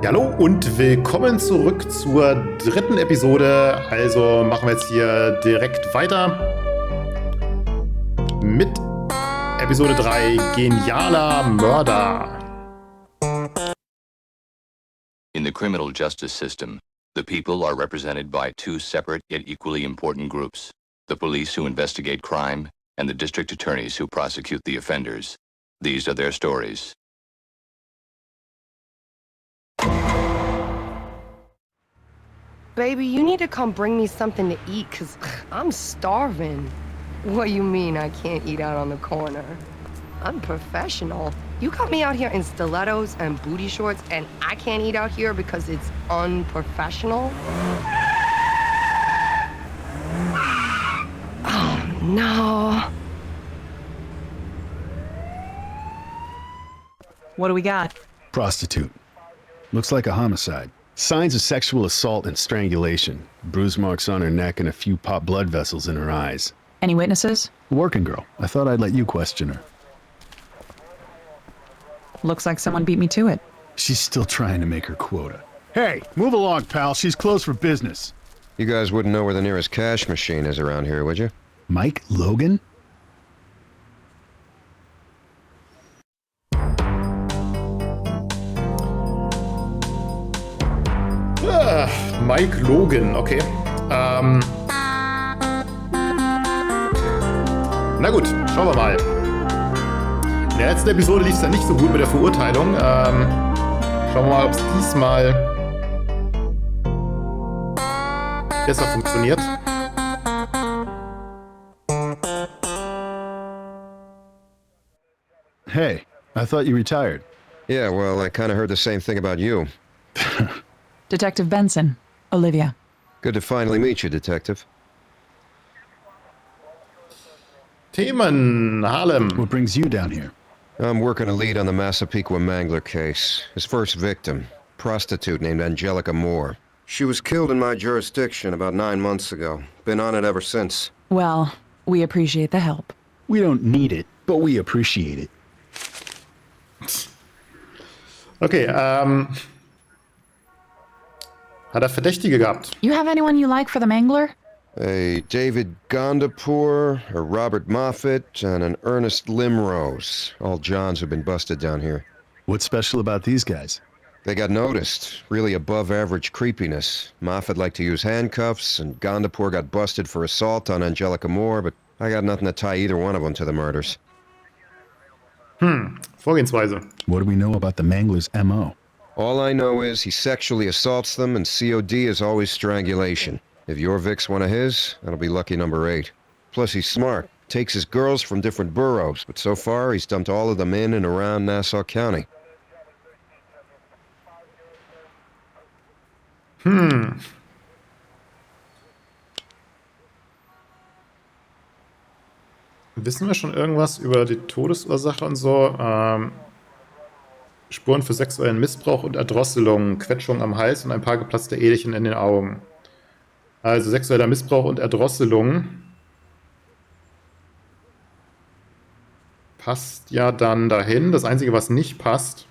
Hallo und willkommen zurück zur dritten Episode. Also machen wir jetzt hier direkt weiter mit Episode 3, Genialer Mörder. In the criminal justice system, the people are represented by two separate yet equally important groups: the police who investigate crime and the district attorneys who prosecute the offenders. These are their stories. Baby, you need to come bring me something to eat, 'cause I'm starving. What do you mean I can't eat out on the corner? I'm professional. You got me out here in stilettos and booty shorts, and I can't eat out here because it's unprofessional? Oh, no. What do we got? Prostitute. Looks like a homicide. Signs of sexual assault and strangulation. Bruise marks on her neck and a few pop blood vessels in her eyes. Any witnesses? Working girl. I thought I'd let you question her. Looks like someone beat me to it. She's still trying to make her quota. Hey, move along, pal. She's closed for business. You guys wouldn't know where the nearest cash machine is around here, would you? Mike Logan? Mike Logan, okay. Na gut, schauen wir mal. In der letzten Episode lief es ja nicht so gut mit der Verurteilung. Schauen wir mal, ob es diesmal besser funktioniert. Hey, I thought you retired. Yeah, well, I kind of heard the same thing about you. Detective Benson. Olivia. Good to finally meet you, Detective. Themen, Harlem. What brings you down here? I'm working a lead on the Massapequa Mangler case. His first victim, prostitute named Angelica Moore. She was killed in my jurisdiction about 9 months ago. Been on it ever since. Well, we appreciate the help. We don't need it, but we appreciate it. Okay, hat er Verdächtige gehabt? You have anyone you like for the Mangler? A David Gondapour, a Robert Moffat, and an Ernest Limrose. All Johns who've been busted down here. What's special about these guys? They got noticed. Really above average creepiness. Moffat liked to use handcuffs, and Gondapour got busted for assault on Angelica Moore, but I got nothing to tie either one of them to the murders. Vorgehensweise. What do we know about the Mangler's M.O.? All I know is he sexually assaults them, and COD is always strangulation. If your Vic's one of his, that'll be lucky number 8. Plus, he's smart. Takes his girls from different boroughs, but so far, he's dumped all of them in and around Nassau County. Wissen wir schon irgendwas über die Todesursache und so? Spuren für sexuellen Missbrauch und Erdrosselung, Quetschung am Hals und ein paar geplatzte Äderchen in den Augen. Also sexueller Missbrauch und Erdrosselung passt ja dann dahin. Das Einzige, was nicht passt,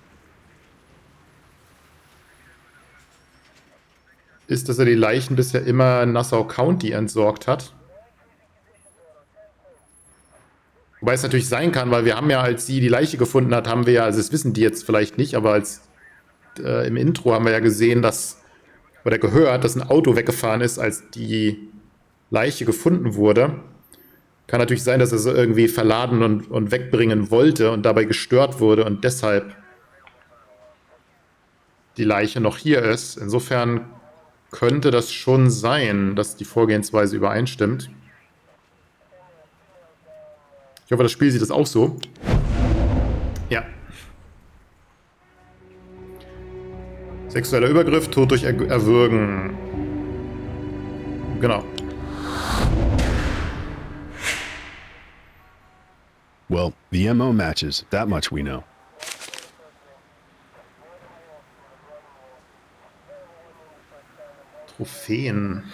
ist, dass er die Leichen bisher immer in Nassau County entsorgt hat. Wobei es natürlich sein kann, weil wir haben ja, als sie die Leiche gefunden hat, haben wir ja, also das wissen die jetzt vielleicht nicht, aber als im Intro haben wir ja gesehen, dass, oder gehört, dass ein Auto weggefahren ist, als die Leiche gefunden wurde. Kann natürlich sein, dass er sie irgendwie verladen und wegbringen wollte und dabei gestört wurde und deshalb die Leiche noch hier ist. Insofern könnte das schon sein, dass die Vorgehensweise übereinstimmt. Ich hoffe, das Spiel sieht das auch so. Ja. Sexueller Übergriff, Tod durch Erwürgen. Genau. Well, the M.O. matches. That much we know. Trophäen.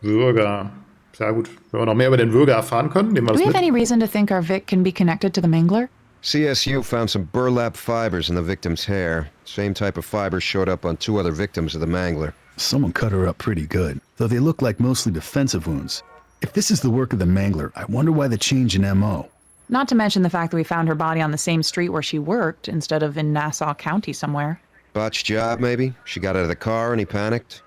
Bürger. Ja gut, wenn wir noch mehr über den Bürger erfahren können, nehmen wir Do das we have mit. any reason to think our Vic can be connected to the Mangler? CSU found some burlap fibers in the victim's hair. Same type of fibers showed up on 2 other victims of the Mangler. Someone cut her up pretty good, though they look like mostly defensive wounds. If this is the work of the Mangler, I wonder why the change in MO. Not to mention the fact that we found her body on the same street where she worked instead of in Nassau County somewhere. Botched job, maybe? She got out of the car and he panicked?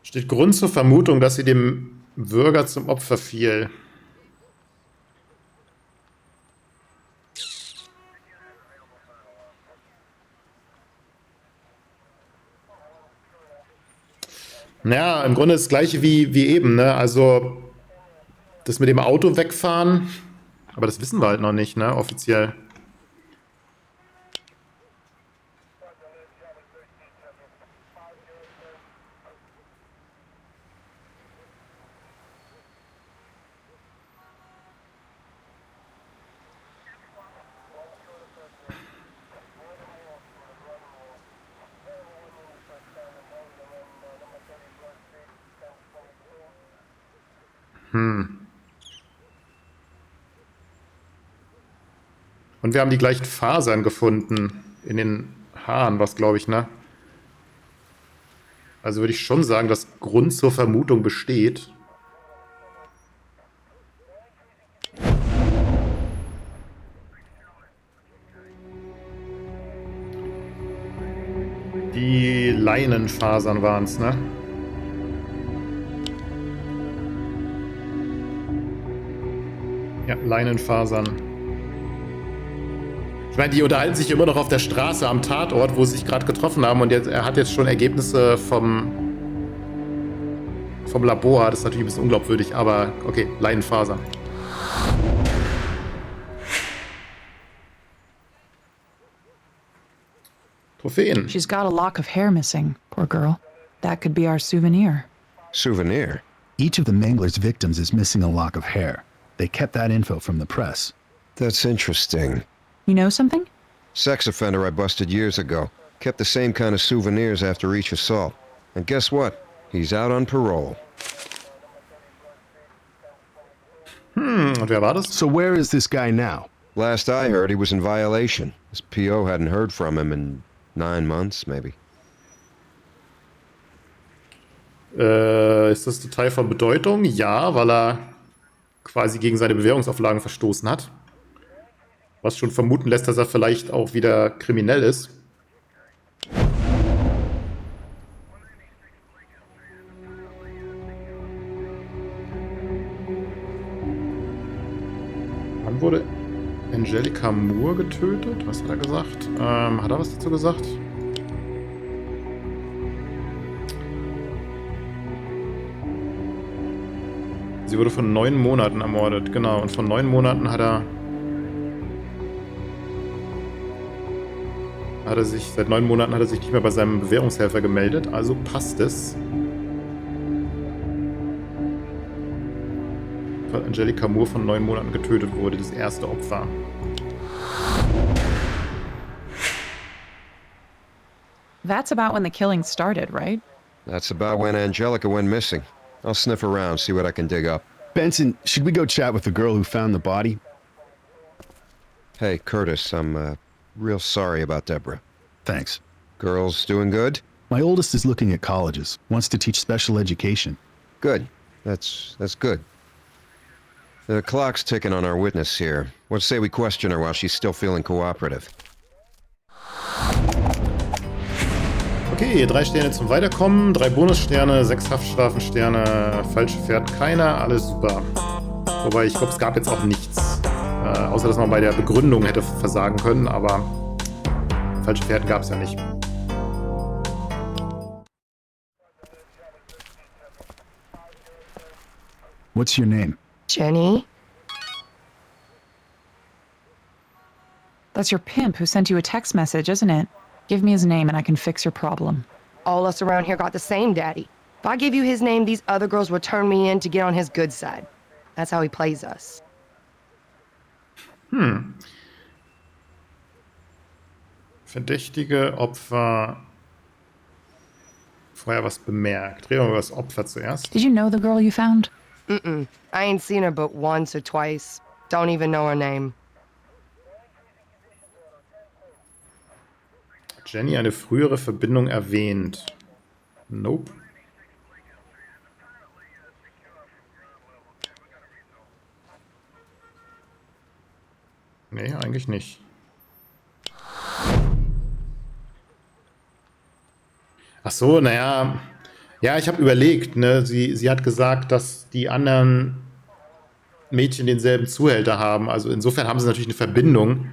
Steht Grund zur Vermutung, dass sie dem Bürger zum Opfer fiel. Ja, im Grunde das gleiche wie eben, ne? Also das mit dem Auto wegfahren, aber das wissen wir halt noch nicht, ne? Offiziell. Und wir haben die gleichen Fasern gefunden in den Haaren, was glaube ich, ne? Also würde ich schon sagen, dass Grund zur Vermutung besteht. Die Leinenfasern waren es, ne? Ja, Leinenfasern. Ich meine, die unterhalten sich immer noch auf der Straße am Tatort, wo sie sich gerade getroffen haben. Und jetzt, er hat jetzt schon Ergebnisse vom Labor. Das ist natürlich ein bisschen unglaubwürdig, aber okay, Leinenfasern. Trophäen. She's got a lock of hair missing, poor girl. That could be our souvenir. Souvenir? Each of the Mangler's victims is missing a lock of hair. They kept that info from the press. That's interesting. You know something? Sex offender I busted years ago. Kept the same kind of souvenirs after each assault. And guess what? He's out on parole. Und wer war das? So where is this guy now? Last I heard, he was in violation. His PO hadn't heard from him in 9 months, maybe. Ist das Detail von Bedeutung? Ja, weil er quasi gegen seine Bewährungsauflagen verstoßen hat. Was schon vermuten lässt, dass er vielleicht auch wieder kriminell ist. Wann wurde Angelica Moore getötet? Was hat er gesagt? Hat er was dazu gesagt? Sie wurde von 9 Monaten ermordet, genau. Und von 9 Monaten hat er sich, seit 9 Monaten hat er sich nicht mehr bei seinem Bewährungshelfer gemeldet, also passt es. Weil Angelica Moore von 9 Monaten getötet wurde, das erste Opfer. That's about when the killing started, right? That's about when Angelica went missing. I'll sniff around, see what I can dig up. Benson, should we go chat with the girl who found the body? Hey, Curtis, I'm, real sorry about Deborah. Thanks. Girls doing good? My oldest is looking at colleges, wants to teach special education. Good. That's good. The clock's ticking on our witness here. What say we question her while she's still feeling cooperative? Okay, 3 Sterne zum Weiterkommen, 3 Bonussterne, 6 Haftstrafensterne, falsche Fährten keiner, alles super. Wobei, ich glaube, es gab jetzt auch nichts. Außer, dass man bei der Begründung hätte versagen können, aber falsche Fährten gab es ja nicht. What's your name? Jenny? That's your pimp who sent you a text message, isn't it? Give me his name and I can fix your problem. All us around here got the same daddy. If I give you his name, these other girls would turn me in to get on his good side. That's how he plays us. Verdächtige Opfer. Vorher was bemerkt. Reden wir über das Opfer zuerst. Did you know the girl you found? I ain't seen her but once or twice. Don't even know her name. Jenny eine frühere Verbindung erwähnt. Nope. Nee, eigentlich nicht. Ach so, naja. Ja, ich habe überlegt, ne? Sie hat gesagt, dass die anderen Mädchen denselben Zuhälter haben. Also insofern haben sie natürlich eine Verbindung.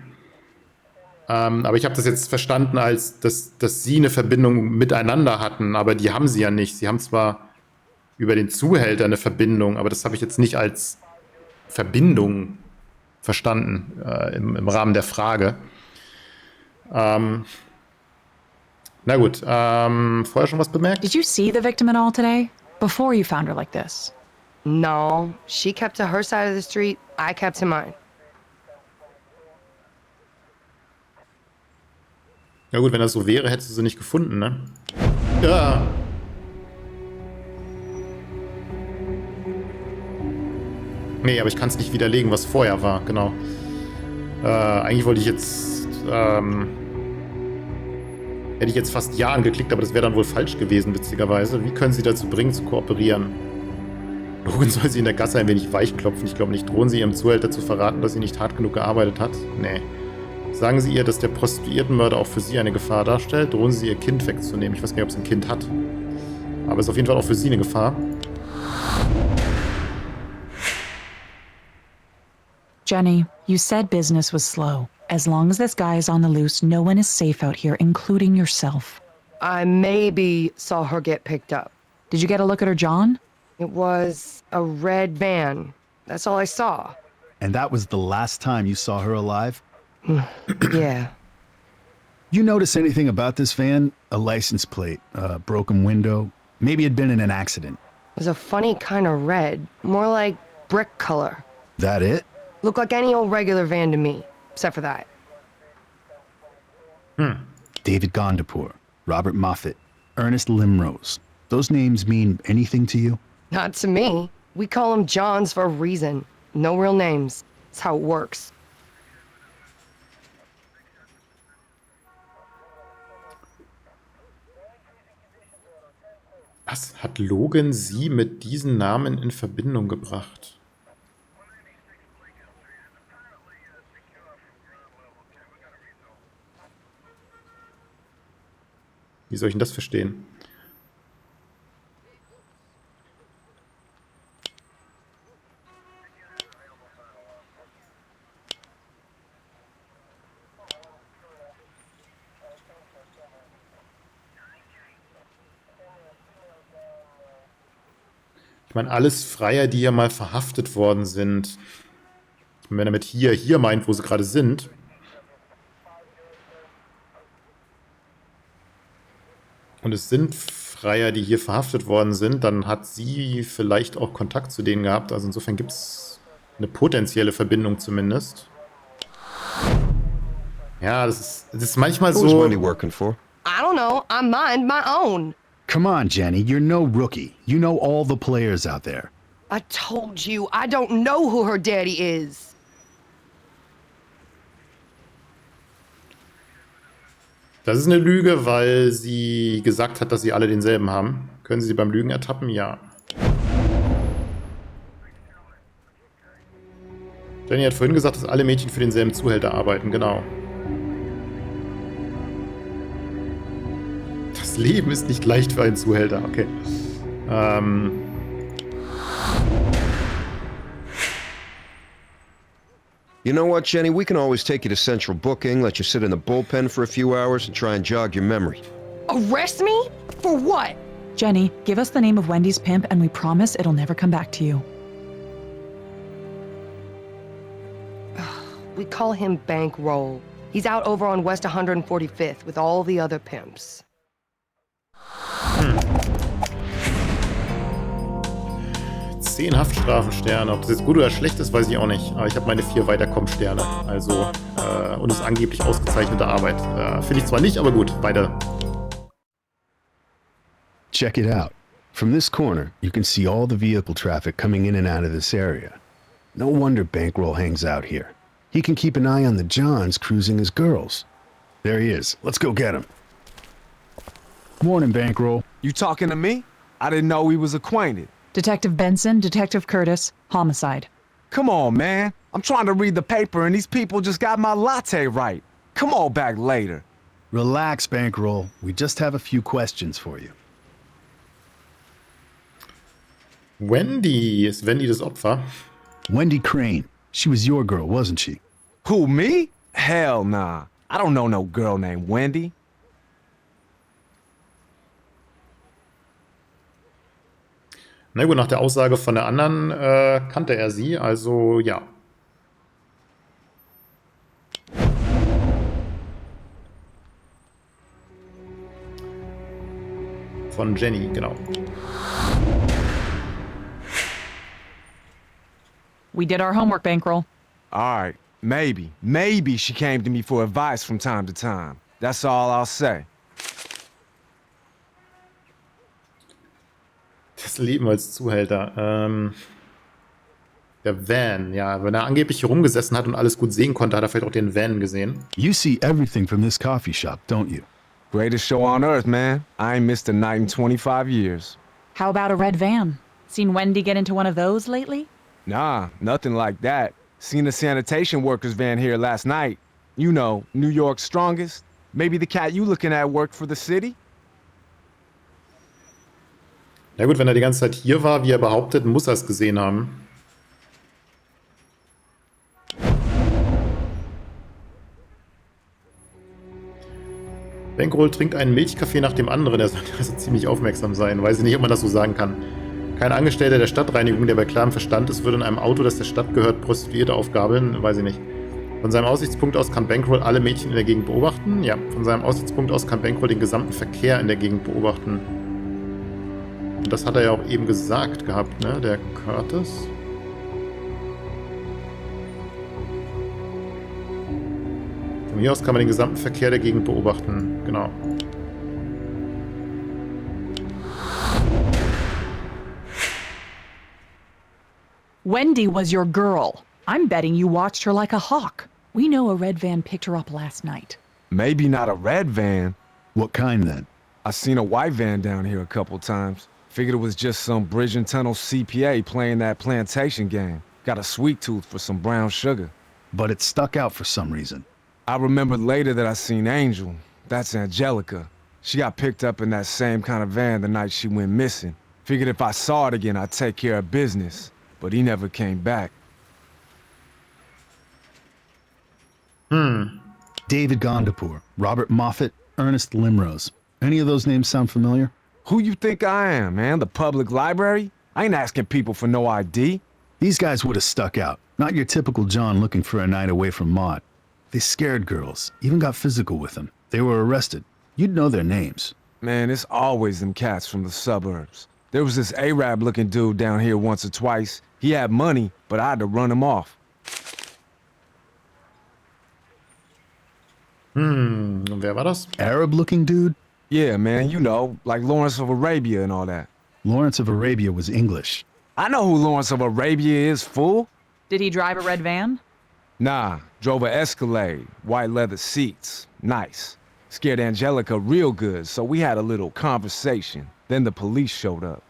Aber ich habe das jetzt verstanden, als dass sie eine Verbindung miteinander hatten, aber die haben sie ja nicht. Sie haben zwar über den Zuhälter eine Verbindung, aber das habe ich jetzt nicht als Verbindung verstanden im Rahmen der Frage. Na gut, vorher schon was bemerkt? Did you see the victim at all today? Before you found her like this? No, she kept to her side of the street, I kept to mine. Ja gut, wenn das so wäre, hättest du sie nicht gefunden, ne? Ja. Nee, aber ich kann es nicht widerlegen, was vorher war, genau. Eigentlich wollte ich jetzt, hätte ich jetzt fast Ja angeklickt, aber das wäre dann wohl falsch gewesen, witzigerweise. Wie können Sie dazu bringen, zu kooperieren? Logan soll sie in der Gasse ein wenig weichklopfen. Ich glaube nicht. Drohen Sie Ihrem Zuhälter zu verraten, dass sie nicht hart genug gearbeitet hat? Nee. Sagen Sie ihr, dass der Prostituiertenmörder auch für Sie eine Gefahr darstellt. Drohen Sie ihr Kind wegzunehmen. Ich weiß gar nicht, ob sie ein Kind hat. Aber es ist auf jeden Fall auch für Sie eine Gefahr. Jenny, you said business was slow. As long as this guy is on the loose, no one is safe out here, including yourself. I maybe saw her get picked up. Did you get a look at her John? It was a red van. That's all I saw. And that was the last time you saw her alive? Yeah. You notice anything about this van? A license plate, a broken window? Maybe it'd been in an accident. It was a funny kind of red. More like brick color. That it? Looked like any old regular van to me, except for that. David Gondapur, Robert Moffat, Ernest Limrose. Those names mean anything to you? Not to me. We call them Johns for a reason. No real names. That's how it works. Was hat Logan sie mit diesen Namen in Verbindung gebracht? Wie soll ich denn das verstehen? Ich meine, alles Freier, die hier mal verhaftet worden sind. Wenn er damit hier meint, wo sie gerade sind. Und es sind Freier, die hier verhaftet worden sind, dann hat sie vielleicht auch Kontakt zu denen gehabt. Also insofern gibt es eine potenzielle Verbindung zumindest. Ja, das ist manchmal Who's so... Wendy working for? I don't know. I mind my own. Come on, Jenny, you're no rookie. You know all the players out there. I told you, I don't know who her daddy is. Das ist eine Lüge, weil sie gesagt hat, dass sie alle denselben haben. Können Sie sie beim Lügen ertappen? Ja. Jenny hat vorhin gesagt, dass alle Mädchen für denselben Zuhälter arbeiten. Genau. Das Leben ist nicht leicht für einen Zuhälter. Okay. You know what, Jenny? We can always take you to central booking, let you sit in the bullpen for a few hours and try and jog your memory. Arrest me? For what? Jenny, give us the name of Wendy's pimp and we promise it'll never come back to you. We call him Bankroll. He's out over on West 145th with all the other pimps. 10 Haftstrafensterne. Ob das jetzt gut oder schlecht ist, weiß ich auch nicht. Aber ich habe meine 4 Weiterkommen-Sterne. Also, und es ist angeblich ausgezeichnete Arbeit. Finde ich zwar nicht, aber gut, weiter. Check it out. From this corner, you can see all the vehicle traffic coming in and out of this area. No wonder Bankroll hangs out here. He can keep an eye on the Johns cruising as girls. There he is. Let's go get him. Morning, Bankroll. You talking to me? I didn't know we was acquainted. Detective Benson, Detective Curtis, homicide. Come on, man. I'm trying to read the paper and these people just got my latte right. Come on back later. Relax, Bankroll. We just have a few questions for you. Wendy. Ist Wendy das Opfer? Wendy Crane. She was your girl, wasn't she? Who, me? Hell nah. I don't know no girl named Wendy. Na gut, nach der Aussage von der anderen kannte er sie, also ja. Von Jenny, genau. We did our homework, Bankroll. Alright, maybe she came to me for advice from time to time. That's all I'll say. Das Leben als Zuhälter. Der Van, ja, wenn er angeblich hier rumgesessen hat und alles gut sehen konnte, hat er vielleicht auch den Van gesehen. You see everything from this coffee shop, don't you? Greatest show on earth, man. I ain't missed a night in 25 years. How about a red van? Seen Wendy get into one of those lately? Nah, nothing like that. Seen a sanitation workers van here last night. You know, New York's strongest. Maybe the cat you looking at worked for the city? Na gut, wenn er die ganze Zeit hier war, wie er behauptet, muss er es gesehen haben. Bankroll trinkt einen Milchkaffee nach dem anderen. Er sollte also ziemlich aufmerksam sein. Weiß ich nicht, ob man das so sagen kann. Kein Angestellter der Stadtreinigung, der bei klarem Verstand ist, würde in einem Auto, das der Stadt gehört, Prostituierte aufgabeln. Weiß ich nicht. Von seinem Aussichtspunkt aus kann Bankroll alle Mädchen in der Gegend beobachten. Ja, von seinem Aussichtspunkt aus kann Bankroll den gesamten Verkehr in der Gegend beobachten. Und das hat er ja auch eben gesagt gehabt, ne? Der Curtis. Von hier aus kann man den gesamten Verkehr der Gegend beobachten. Genau. Wendy was your girl. I'm betting you watched her like a hawk. We know a red van picked her up last night. Maybe not a red van. What kind then? I seen a white van down here a couple times. Figured it was just some bridge and tunnel CPA playing that plantation game. Got a sweet tooth for some brown sugar. But it stuck out for some reason. I remembered later that I seen Angel. That's Angelica. She got picked up in that same kind of van the night she went missing. Figured if I saw it again, I'd take care of business. But he never came back. David Gondapur, Robert Moffat, Ernest Limrose. Any of those names sound familiar? Who you think I am, man? The public library? I ain't asking people for no ID. These guys would have stuck out. Not your typical John looking for a night away from Maud. They scared girls, even got physical with them. They were arrested. You'd know their names. Man, it's always them cats from the suburbs. There was this Arab-looking dude down here once or twice. He had money, but I had to run him off. Und wer war das? Arab-looking dude? Yeah, man, you know, like Lawrence of Arabia and all that. Lawrence of Arabia was English. I know who Lawrence of Arabia is, fool. Did he drive a red van? Nah, drove a Escalade, white leather seats, nice. Scared Angelica real good, so we had a little conversation. Then the police showed up.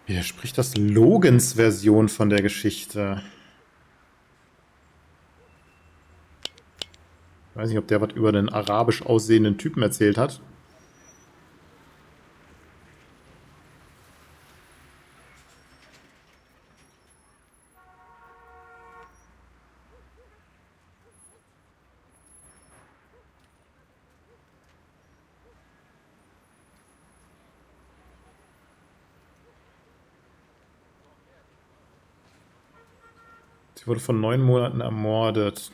Hier spricht das Logans Version von der Geschichte. Ich weiß nicht, ob der was über den arabisch aussehenden Typen erzählt hat. Sie wurde vor 9 Monaten ermordet.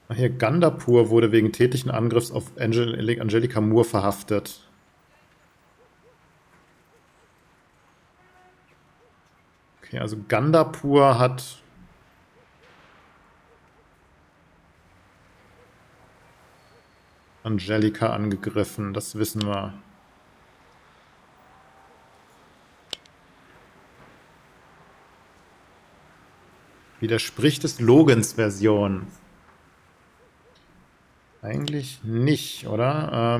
Ach hier, Gandapur wurde wegen tätlichen Angriffs auf Angelica Moore verhaftet. Okay, also Gandapur hat Angelika angegriffen, das wissen wir. Widerspricht es Logans Version? Eigentlich nicht, oder?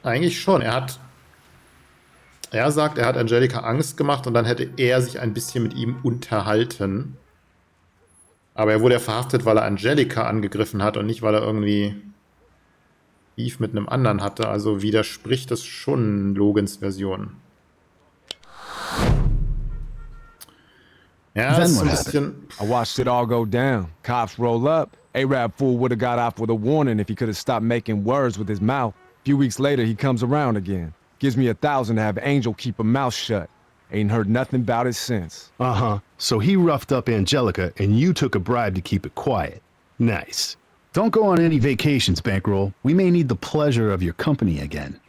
Eigentlich schon. Er sagt, er hat Angelika Angst gemacht und dann hätte er sich ein bisschen mit ihm unterhalten. Aber er wurde ja verhaftet, weil er Angelika angegriffen hat und nicht, weil er irgendwie Beef mit einem anderen hatte. Also widerspricht das schon Logans Version. Ja, das ist so ein bisschen... I watched it all go down. Cops roll up. Arab fool would have got off with a warning if he could have stopped making words with his mouth. A few weeks later, he comes around again. Gives me $1,000 to have Angel keep her mouth shut. Ain't heard nothing about it since. Uh-huh. So he roughed up Angelica, and you took a bribe to keep it quiet. Nice. Don't go on any vacations, Bankroll. We may need the pleasure of your company again.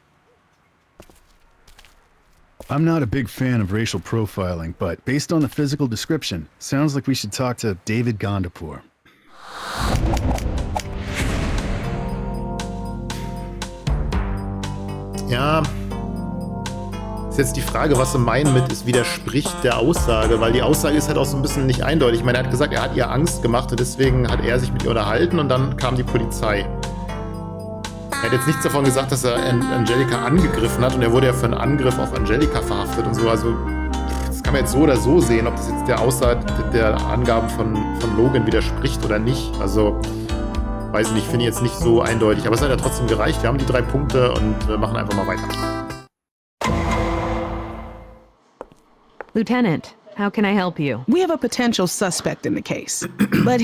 I'm not a big fan of racial profiling, but based on the physical description, sounds like we should talk to David Gandapur. Ja, ist jetzt die Frage, was sie meinen mit, es widerspricht der Aussage, weil die Aussage ist halt auch so ein bisschen nicht eindeutig. Ich meine, er hat gesagt, er hat ihr Angst gemacht und deswegen hat er sich mit ihr unterhalten und dann kam die Polizei. Er hat jetzt nichts davon gesagt, dass er Angelika angegriffen hat und er wurde ja für einen Angriff auf Angelika verhaftet und so. Also, das kann man jetzt so oder so sehen, ob das jetzt der Aussage der Angaben von Logan widerspricht oder nicht. Also, weiß ich nicht, finde ich jetzt nicht so eindeutig. Aber es hat ja trotzdem gereicht. Wir haben die 3 Punkte und wir machen einfach mal weiter. Lieutenant, how can I help you? We have a potential suspect in the case, but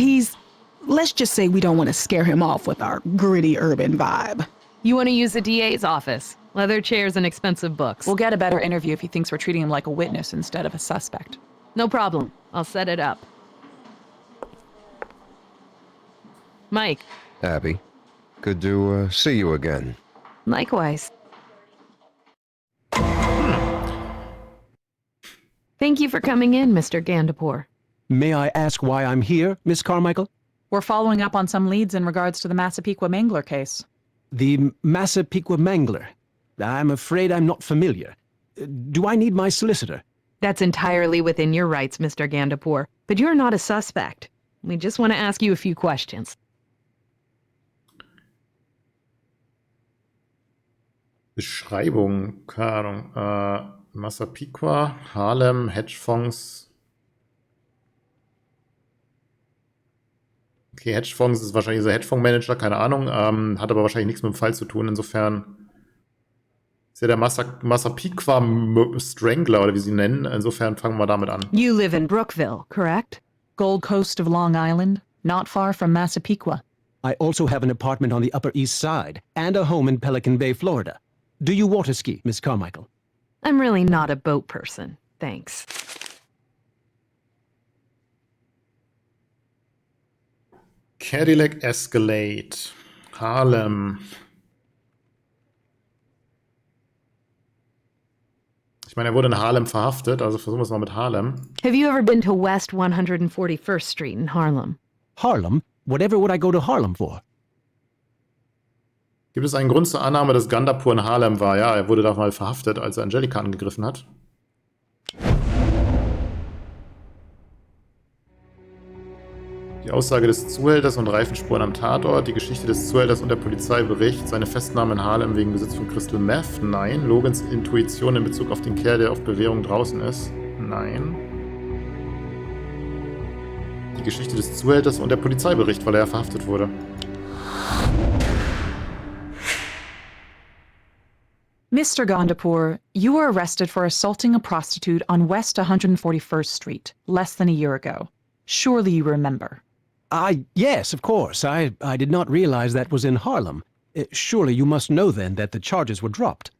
let's just say we don't want to scare him off with our gritty urban vibe. You want to use the DA's office? Leather chairs and expensive books. We'll get a better interview if he thinks we're treating him like a witness instead of a suspect. No problem. I'll set it up. Mike. Abby, good to see you again. Likewise. Thank you for coming in, Mr. Gandapur. May I ask why I'm here, Miss Carmichael? We're following up on some leads in regards to the Massapequa Mangler case. The Massapequa Mangler. I'm afraid I'm not familiar. Do I need my solicitor? That's entirely within your rights, Mr. Gandapur, but you're not a suspect. We just want to ask you a few questions. Beschreibung, keine Ahnung. Massapequa, Harlem, Hedgefonds. Okay, Hedgefonds ist wahrscheinlich so Hedgefondsmanager, keine Ahnung. Hat aber wahrscheinlich nichts mit dem Fall zu tun. Insofern ist ja der Massapequa Strangler, oder wie sie ihn nennen. Insofern fangen wir damit an. You live in Brookville, correct? Gold Coast of Long Island, not far from Massapequa. I also have an apartment on the Upper East Side and a home in Pelican Bay, Florida. Do you water ski, Miss Carmichael? I'm really not a boat person, thanks. Cadillac Escalade, Harlem. Ich meine, er wurde in Harlem verhaftet, also versuchen wir es mal mit Harlem. Have you ever been to West 141st Street in Harlem? Harlem? Whatever would I go to Harlem for? Gibt es einen Grund zur Annahme, dass Gandapur in Harlem war? Ja, er wurde da mal verhaftet, als er Angelika angegriffen hat. Die Aussage des Zuhälters und Reifenspuren am Tatort, die Geschichte des Zuhälters und der Polizeibericht, seine Festnahme in Harlem wegen Besitz von Crystal Meth? Nein. Logans Intuition in Bezug auf den Kerl, der auf Bewährung draußen ist? Nein. Die Geschichte des Zuhälters und der Polizeibericht, weil er ja verhaftet wurde. Mr. Gandapur, you were arrested for assaulting a prostitute on West 141st Street less than a year ago. Surely you remember. Yes, of course. I did not realize that was in Harlem. Surely you must know then that the charges were dropped.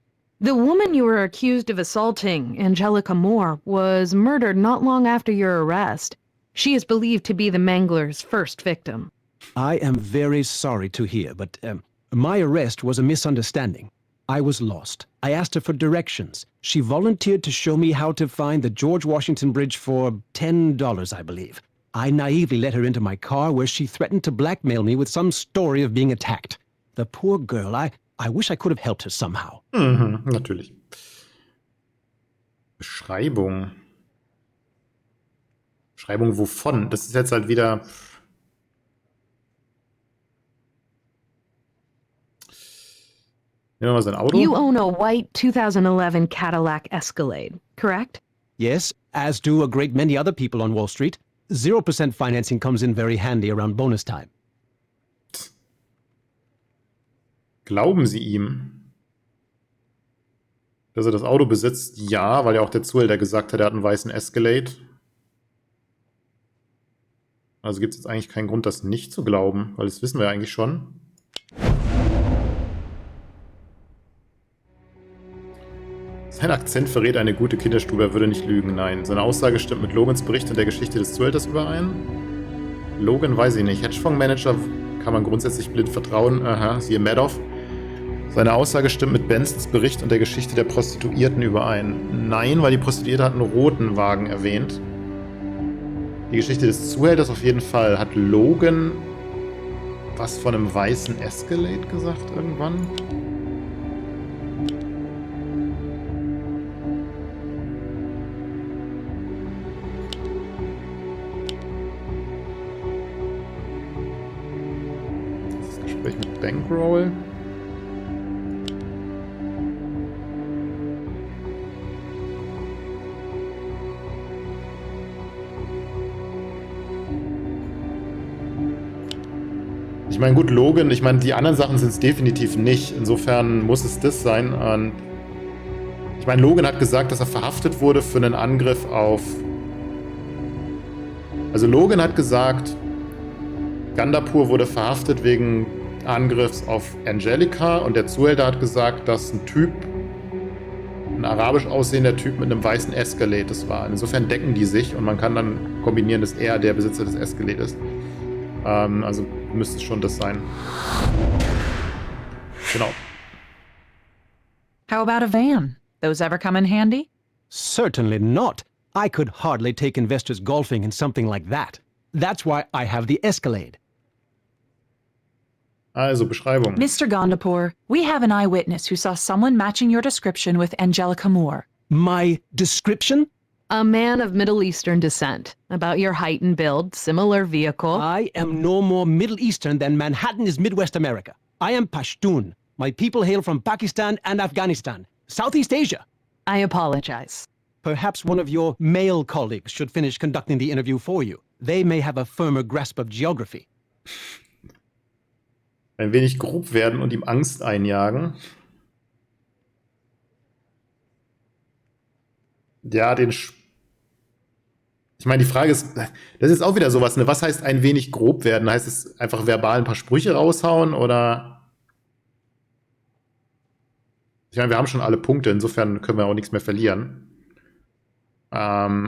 The woman you were accused of assaulting, Angelica Moore, was murdered not long after your arrest. She is believed to be the Mangler's first victim. I am very sorry to hear, but My arrest was a misunderstanding. I was lost. I asked her for directions. She volunteered to show me how to find the George Washington Bridge for $10, I believe. I naively let her into my car where she threatened to blackmail me with some story of being attacked. The poor girl, I wish I could have helped her somehow. Mhm, natürlich. Beschreibung. Beschreibung wovon? Das ist jetzt halt wieder... Nehmen wir mal sein Auto. You own a white 2011 Cadillac Escalade, correct? Yes, as do a great many other people on Wall Street. 0% financing comes in very handy around bonus time. Glauben Sie ihm, dass er das Auto besitzt? Ja, weil ja auch der Zuhälter gesagt hat, er hat einen weißen Escalade. Also gibt es jetzt eigentlich keinen Grund, das nicht zu glauben, weil das wissen wir ja eigentlich schon. Sein Akzent verrät eine gute Kinderstube, er würde nicht lügen, nein. Seine Aussage stimmt mit Logans Bericht und der Geschichte des Zuhälters überein. Logan weiß ich nicht. Hedgefondsmanager kann man grundsätzlich blind vertrauen. Aha, siehe Madoff. Seine Aussage stimmt mit Bensons Bericht und der Geschichte der Prostituierten überein. Nein, weil die Prostituierte hat einen roten Wagen erwähnt. Die Geschichte des Zuhälters auf jeden Fall. Hat Logan was von einem weißen Escalade gesagt irgendwann? Das Gespräch mit Bankroll. Ich meine, gut, Logan, ich meine, die anderen Sachen sind es definitiv nicht. Insofern muss es das sein. Und ich meine, Logan hat gesagt, dass er verhaftet wurde für einen Angriff auf... Also Logan hat gesagt, Gandapur wurde verhaftet wegen Angriffs auf Angelica und der Zuhälter hat gesagt, dass ein Typ, ein arabisch aussehender Typ mit einem weißen Escalade das war. Insofern decken die sich und man kann dann kombinieren, dass er der Besitzer des Escalade ist. Also müsste es schon das sein. Genau. How about a van? Those ever come in handy? Certainly not. I could hardly take investors golfing in something like that. That's why I have the Escalade. Also, Beschreibung. Mr. Gondapur, we have an eyewitness who saw someone matching your description with Angelica Moore. My description? A man of Middle Eastern descent. About your height and build, similar vehicle. I am no more Middle Eastern than Manhattan is Midwest America. I am Pashtun. My people hail from Pakistan and Afghanistan, Southeast Asia. I apologize. Perhaps one of your male colleagues should finish conducting the interview for you. They may have a firmer grasp of geography. Ein wenig grob werden und ihm Angst einjagen. Ja, ich meine, die Frage ist, das ist auch wieder sowas, ne? Was heißt ein wenig grob werden? Heißt es einfach verbal ein paar Sprüche raushauen oder? Ich meine, wir haben schon alle Punkte, insofern können wir auch nichts mehr verlieren. Auf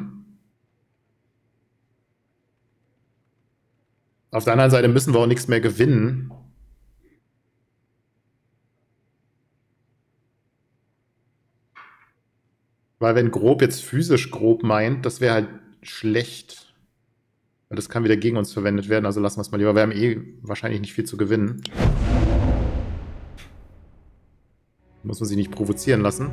der anderen Seite müssen wir auch nichts mehr gewinnen. Weil wenn grob jetzt physisch grob meint, das wäre halt schlecht. Weil das kann wieder gegen uns verwendet werden, also lassen wir es mal lieber. Wir haben eh wahrscheinlich nicht viel zu gewinnen. Muss man sich nicht provozieren lassen.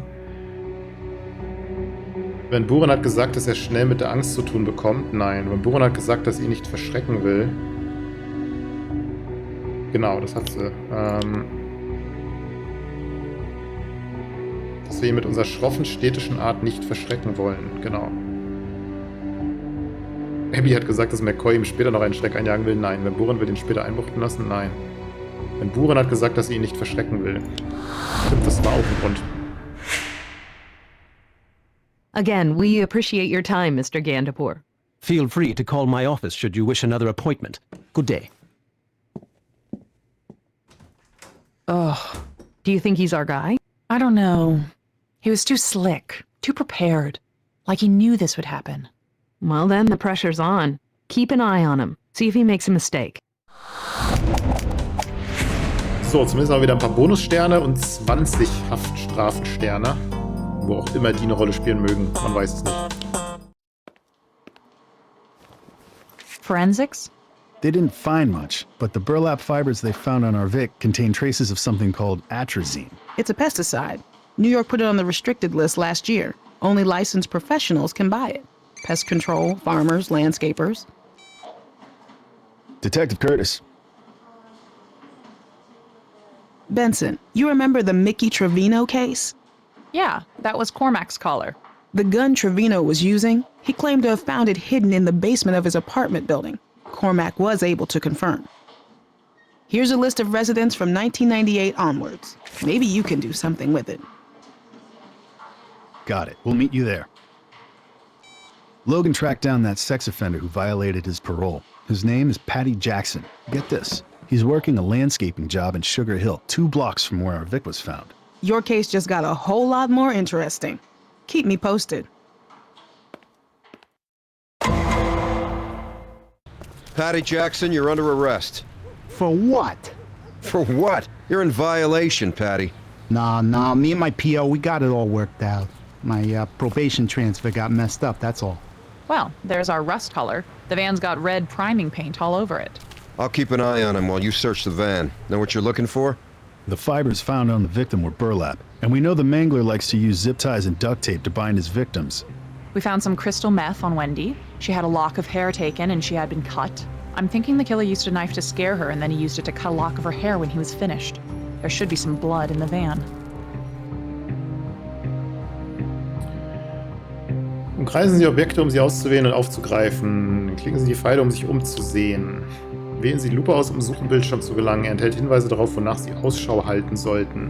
Van Buren hat gesagt, dass er schnell mit der Angst zu tun bekommt. Nein, Van Buren hat gesagt, dass sie ihn nicht verschrecken will. Genau, das hat sie. Dass wir ihn mit unserer schroffen städtischen Art nicht verschrecken wollen. Genau. Abby hat gesagt, dass McCoy ihm später noch einen Schreck einjagen will. Nein. Van Buren will ihn später einbuchten lassen. Nein. Van Buren hat gesagt, dass sie ihn nicht verschrecken will. Stimmt, das war auch ein Grund. Again, we appreciate your time, Mr. Gandapur. Feel free to call my office should you wish another appointment. Good day. Ugh, Do you think he's our guy? I don't know. He was too slick, too prepared. Like he knew this would happen. Well, then the pressure's on. Keep an eye on him. See if he makes a mistake. So, zumindest mal wieder ein paar Bonussterne und 20 Haftstrafensterne. Wo auch immer die eine Rolle spielen mögen. Man weiß es nicht. Forensics? They didn't find much, but the burlap fibers they found on our Vic contain traces of something called atrazine. It's a pesticide. New York put it on the restricted list last year. Only licensed professionals can buy it. Pest control, farmers, landscapers. Detective Curtis. Benson, you remember the Mickey Trevino case? Yeah, that was Cormac's collar. The gun Trevino was using, he claimed to have found it hidden in the basement of his apartment building. Cormac was able to confirm. Here's a list of residents from 1998 onwards. Maybe you can do something with it. Got it. We'll meet you there. Logan tracked down that sex offender who violated his parole. His name is Patty Jackson. Get this. He's working a landscaping job in Sugar Hill, 2 blocks from where our Vic was found. Your case just got a whole lot more interesting. Keep me posted. Patty Jackson, you're under arrest. For what? For what? You're in violation, Patty. Nah, me and my PO, we got it all worked out. My probation transfer got messed up, that's all. Well, there's our rust color. The van's got red priming paint all over it. I'll keep an eye on him while you search the van. Know what you're looking for? The fibers found on the victim were burlap, and we know the mangler likes to use zip ties and duct tape to bind his victims. We found some crystal meth on Wendy. She had a lock of hair taken and she had been cut. I'm thinking the killer used a knife to scare her and then he used it to cut a lock of her hair when he was finished. There should be some blood in the van. Umkreisen Sie Objekte, um sie auszuwählen und aufzugreifen. Klicken Sie die Pfeile, um sich umzusehen. Wählen Sie die Lupe aus, um zum Suchenbildschirm zu gelangen. Er enthält Hinweise darauf, wonach Sie Ausschau halten sollten.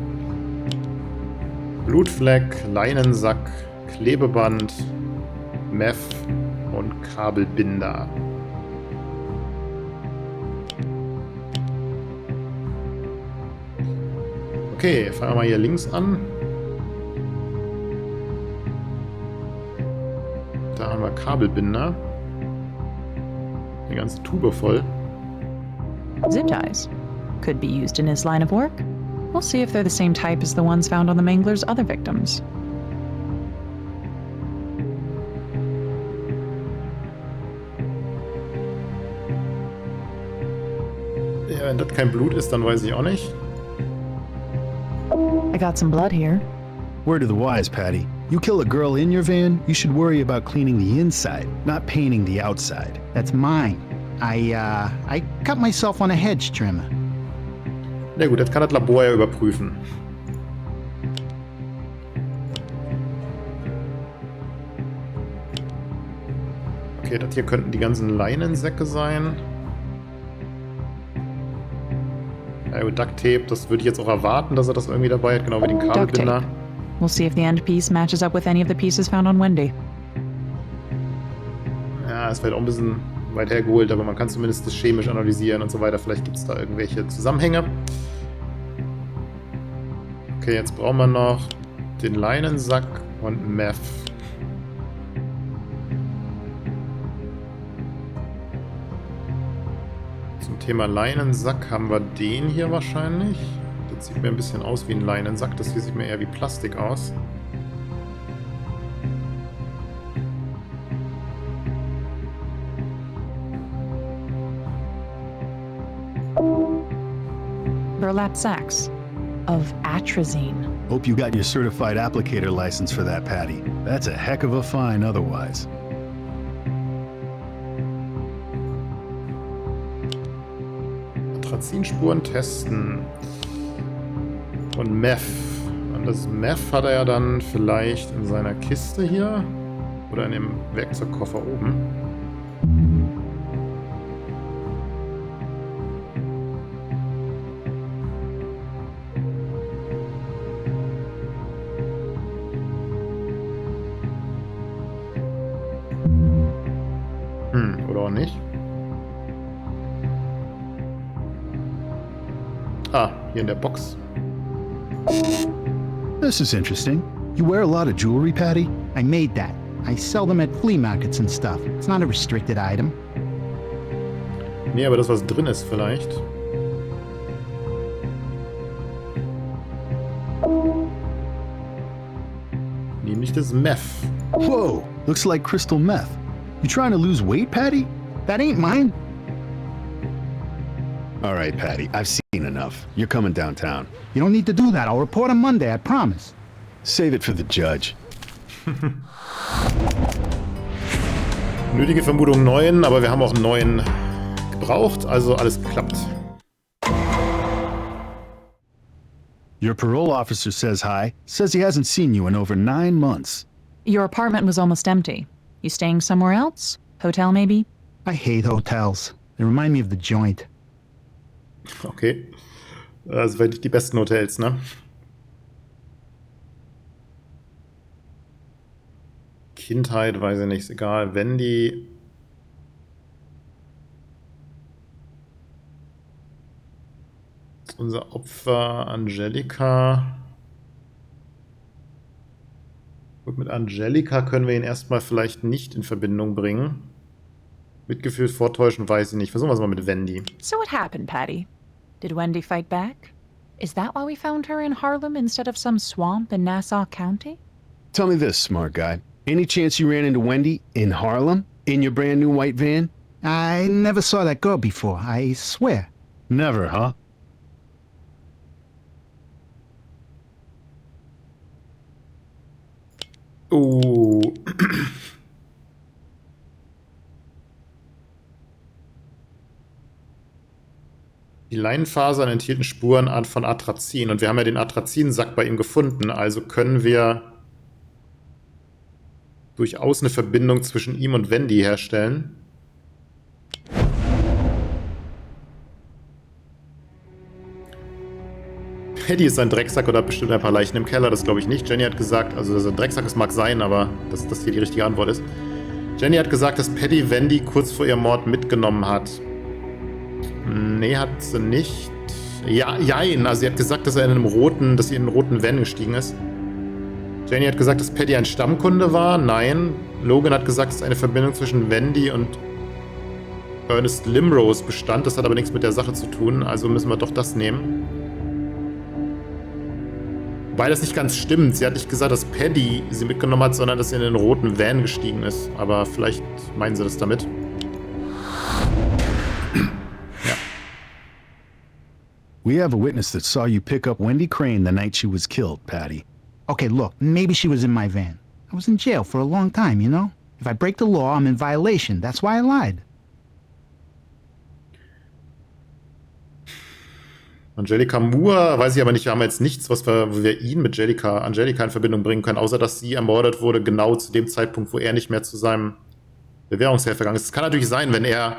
Blutfleck, Leinensack, Klebeband, Meth und Kabelbinder. Okay, fangen wir mal hier links an. Da haben wir Kabelbinder. Eine ganze Tube voll. Zip ties. Could be used in his line of work. We'll see if they're the same type as the ones found on the Mangler's other victims. Ja, wenn das kein Blut ist, dann weiß ich auch nicht. I got some blood here. Word of the wise, Patty. You kill a girl in your van, you should worry about cleaning the inside, not painting the outside. That's mine. I cut myself on a hedge trimmer. Na gut, das kann das Labor ja überprüfen. Okay, das hier könnten die ganzen Leinensäcke sein. Ja, Duct Tape, das würde ich jetzt auch erwarten, dass er das irgendwie dabei hat, genau wie den Kabelbinder. We'll see if the end piece matches up with any of the pieces found on Wendy. Ja, es wird auch ein bisschen weit hergeholt, aber man kann zumindest das chemisch analysieren und so weiter. Vielleicht gibt es da irgendwelche Zusammenhänge. Okay, jetzt brauchen wir noch den Leinensack und Meth. Zum Thema Leinensack haben wir den hier wahrscheinlich. Das sieht mir ein bisschen aus wie ein Leinensack. Das hier sieht mir eher wie Plastik aus. Burlap sacks of atrazine. Hope you got your certified applicator license for that, Patty. That's a heck of a fine otherwise. Atrazinspuren testen. Und Meth. Und das Meth hat er ja dann vielleicht in seiner Kiste hier. Oder in dem Werkzeugkoffer oben. Oder auch nicht. Ah, hier in der Box. This is interesting. You wear a lot of jewelry, Patty? I made that. I sell them at flea markets and stuff. It's not a restricted item. Nee, aber das, was drin ist vielleicht. Nämlich das Meth. Whoa, looks like crystal meth. You trying to lose weight, Patty? That ain't mine. All right, Patty, I've seen enough. You're coming downtown. You don't need to do that. I'll report on Monday, I promise. Save it for the judge. Nötige Vermutung 9, aber wir haben auch 9 gebraucht, also alles geklappt. Your parole officer says hi. Says he hasn't seen you in over 9 months. Your apartment was almost empty. You staying somewhere else? Hotel, maybe? I hate hotels. They remind me of the joint. Okay. Das waren nicht die besten Hotels, ne? Kindheit, weiß ich nicht, ist egal. Wendy. Unser Opfer Angelika. Gut, mit Angelika können wir ihn erstmal vielleicht nicht in Verbindung bringen. Mitgefühl vortäuschen, weiß ich nicht. Versuchen wir es mal mit Wendy. So what happened, Patty? Did Wendy fight back? Is that why we found her in Harlem instead of some swamp in Nassau County? Tell me this, smart guy. Any chance you ran into Wendy in Harlem? In your brand new white van? I never saw that girl before, I swear. Never, huh? Oh. Die Leinenfasern enthielten Spuren von Atrazin und wir haben ja den Atrazinsack bei ihm gefunden, also können wir durchaus eine Verbindung zwischen ihm und Wendy herstellen. Paddy ist ein Drecksack oder hat bestimmt ein paar Leichen im Keller, das glaube ich nicht. Jenny hat gesagt, also dass er ein Drecksack ist, mag sein, aber dass das hier die richtige Antwort ist. Jenny hat gesagt, dass Paddy Wendy kurz vor ihrem Mord mitgenommen hat. Nee, hat sie nicht. Ja, jein, also sie hat gesagt, dass sie in einem roten Van gestiegen ist. Jenny hat gesagt, dass Paddy ein Stammkunde war. Nein. Logan hat gesagt, dass eine Verbindung zwischen Wendy und Ernest Limrose bestand. Das hat aber nichts mit der Sache zu tun, also müssen wir doch das nehmen. Wobei das nicht ganz stimmt. Sie hat nicht gesagt, dass Paddy sie mitgenommen hat, sondern dass sie in den roten Van gestiegen ist. Aber vielleicht meinen sie das damit. Ja. We have a witness that saw you pick up Wendy Crane the night she was killed, Patty. Okay, look, maybe she was in my van. I was in jail for a long time, you know? If I break the law, I'm in violation. That's why I lied. Angelika Moore, weiß ich aber nicht, wir haben jetzt nichts, wo wir ihn mit Angelika in Verbindung bringen können, außer dass sie ermordet wurde, genau zu dem Zeitpunkt, wo er nicht mehr zu seinem Bewährungshelfer gegangen ist. Es kann natürlich sein, wenn er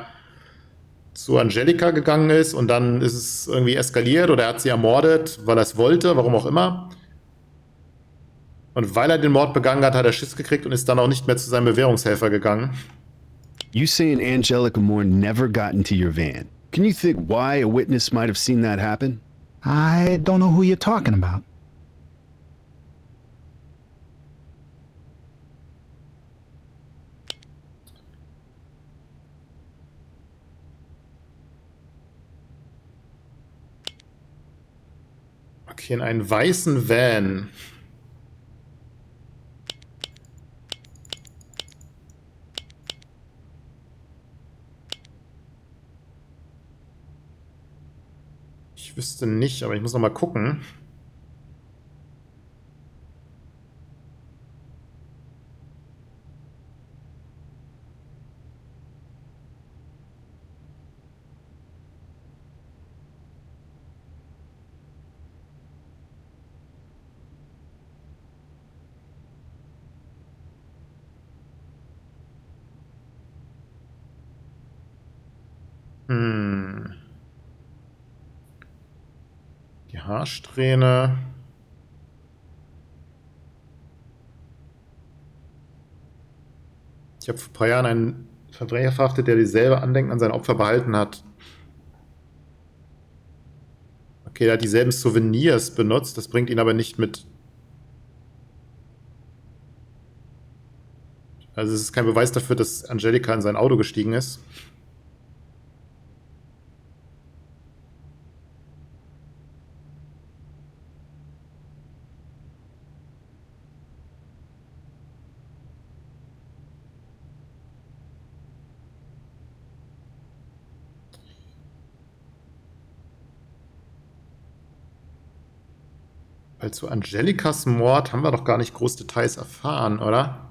zu Angelika gegangen ist und dann ist es irgendwie eskaliert oder er hat sie ermordet, weil er es wollte, warum auch immer. Und weil er den Mord begangen hat, hat er Schiss gekriegt und ist dann auch nicht mehr zu seinem Bewährungshelfer gegangen. You saying Angelica Moore never got into your van? Can you think why a witness might have seen that happen? I don't know who you're talking about. Okay, in einen weißen Van. Ich wüsste nicht, aber ich muss noch mal gucken. Die Haarsträhne. Ich habe vor ein paar Jahren einen Verbrecher verhaftet, der dieselbe Andenken an sein Opfer behalten hat. Okay, er hat dieselben Souvenirs benutzt, das bringt ihn aber nicht mit. Also es ist kein Beweis dafür, dass Angelika in sein Auto gestiegen ist. Weil zu Angelikas Mord haben wir doch gar nicht groß Details erfahren, oder?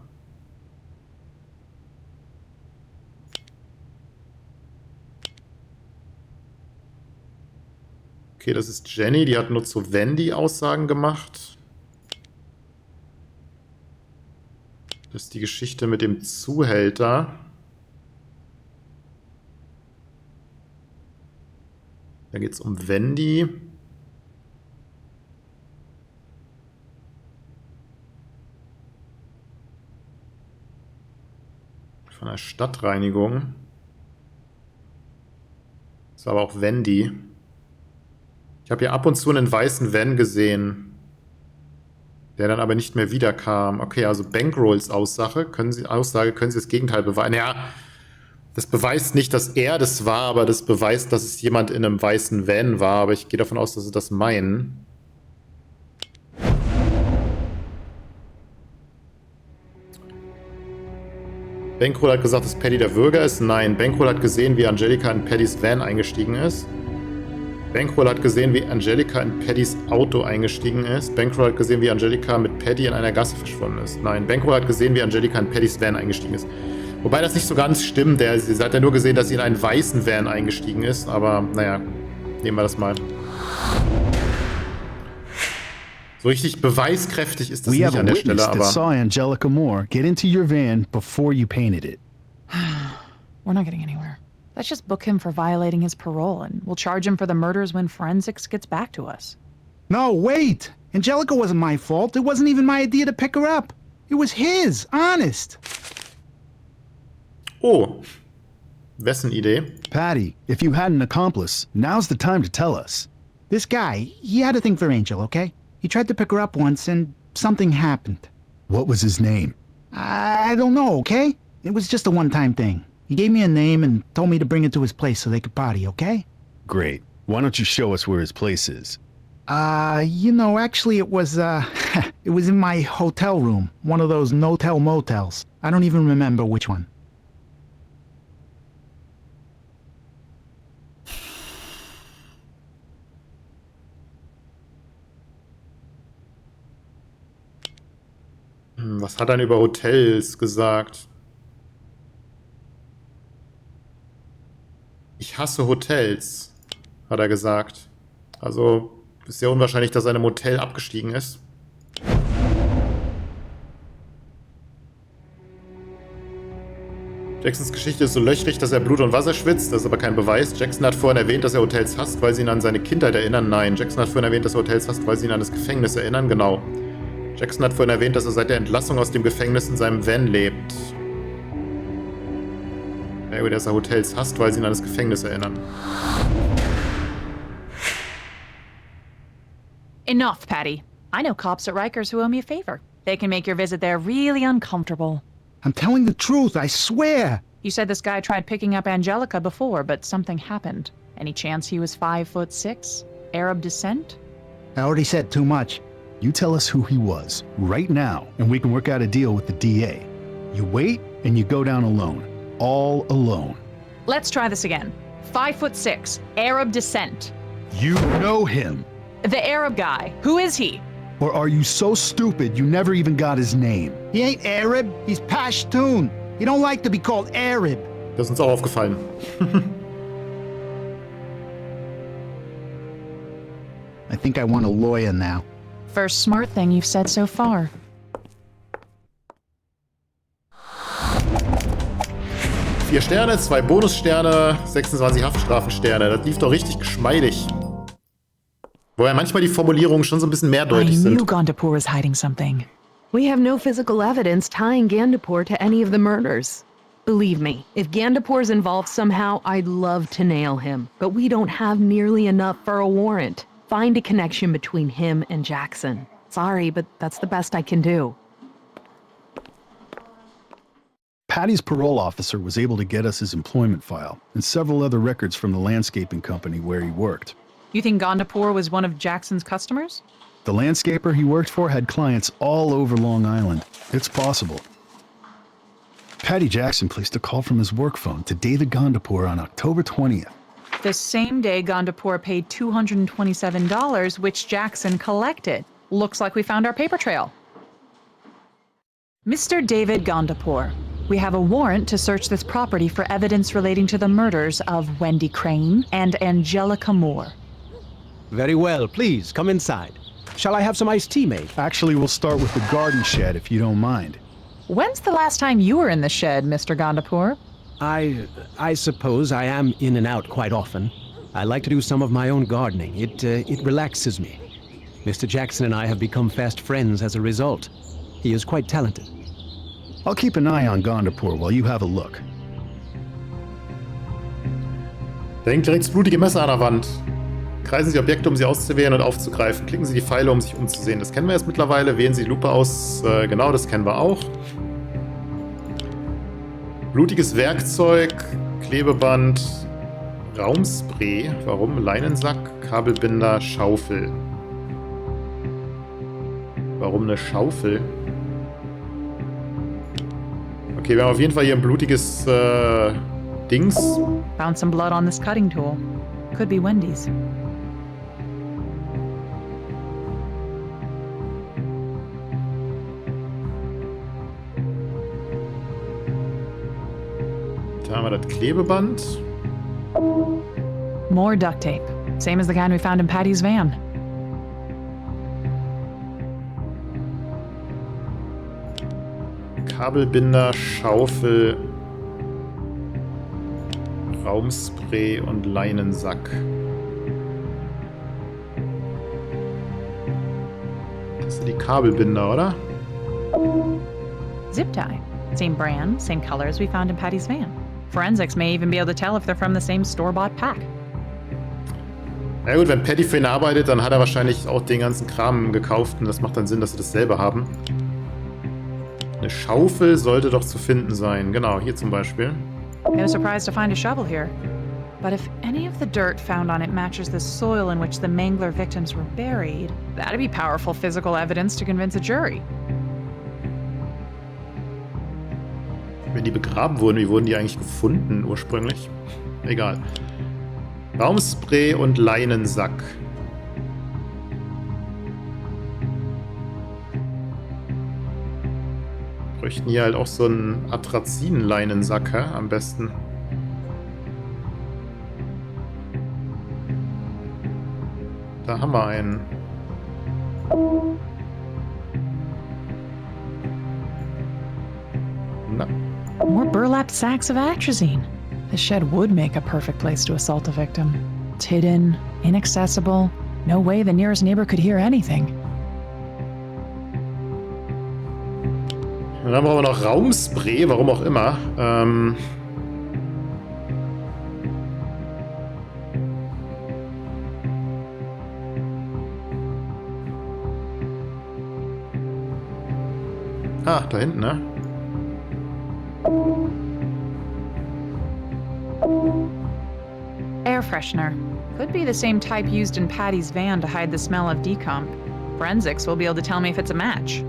Okay, das ist Jenny, die hat nur zu Wendy Aussagen gemacht. Das ist die Geschichte mit dem Zuhälter. Da geht es um Wendy. Von der Stadtreinigung. Das war aber auch Wendy. Ich habe hier ab und zu einen weißen Van gesehen, der dann aber nicht mehr wiederkam. Okay, also Bankrolls Aussage können Sie das Gegenteil beweisen. Ja, das beweist nicht, dass er das war, aber das beweist, dass es jemand in einem weißen Van war. Aber ich gehe davon aus, dass Sie das meinen. Bankroll hat gesagt, dass Paddy der Würger ist. Nein, Bankroll hat gesehen, wie Angelika in Paddys Van eingestiegen ist. Bankroll hat gesehen, wie Angelika in Paddys Auto eingestiegen ist. Bankroll hat gesehen, wie Angelika mit Paddy in einer Gasse verschwunden ist. Nein, Bankroll hat gesehen, wie Angelika in Paddys Van eingestiegen ist. Wobei das nicht so ganz stimmt. Sie hat ja nur gesehen, dass sie in einen weißen Van eingestiegen ist. Aber naja, nehmen wir das mal. So richtig beweiskräftig ist das nicht an der Stelle, aber... We have a witness that saw Angelica Moore get into your van before you painted it. We're not getting anywhere. Let's just book him for violating his parole, and we'll charge him for the murders when forensics gets back to us. No, wait! Angelica wasn't my fault. It wasn't even my idea to pick her up. It was his, honest. Oh, wessen Idee? Patty, if you had an accomplice, now's the time to tell us. This guy, he had a thing for Angel, okay? He tried to pick her up once and something happened. What was his name? I don't know, okay? It was just a one-time thing. He gave me a name and told me to bring it to his place so they could party, okay? Great. Why don't you show us where his place is? Actually it was it was in my hotel room. One of those no-tell motels. I don't even remember which one. Was hat er denn über Hotels gesagt? Ich hasse Hotels, hat er gesagt. Also ist sehr unwahrscheinlich, dass er in einem Hotel abgestiegen ist. Jacksons Geschichte ist so löchrig, dass er Blut und Wasser schwitzt. Das ist aber kein Beweis. Jackson hat vorhin erwähnt, dass er Hotels hasst, weil sie ihn an seine Kindheit erinnern. Nein, Jackson hat vorhin erwähnt, dass er Hotels hasst, weil sie ihn an das Gefängnis erinnern. Genau. Jackson hat vorhin erwähnt, dass er seit der Entlassung aus dem Gefängnis in seinem Van lebt. Ja gut, dass er Hotels hasst, weil sie ihn an das Gefängnis erinnern. Enough, Patty. I know cops at Rikers who owe me a favor. They can make your visit there really uncomfortable. I'm telling the truth, I swear. You said this guy tried picking up Angelica before, but something happened. Any chance he was 5'6", Arab descent? I already said too much. You tell us who he was, right now, and we can work out a deal with the DA. You wait, and you go down alone. All alone. Let's try this again. 5'6", Arab descent. You know him. The Arab guy. Who is he? Or are you so stupid you never even got his name? He ain't Arab, he's Pashtun. He don't like to be called Arab. Das ist uns auch aufgefallen. I think I want a lawyer now. First smart thing you've said so far. Vier Sterne, 2 Bonussterne, 26 Haftstrafensterne. Das lief doch richtig geschmeidig. Wobei manchmal die Formulierungen schon so ein bisschen mehrdeutig I knew sind. Gondapur was hiding something. We have no physical evidence tying Gandapur to any of the murders. Believe me, if Gandapur's involved somehow, I'd love to nail him. But we don't have nearly enough for a warrant. Find a connection between him and Jackson. Sorry, but that's the best I can do. Patty's parole officer was able to get us his employment file and several other records from the landscaping company where he worked. You think Gondapur was one of Jackson's customers? The landscaper he worked for had clients all over Long Island. It's possible. Patty Jackson placed a call from his work phone to David Gondapur on October 20th. The same day Gondapur paid $227, which Jackson collected. Looks like we found our paper trail. Mr. David Gondapur, we have a warrant to search this property for evidence relating to the murders of Wendy Crane and Angelica Moore. Very well, please, come inside. Shall I have some iced tea made? Actually, we'll start with the garden shed, if you don't mind. When's the last time you were in the shed, Mr. Gondapur? I suppose I am in and out quite often. I like to do some of my own gardening. It relaxes me. Mr. Jackson and I have become fast friends as a result. He is quite talented. I'll keep an eye on Gondapur while you have a look. Da hängt direkt das blutige Messer an der Wand. Kreisen Sie Objekte, um sie auszuwählen und aufzugreifen. Klicken Sie die Pfeile, um sich umzusehen. Das kennen wir jetzt mittlerweile. Wählen Sie die Lupe aus. Genau, das kennen wir auch. Blutiges Werkzeug, Klebeband, Raumspray. Warum? Leinensack, Kabelbinder, Schaufel. Warum eine Schaufel? Okay, wir haben auf jeden Fall hier ein blutiges Dings. Found some blood on this cutting tool. Could be Wendy's. Da haben wir das Klebeband. More duct tape. Same as the kind we found in Patty's van. Kabelbinder, Schaufel, Raumspray und Leinensack. Das sind die Kabelbinder, oder? Zip tie. Same brand, same color as we found in Patty's van. Forensics may even be able to tell if they're from the same store-bought pack. Na gut, wenn Patty für ihn arbeitet, dann hat er wahrscheinlich auch den ganzen Kram gekauft und das macht dann Sinn, dass sie dasselbe haben. Eine Schaufel sollte doch zu finden sein. Genau, hier zum Beispiel. No surprise to find a shovel here. But if any of the dirt found on it matches the soil in which the Mangler victims were buried, that'd be powerful physical evidence to convince a jury. Wenn die begraben wurden, wie wurden die eigentlich gefunden ursprünglich? Egal. Raumspray und Leinensack. Bräuchten hier halt auch so einen Atrazin-Leinensack, am besten. Da haben wir einen. Na. More burlapped sacks of atrazine. The shed would make a perfect place to assault a victim. It's hidden, inaccessible. No way the nearest neighbor could hear anything. Und dann brauchen wir noch Raumspray, warum auch immer. Ah, da hinten, ne? Air freshener. Could be the same type used in Patty's van to hide the smell of decomp. Forensics will be able to tell me if it's a match.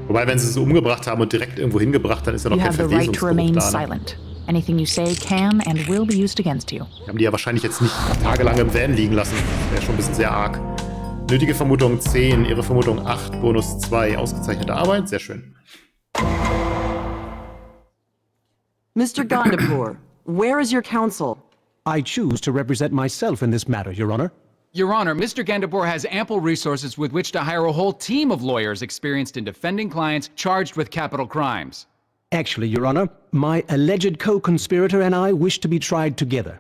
Wobei, wenn sie es umgebracht haben und direkt irgendwo hingebracht, dann ist ja noch You kein have the right to remain Verwesungsgeruch da, ne? silent. Anything you say can and will be used against you. Wir haben die ja wahrscheinlich jetzt nicht tagelang im Van liegen lassen. Wäre schon ein bisschen sehr arg. Nötige Vermutung 10, Ihre Vermutung 8, Bonus 2. Ausgezeichnete Arbeit, sehr schön. Mr. Gondapur, where is your counsel? I choose to represent myself in this matter, Your Honor. Your Honor, Mr. Gandapur has ample resources with which to hire a whole team of lawyers experienced in defending clients charged with capital crimes. Actually, Your Honor, my alleged co-conspirator and I wish to be tried together.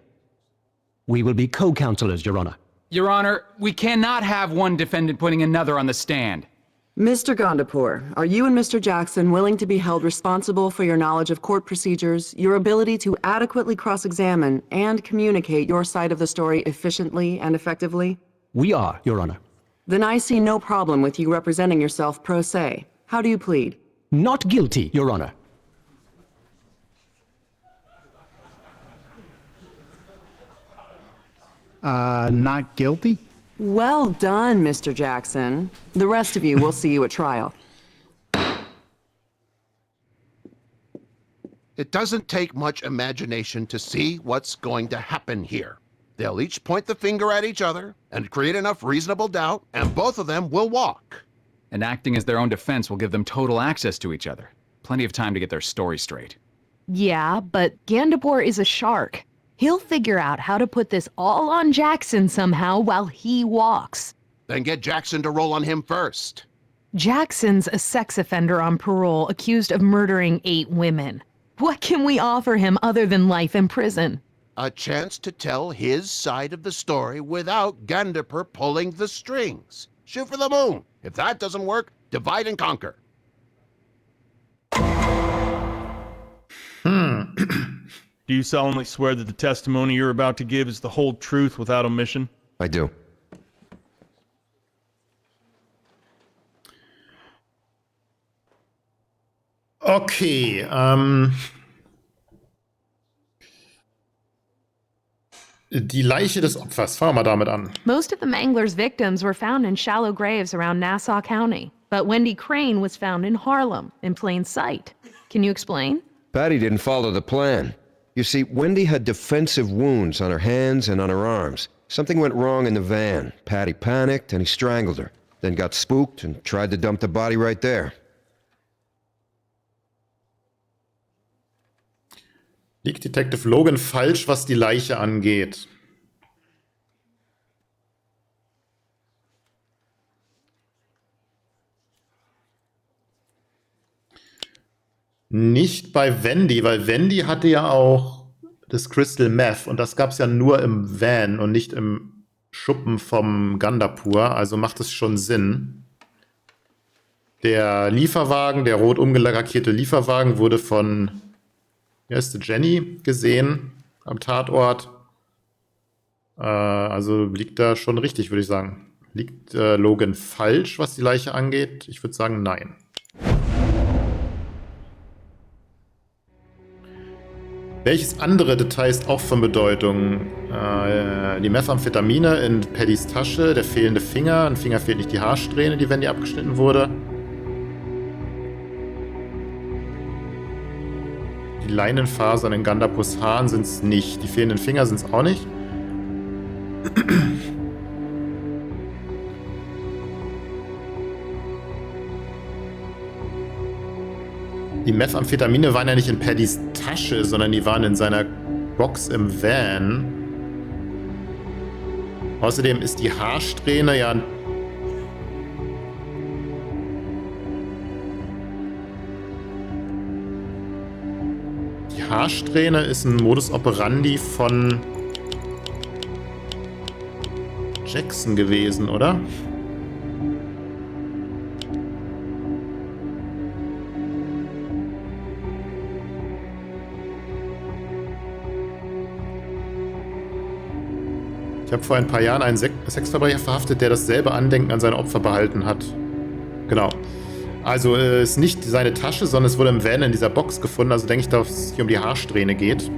We will be co-counselors, Your Honor. Your Honor, we cannot have one defendant putting another on the stand. Mr. Gondapur, are you and Mr. Jackson willing to be held responsible for your knowledge of court procedures, your ability to adequately cross-examine, and communicate your side of the story efficiently and effectively? We are, Your Honor. Then I see no problem with you representing yourself pro se. How do you plead? Not guilty, Your Honor. Not guilty? Well done, Mr. Jackson. The rest of you will see you at trial. It doesn't take much imagination to see what's going to happen here. They'll each point the finger at each other and create enough reasonable doubt, and both of them will walk. And acting as their own defense will give them total access to each other. Plenty of time to get their story straight. Yeah, but Gandapur is a shark. He'll figure out how to put this all on Jackson somehow while he walks. Then get Jackson to roll on him first. Jackson's a sex offender on parole accused of murdering 8 women. What can we offer him other than life in prison? A chance to tell his side of the story without Gandapur pulling the strings. Shoot for the moon. If that doesn't work, divide and conquer. Do you solemnly swear that the testimony you're about to give is the whole truth without omission? I do. Okay, die Leiche des Opfers. Fangen wir mal damit an. Most of the Mangler's victims were found in shallow graves around Nassau County, but Wendy Crane was found in Harlem, in plain sight. Can you explain? Patty didn't follow the plan. You see, Wendy had defensive wounds on her hands and on her arms. Something went wrong in the van. Patty panicked and he strangled her, then got spooked and tried to dump the body right there. Liegt Detective Logan falsch, was die Leiche angeht? Nicht bei Wendy, weil Wendy hatte ja auch das Crystal Meth und das gab es ja nur im Van und nicht im Schuppen vom Gandapur, also macht es schon Sinn. Der Lieferwagen, der rot umlackierte Lieferwagen wurde von Jenny gesehen am Tatort. Also liegt da schon richtig, würde ich sagen. Liegt Logan falsch, was die Leiche angeht? Ich würde sagen, nein. Welches andere Detail ist auch von Bedeutung? Die Methamphetamine in Paddys Tasche, der fehlende Finger. Ein Finger fehlt nicht, die Haarsträhne, die Wendy abgeschnitten wurde. Die Leinenfasern in Gandapurs Haaren sind es nicht. Die fehlenden Finger sind es auch nicht. Die Methamphetamine waren ja nicht in Paddys Tasche, sondern die waren in seiner Box im Van. Außerdem ist die Haarsträhne ja... Die Haarsträhne ist ein Modus operandi von Jackson gewesen, oder? Ich habe vor ein paar Jahren einen Sexverbrecher verhaftet, der dasselbe Andenken an seine Opfer behalten hat. Genau. Also ist nicht seine Tasche, sondern es wurde im Van in dieser Box gefunden. Also denke ich, dass es hier um die Haarsträhne geht.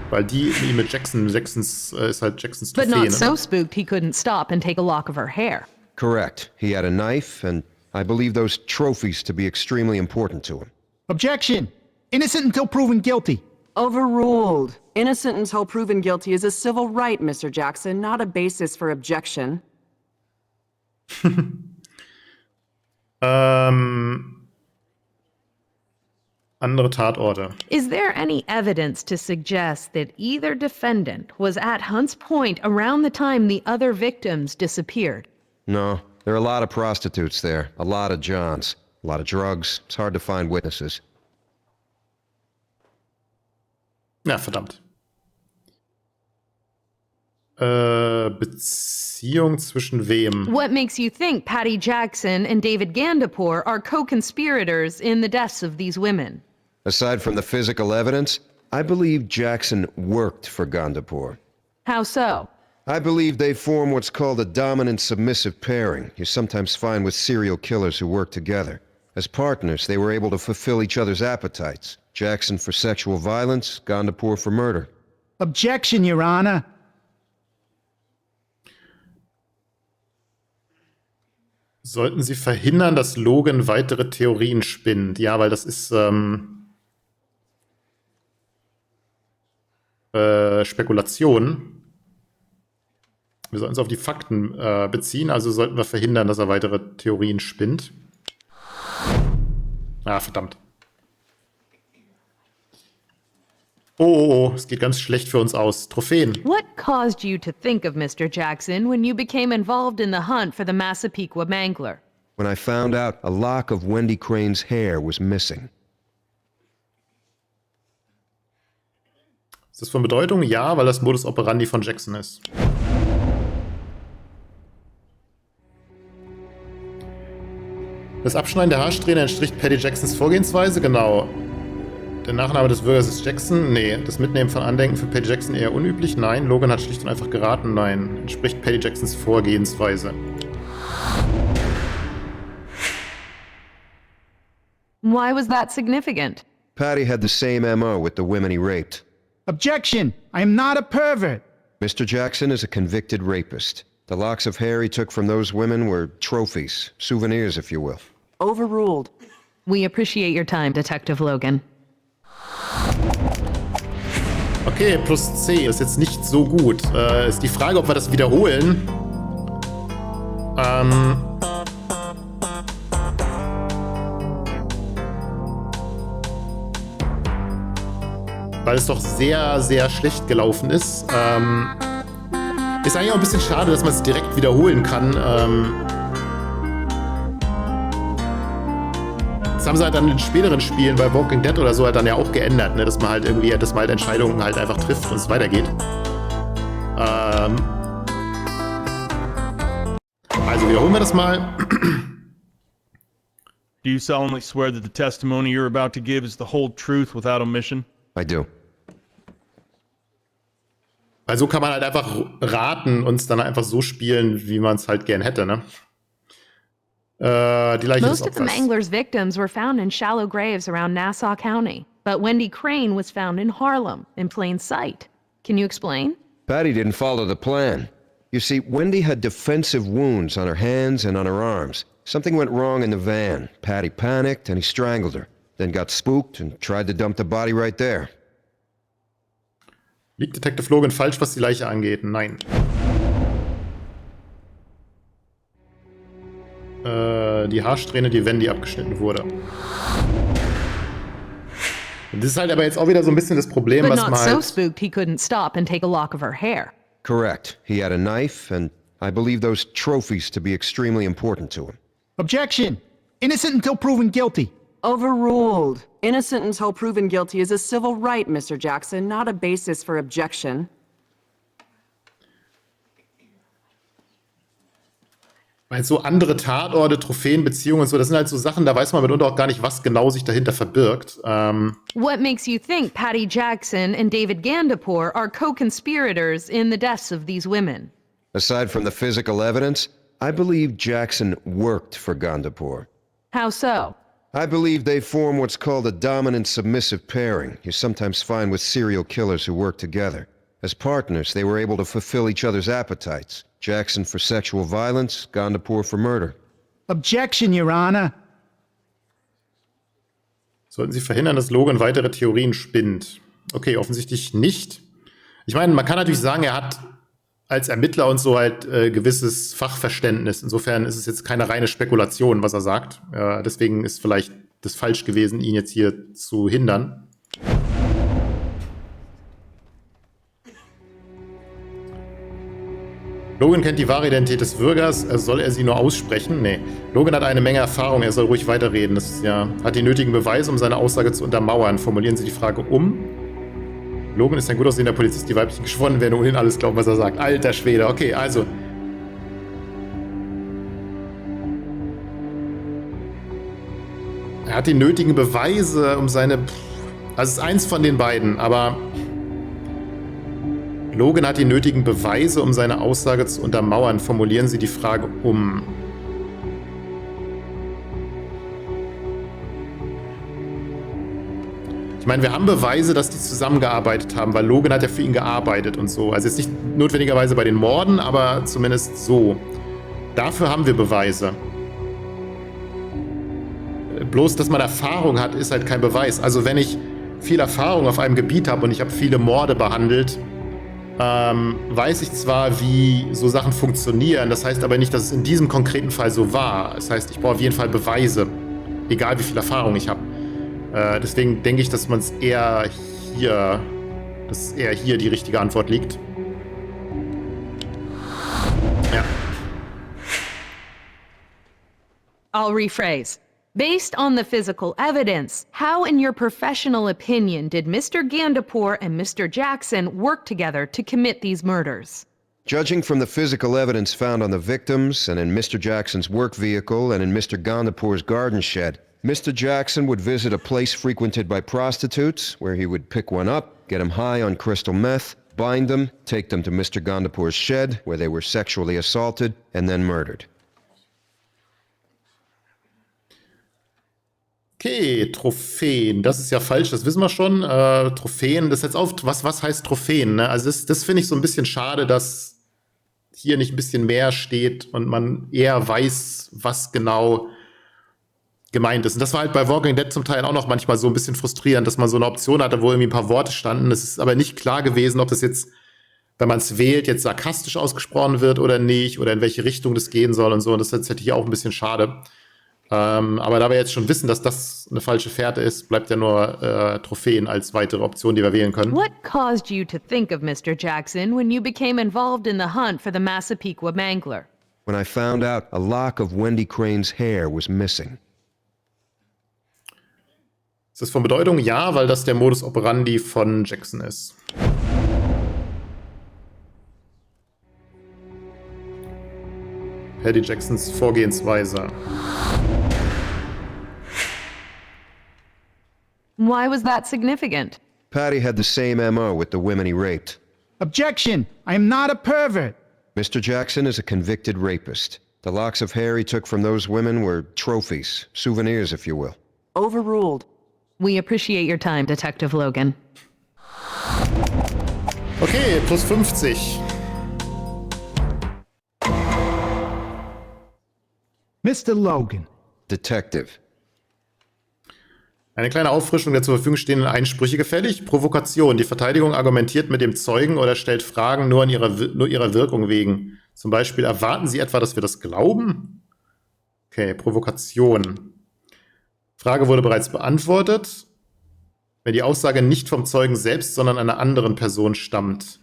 Weil die mit Jacksons ist halt Jacksons Trophäe. But not so spooked he couldn't stop and take a lock of her hair. Correct. He had a knife, and I believe those trophies to be extremely important to him. Objection! Innocent until proven guilty. Overruled. Innocent until proven guilty is a civil right, Mr. Jackson, not a basis for objection. Andere Tatorte. Is there any evidence to suggest that either defendant was at Hunt's Point around the time the other victims disappeared? No. There are a lot of prostitutes there, a lot of Johns, a lot of drugs. It's hard to find witnesses. Ja, verdammt. Beziehung zwischen wem? What makes you think Patty Jackson and David Gandapur are co-conspirators in the deaths of these women? Aside from the physical evidence, I believe Jackson worked for Gandapur. How so? I believe they form what's called a dominant-submissive pairing you sometimes find with serial killers who work together. As partners, they were able to fulfill each other's appetites. Jackson for sexual violence, Gandapur for murder. Objection, Your Honor. Sollten Sie verhindern, dass Logan weitere Theorien spinnt? Ja, weil das ist Spekulation. Wir sollten uns auf die Fakten beziehen, also sollten wir verhindern, dass er weitere Theorien spinnt. Ah, verdammt. Oh, es geht ganz schlecht für uns aus. Trophäen. What caused you to think of Mr. Jackson when you became involved in the hunt for the Massapequa Mangler? When I found out a lock of Wendy Crane's hair was missing. Ist das von Bedeutung? Ja, weil das Modus operandi von Jackson ist. Das Abschneiden der Haarsträhne entspricht Patty Jacksons Vorgehensweise, genau. Der Nachname des Bürgers ist Jackson? Nee. Das Mitnehmen von Andenken für Patty Jackson eher unüblich? Nein. Logan hat schlicht und einfach geraten? Nein. Entspricht Patty Jacksons Vorgehensweise. Why was that significant? Patty had the same MO with the women he raped. Objection! I am not a pervert! Mr. Jackson is a convicted rapist. The locks of hair he took from those women were trophies, souvenirs, if you will. Overruled. We appreciate your time, Detective Logan. Okay, plus 10 ist jetzt nicht so gut. Ist die Frage, ob wir das wiederholen. Weil es doch sehr, sehr schlecht gelaufen ist. Ist eigentlich auch ein bisschen schade, dass man es direkt wiederholen kann. Das haben sie halt dann in späteren Spielen bei Walking Dead oder so halt dann ja auch geändert, ne? Dass man halt irgendwie, dass man halt Entscheidungen halt einfach trifft und es weitergeht. Also wiederholen wir das mal. Do you solemnly swear that the testimony you're about to give is the whole truth without omission? I do. Weil so kann man halt einfach raten und es dann einfach so spielen, wie man es halt gern hätte, ne? Die Leiche des Most of the Opfers. Mangler's victims were found in shallow graves around Nassau County, but Wendy Crane was found in Harlem, in plain sight. Can you explain? Patty didn't follow the plan. You see, Wendy had defensive wounds on her hands and on her arms. Something went wrong in the van. Patty panicked and he strangled her, then got spooked and tried to dump the body right there. Liegt Detective Logan falsch, was die Leiche angeht? Nein. Die Haarsträhne, die Wendy abgeschnitten wurde. Und das ist halt aber jetzt auch wieder so ein bisschen das Problem, But was not man so halt... spooked he couldn't stop and take a lock of her hair. Correct. He had a knife, and I believe those trophies to be extremely important to him. Objection! Innocent until proven guilty. Overruled. Innocent until proven guilty is a civil right, Mr. Jackson, not a basis for objection. Weil so andere Tatorte, Trophäen, Beziehungen und so, das sind halt so Sachen, da weiß man mitunter auch gar nicht, was genau sich dahinter verbirgt. What makes you think Patty Jackson and David Gandapur are co-conspirators in the deaths of these women? Aside from the physical evidence, I believe Jackson worked for Gandapur. How so? I believe they form what's called a dominant-submissive pairing you sometimes find with serial killers who work together. As partners, they were able to fulfill each other's appetites. Jackson for sexual violence, Gandapur for murder. Objection, Your Honor. Sollten Sie verhindern, dass Logan weitere Theorien spinnt? Okay, offensichtlich nicht. Ich meine, man kann natürlich sagen, er hat als Ermittler und so halt gewisses Fachverständnis. Insofern ist es jetzt keine reine Spekulation, was er sagt. Deswegen ist vielleicht das falsch gewesen, ihn jetzt hier zu hindern. Logan kennt die wahre Identität des Bürgers. Soll er sie nur aussprechen? Nee. Logan hat eine Menge Erfahrung. Er soll ruhig weiterreden. Das ist, ja, hat die nötigen Beweise, um seine Aussage zu untermauern. Formulieren Sie die Frage um. Logan ist ein gut aussehender Polizist. Die weiblichen Geschworenen werden ohnehin alles glauben, was er sagt. Alter Schwede. Okay, also. Er hat die nötigen Beweise, um seine... Also es ist eins von den beiden, aber... Logan hat die nötigen Beweise, um seine Aussage zu untermauern. Formulieren Sie die Frage um. Ich meine, wir haben Beweise, dass die zusammengearbeitet haben, weil Logan hat ja für ihn gearbeitet und so. Also jetzt nicht notwendigerweise bei den Morden, aber zumindest so. Dafür haben wir Beweise. Bloß, dass man Erfahrung hat, ist halt kein Beweis. Also wenn ich viel Erfahrung auf einem Gebiet habe und ich habe viele Morde behandelt, weiß ich zwar, wie so Sachen funktionieren, das heißt aber nicht, dass es in diesem konkreten Fall so war. Das heißt, ich brauche auf jeden Fall Beweise, egal wie viel Erfahrung ich habe. Deswegen denke ich, dass eher hier die richtige Antwort liegt. Ja. I'll rephrase. Based on the physical evidence, how, in your professional opinion, did Mr. Gandapur and Mr. Jackson work together to commit these murders? Judging from the physical evidence found on the victims and in Mr. Jackson's work vehicle and in Mr. Gandapur's garden shed, Mr. Jackson would visit a place frequented by prostitutes where he would pick one up, get them high on crystal meth, bind them, take them to Mr. Gandapur's shed where they were sexually assaulted and then murdered. Okay, Trophäen. Das ist ja falsch, das wissen wir schon. Trophäen, das ist jetzt oft, was heißt Trophäen? Ne? Also das finde ich so ein bisschen schade, dass hier nicht ein bisschen mehr steht und man eher weiß, was genau gemeint ist. Und das war halt bei Walking Dead zum Teil auch noch manchmal so ein bisschen frustrierend, dass man so eine Option hatte, wo irgendwie ein paar Worte standen. Es ist aber nicht klar gewesen, ob das jetzt, wenn man es wählt, jetzt sarkastisch ausgesprochen wird oder nicht oder in welche Richtung das gehen soll und so. Und das ist jetzt hier auch ein bisschen schade. Aber da wir jetzt schon wissen, dass das eine falsche Fährte ist, bleibt ja nur Trophäen als weitere Option, die wir wählen können. What caused you to think of Mr. Jackson when you became involved in the hunt for the Massapequa Mangler? When I found out a lock of Wendy Crane's hair was missing. Ist das von Bedeutung? Ja, weil das der Modus operandi von Jackson ist. Paddy Jacksons Vorgehensweise. Why was that significant? Patty had the same MO with the women he raped. Objection! I am not a pervert! Mr. Jackson is a convicted rapist. The locks of hair he took from those women were trophies, souvenirs, if you will. Overruled. We appreciate your time, Detective Logan. Okay, plus 50. Mr. Logan. Detective. Eine kleine Auffrischung der zur Verfügung stehenden Einsprüche gefällig. Provokation. Die Verteidigung argumentiert mit dem Zeugen oder stellt Fragen nur ihrer Wirkung wegen. Zum Beispiel, erwarten Sie etwa, dass wir das glauben? Okay, Provokation. Frage wurde bereits beantwortet. Wenn die Aussage nicht vom Zeugen selbst, sondern einer anderen Person stammt.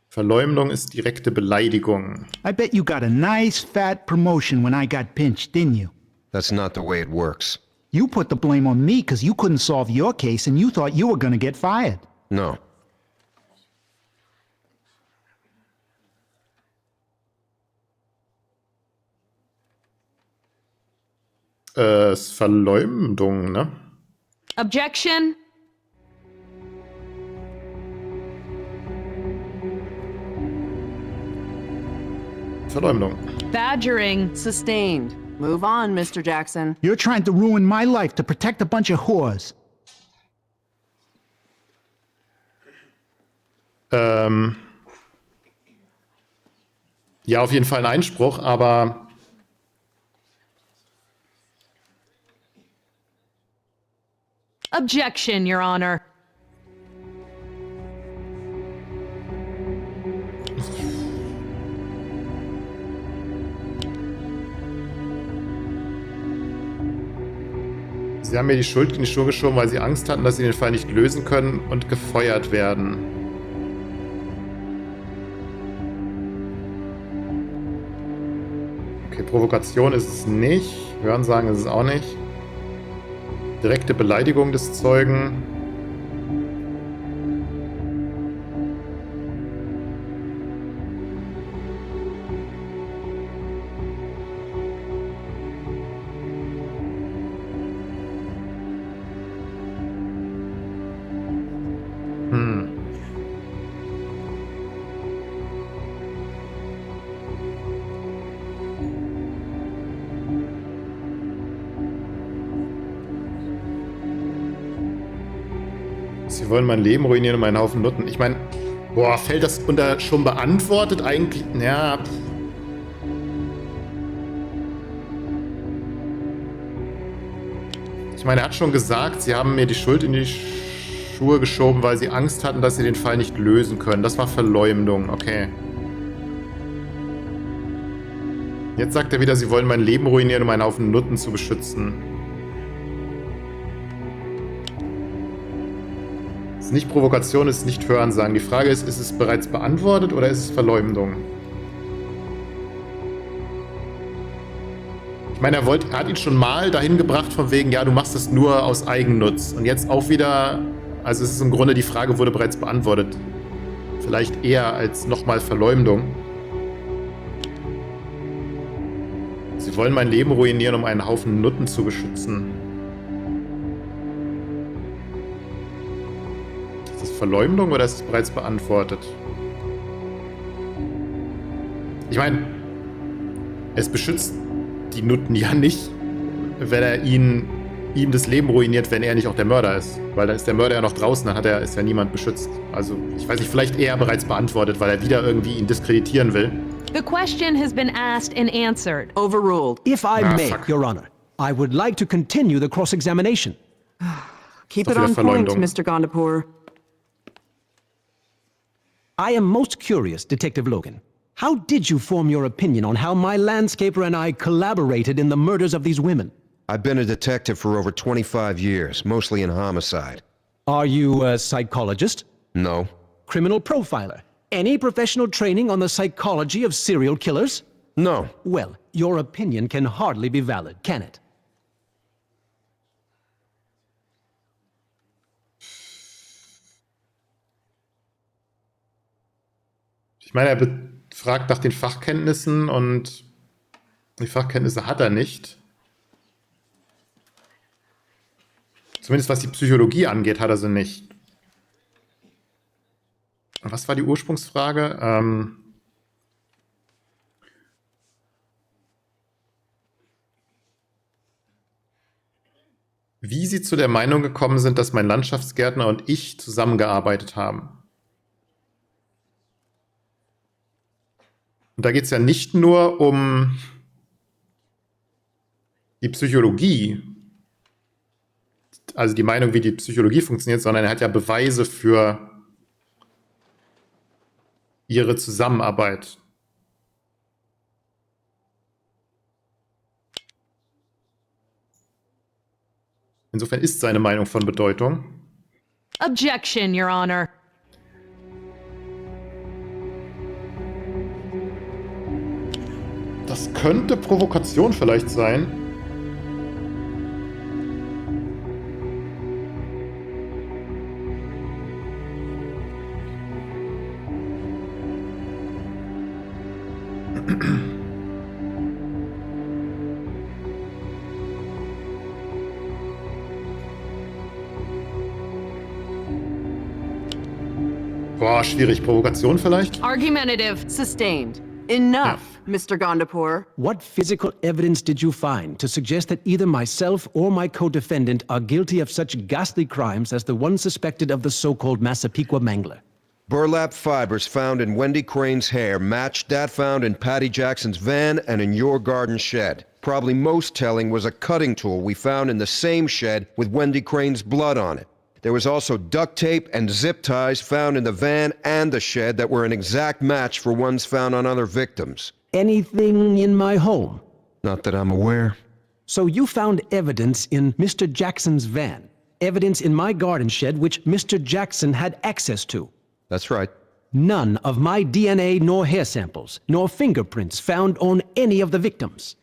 Verleumdung ist direkte Beleidigung. I bet you got a nice fat promotion when I got pinched, didn't you? That's not the way it works. You put the blame on me because you couldn't solve your case and you thought you were gonna get fired. No. Ist Verleumdung, ne? Objection. Verleumdung. Badgering. Sustained. Move on, Mr. Jackson. You're trying to ruin my life to protect a bunch of whores. Ja, auf jeden Fall ein Einspruch, aber Objection, Your Honor. Sie haben mir die Schuld in die Schuhe geschoben, weil sie Angst hatten, dass sie den Fall nicht lösen können und gefeuert werden. Okay, Provokation ist es nicht. Hörensagen ist es auch nicht. Direkte Beleidigung des Zeugen. Sie wollen mein Leben ruinieren und meinen Haufen Nutten. Ich meine, boah, fällt das unter schon beantwortet eigentlich? Ja. Ich meine, er hat schon gesagt, sie haben mir die Schuld in die Schuhe geschoben, weil sie Angst hatten, dass sie den Fall nicht lösen können. Das war Verleumdung, okay. Jetzt sagt er wieder, sie wollen mein Leben ruinieren, um einen Haufen Nutten zu beschützen. Es ist nicht Provokation, es ist nicht Hörensagen. Die Frage ist es bereits beantwortet oder ist es Verleumdung? Ich meine, er hat ihn schon mal dahin gebracht von wegen, ja, du machst es nur aus Eigennutz. Und jetzt auch wieder, also es ist im Grunde, die Frage wurde bereits beantwortet. Vielleicht eher als nochmal Verleumdung. Sie wollen mein Leben ruinieren, um einen Haufen Nutten zu beschützen. Ist das Verleumdung oder ist es bereits beantwortet? Ich meine, es beschützt die Nutten ja nicht, wenn er ihm das Leben ruiniert, wenn er nicht auch der Mörder ist. Weil dann ist der Mörder ja noch draußen, dann ist ja niemand beschützt. Also, ich weiß nicht, vielleicht eher bereits beantwortet, weil er wieder irgendwie ihn diskreditieren will. The question has been asked and answered. Overruled. If I may, Your Honor, I would like to continue the cross-examination. Keep it on point, Mr. Gondapur. I am most curious, Detective Logan. How did you form your opinion on how my landscaper and I collaborated in the murders of these women? I've been a detective for over 25 years, mostly in homicide. Are you a psychologist? No. Criminal profiler? Any professional training on the psychology of serial killers? No. Well, your opinion can hardly be valid, can it? Ich meine, er fragt nach den Fachkenntnissen und die Fachkenntnisse hat er nicht. Zumindest was die Psychologie angeht, hat er sie nicht. Und was war die Ursprungsfrage? Wie Sie zu der Meinung gekommen sind, dass mein Landschaftsgärtner und ich zusammengearbeitet haben. Und da geht es ja nicht nur um die Psychologie, also die Meinung, wie die Psychologie funktioniert, sondern er hat ja Beweise für ihre Zusammenarbeit. Insofern ist seine Meinung von Bedeutung. Objection, Your Honor. Das könnte Provokation vielleicht sein. Boah, schwierig. Provokation vielleicht? Argumentative. Sustained. Enough, Mr. Gondapur. What physical evidence did you find to suggest that either myself or my co-defendant are guilty of such ghastly crimes as the one suspected of the so-called Massapequa Mangler? Burlap fibers found in Wendy Crane's hair matched that found in Patty Jackson's van and in your garden shed. Probably most telling was a cutting tool we found in the same shed with Wendy Crane's blood on it. There was also duct tape and zip ties found in the van and the shed that were an exact match for ones found on other victims. Anything in my home? Not that I'm aware. So you found evidence in Mr. Jackson's van, evidence in my garden shed which Mr. Jackson had access to. That's right. None of my DNA nor hair samples, nor fingerprints found on any of the victims.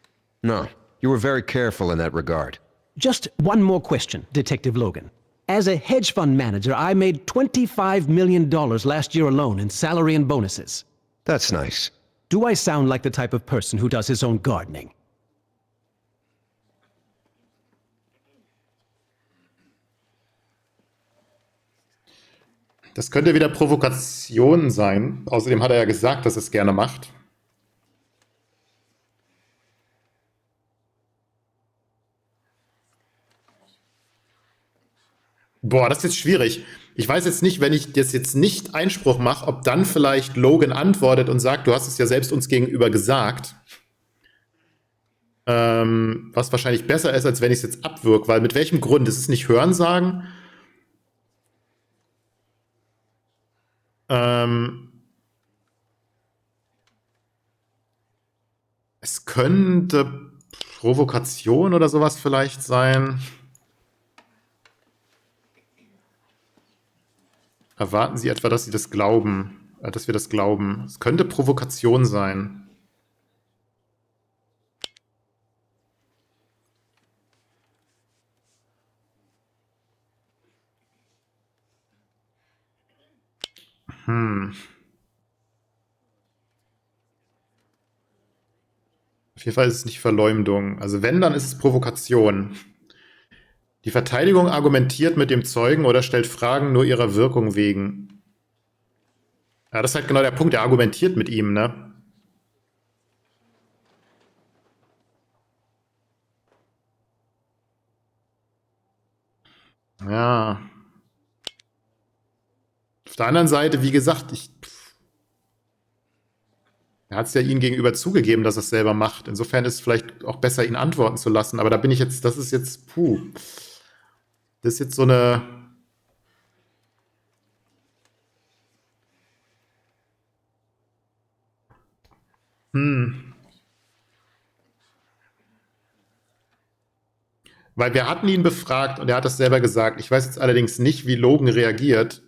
No, you were very careful in that regard. Just one more question, Detective Logan. As a hedge fund manager, I made $25 million last year alone in salary and bonuses. That's nice. Do I sound like the type of person who does his own gardening? Das könnte wieder Provokation sein. Außerdem hat er ja gesagt, dass er es gerne macht. Boah, das ist jetzt schwierig. Ich weiß jetzt nicht, wenn ich das jetzt nicht Einspruch mache, ob dann vielleicht Logan antwortet und sagt, du hast es ja selbst uns gegenüber gesagt. Was wahrscheinlich besser ist, als wenn ich es jetzt abwürge. Weil mit welchem Grund? Es ist nicht Hörensagen. Es könnte Provokation oder sowas vielleicht sein. Erwarten Sie etwa, dass Sie das glauben? Dass wir das glauben? Es könnte Provokation sein. Auf jeden Fall ist es nicht Verleumdung. Also wenn, dann ist es Provokation. Die Verteidigung argumentiert mit dem Zeugen oder stellt Fragen nur ihrer Wirkung wegen. Ja, das ist halt genau der Punkt. Er argumentiert mit ihm, ne? Ja. Auf der anderen Seite, wie gesagt, er hat es ja ihnen gegenüber zugegeben, dass er es selber macht. Insofern ist es vielleicht auch besser, ihn antworten zu lassen. Aber da bin ich jetzt, das ist jetzt, das ist jetzt so eine... Weil wir hatten ihn befragt und er hat das selber gesagt. Ich weiß jetzt allerdings nicht, wie Logan reagiert.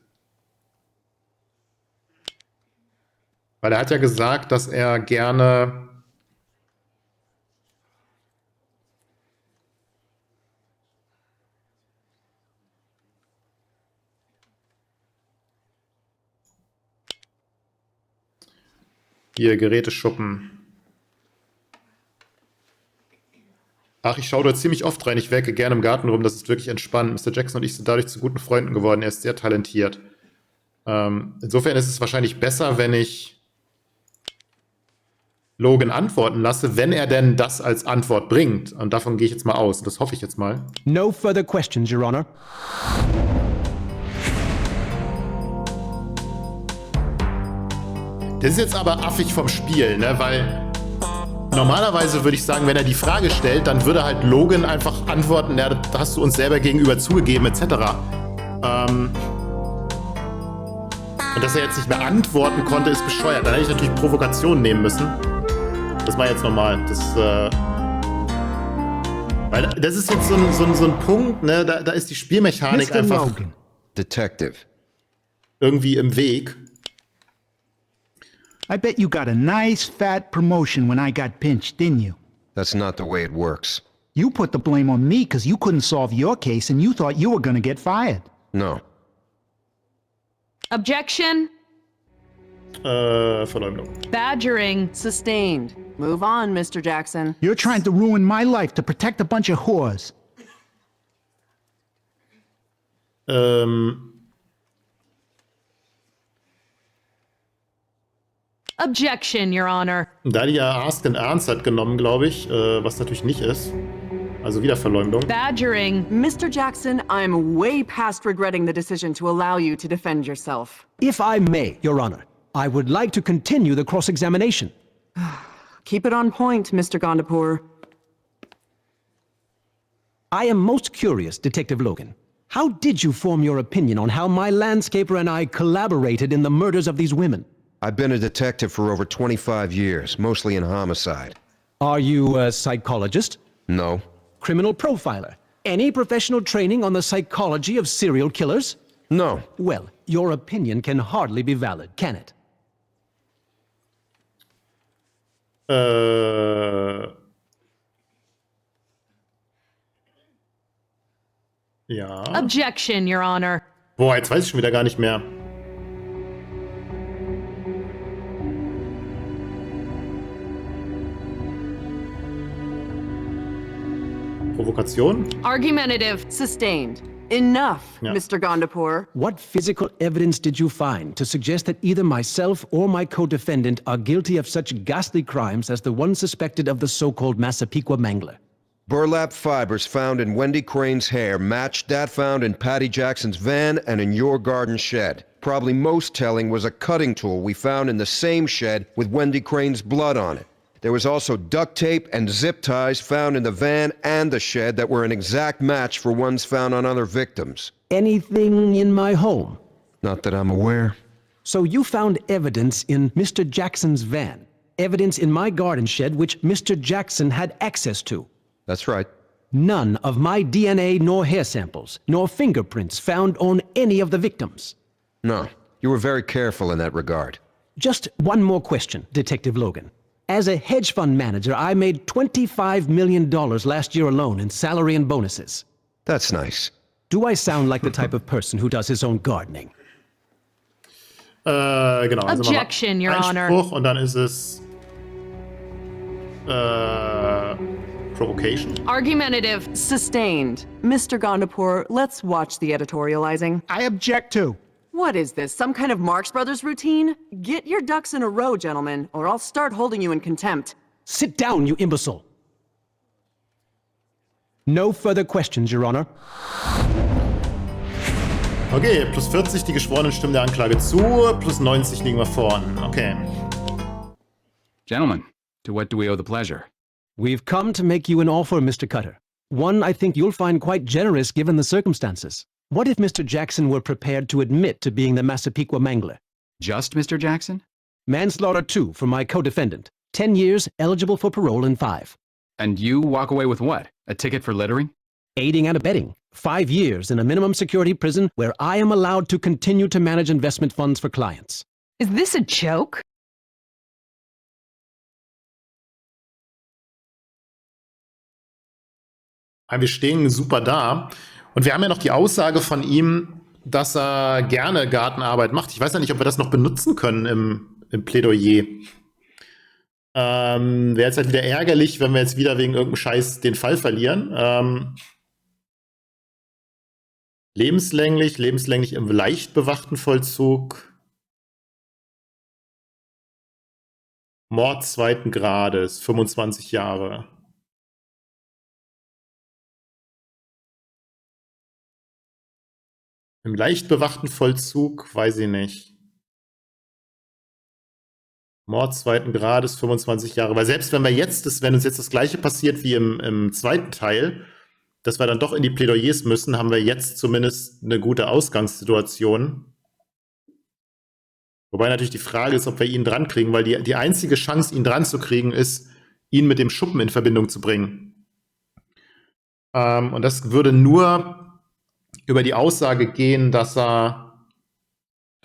Weil er hat ja gesagt, dass er gerne... Hier, Geräteschuppen. Ach, ich schaue dort ziemlich oft rein. Ich werke gerne im Garten rum. Das ist wirklich entspannt. Mr. Jackson und ich sind dadurch zu guten Freunden geworden. Er ist sehr talentiert. Insofern ist es wahrscheinlich besser, wenn ich Logan antworten lasse, wenn er denn das als Antwort bringt. Und davon gehe ich jetzt mal aus. Das hoffe ich jetzt mal. No further questions, Your Honor. Das ist jetzt aber affig vom Spiel, ne? Weil normalerweise würde ich sagen, wenn er die Frage stellt, dann würde halt Logan einfach antworten, ja, das hast du uns selber gegenüber zugegeben, etc. Und dass er jetzt nicht mehr antworten konnte, ist bescheuert. Dann hätte ich natürlich Provokation nehmen müssen. Das war jetzt normal. Weil das ist jetzt so ein Punkt, ne? Da ist die Spielmechanik Mr. einfach Logan. Detective. irgendwie im Weg. I bet you got a nice fat promotion when I got pinched, didn't you? That's not the way it works. You put the blame on me because you couldn't solve your case and you thought you were gonna get fired. No. Objection. Verleumdung. Badgering. Sustained. Move on, Mr. Jackson. You're trying to ruin my life to protect a bunch of whores. Objection, Your Honor. Da die ja Ask den Ernst hat genommen, glaube ich, was natürlich nicht ist. Also wieder Verleumdung. Badgering. Mr. Jackson, I'm way past regretting the decision to allow you to defend yourself. If I may, Your Honor, I would like to continue the cross-examination. Keep it on point, Mr. Gondapur. I am most curious, Detective Logan. How did you form your opinion on how my landscaper and I collaborated in the murders of these women? I've been a detective for over 25 years, mostly in homicide. Are you a psychologist? No. Criminal profiler? Any professional training on the psychology of serial killers? No. Well, your opinion can hardly be valid, can it? Ja. Objection, Your Honor. Boah, jetzt weiß ich schon wieder gar nicht mehr. Provokation? Argumentative. Sustained. Enough, Yeah. Mr. Gondapur. What physical evidence did you find to suggest that either myself or my co-defendant are guilty of such ghastly crimes as the one suspected of the so-called Massapequa Mangler? Burlap fibers found in Wendy Crane's hair matched that found in Patty Jackson's van and in your garden shed. Probably most telling was a cutting tool we found in the same shed with Wendy Crane's blood on it. There was also duct tape and zip ties found in the van and the shed that were an exact match for ones found on other victims. Anything in my home? Not that I'm aware. So you found evidence in Mr. Jackson's van. Evidence in my garden shed which Mr. Jackson had access to. That's right. None of my DNA nor hair samples, nor fingerprints found on any of the victims. No, you were very careful in that regard. Just one more question, Detective Logan. As a hedge fund manager, I made $25 million last year alone in salary and bonuses. That's nice. Do I sound like the type of person who does his own gardening? Genau. Also Objection, Your Honor. Einspruch und dann ist es Provocation. Argumentative. Sustained. Mr. Gondapur, let's watch the editorializing. I object to. What is this, some kind of Marx Brothers routine? Get your ducks in a row, gentlemen, or I'll start holding you in contempt. Sit down, you imbecile. No further questions, Your Honor. Okay, plus 40, die geschworenen stimmen der Anklage zu, plus 90 liegen wir vorn. Okay. Gentlemen, to what do we owe the pleasure? We've come to make you an offer, Mr. Cutter. One I think you'll find quite generous given the circumstances. What if Mr. Jackson were prepared to admit to being the Massapequa Mangler? Just Mr. Jackson? Manslaughter 2 for my co-defendant. 10 years, eligible for parole in 5. And you walk away with what? A ticket for littering? Aiding and abetting. 5 years in a minimum security prison where I am allowed to continue to manage investment funds for clients. Is this a joke? Wir stehen super da. Und wir haben ja noch die Aussage von ihm, dass er gerne Gartenarbeit macht. Ich weiß ja nicht, ob wir das noch benutzen können im Plädoyer. Wäre jetzt halt wieder ärgerlich, wenn wir jetzt wieder wegen irgendeinem Scheiß den Fall verlieren. Lebenslänglich im leicht bewachten Vollzug. Mord 2. Grades, 25 Jahre. Im leicht bewachten Vollzug, weiß ich nicht. Mord 2. Grades, 25 Jahre. Weil selbst wenn uns jetzt das Gleiche passiert wie im zweiten Teil, dass wir dann doch in die Plädoyers müssen, haben wir jetzt zumindest eine gute Ausgangssituation. Wobei natürlich die Frage ist, ob wir ihn dran kriegen, weil die einzige Chance, ihn dran zu kriegen, ist, ihn mit dem Schuppen in Verbindung zu bringen. Und das würde nur über die Aussage gehen, dass er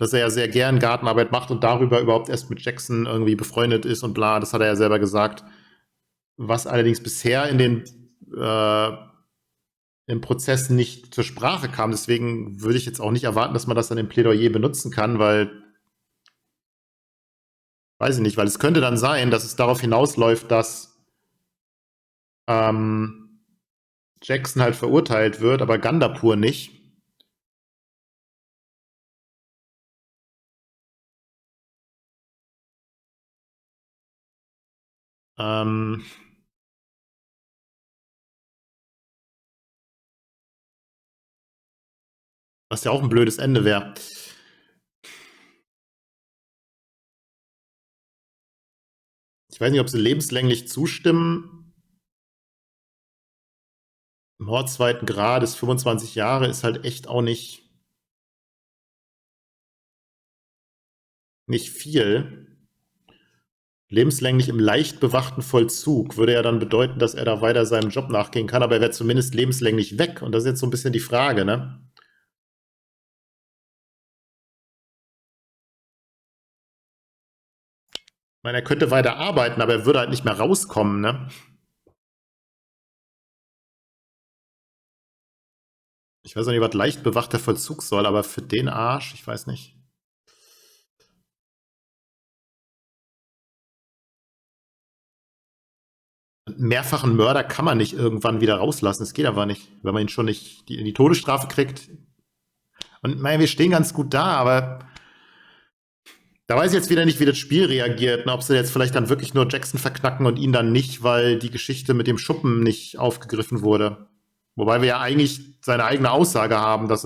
ja sehr gern Gartenarbeit macht und darüber überhaupt erst mit Jackson irgendwie befreundet ist und bla, das hat er ja selber gesagt. Was allerdings bisher im Prozess nicht zur Sprache kam. Deswegen würde ich jetzt auch nicht erwarten, dass man das dann im Plädoyer benutzen kann, weil, weiß ich nicht, weil es könnte dann sein, dass es darauf hinausläuft, dass Jackson halt verurteilt wird, aber Gondapur nicht. Was ja auch ein blödes Ende wäre. Ich weiß nicht, ob sie lebenslänglich zustimmen. Mord 2. Grades, 25 Jahre, ist halt echt auch nicht viel. Lebenslänglich im leicht bewachten Vollzug würde ja dann bedeuten, dass er da weiter seinem Job nachgehen kann, aber er wäre zumindest lebenslänglich weg. Und das ist jetzt so ein bisschen die Frage, ne? Ich meine, er könnte weiter arbeiten, aber er würde halt nicht mehr rauskommen, ne? Ich weiß auch nicht, was leicht bewachter Vollzug soll, aber für den Arsch, ich weiß nicht. Einen mehrfachen Mörder kann man nicht irgendwann wieder rauslassen. Das geht aber nicht, wenn man ihn schon nicht in die Todesstrafe kriegt. Und wir stehen ganz gut da, aber da weiß ich jetzt wieder nicht, wie das Spiel reagiert. Ob sie jetzt vielleicht dann wirklich nur Jackson verknacken und ihn dann nicht, weil die Geschichte mit dem Schuppen nicht aufgegriffen wurde. Wobei wir ja eigentlich seine eigene Aussage haben, dass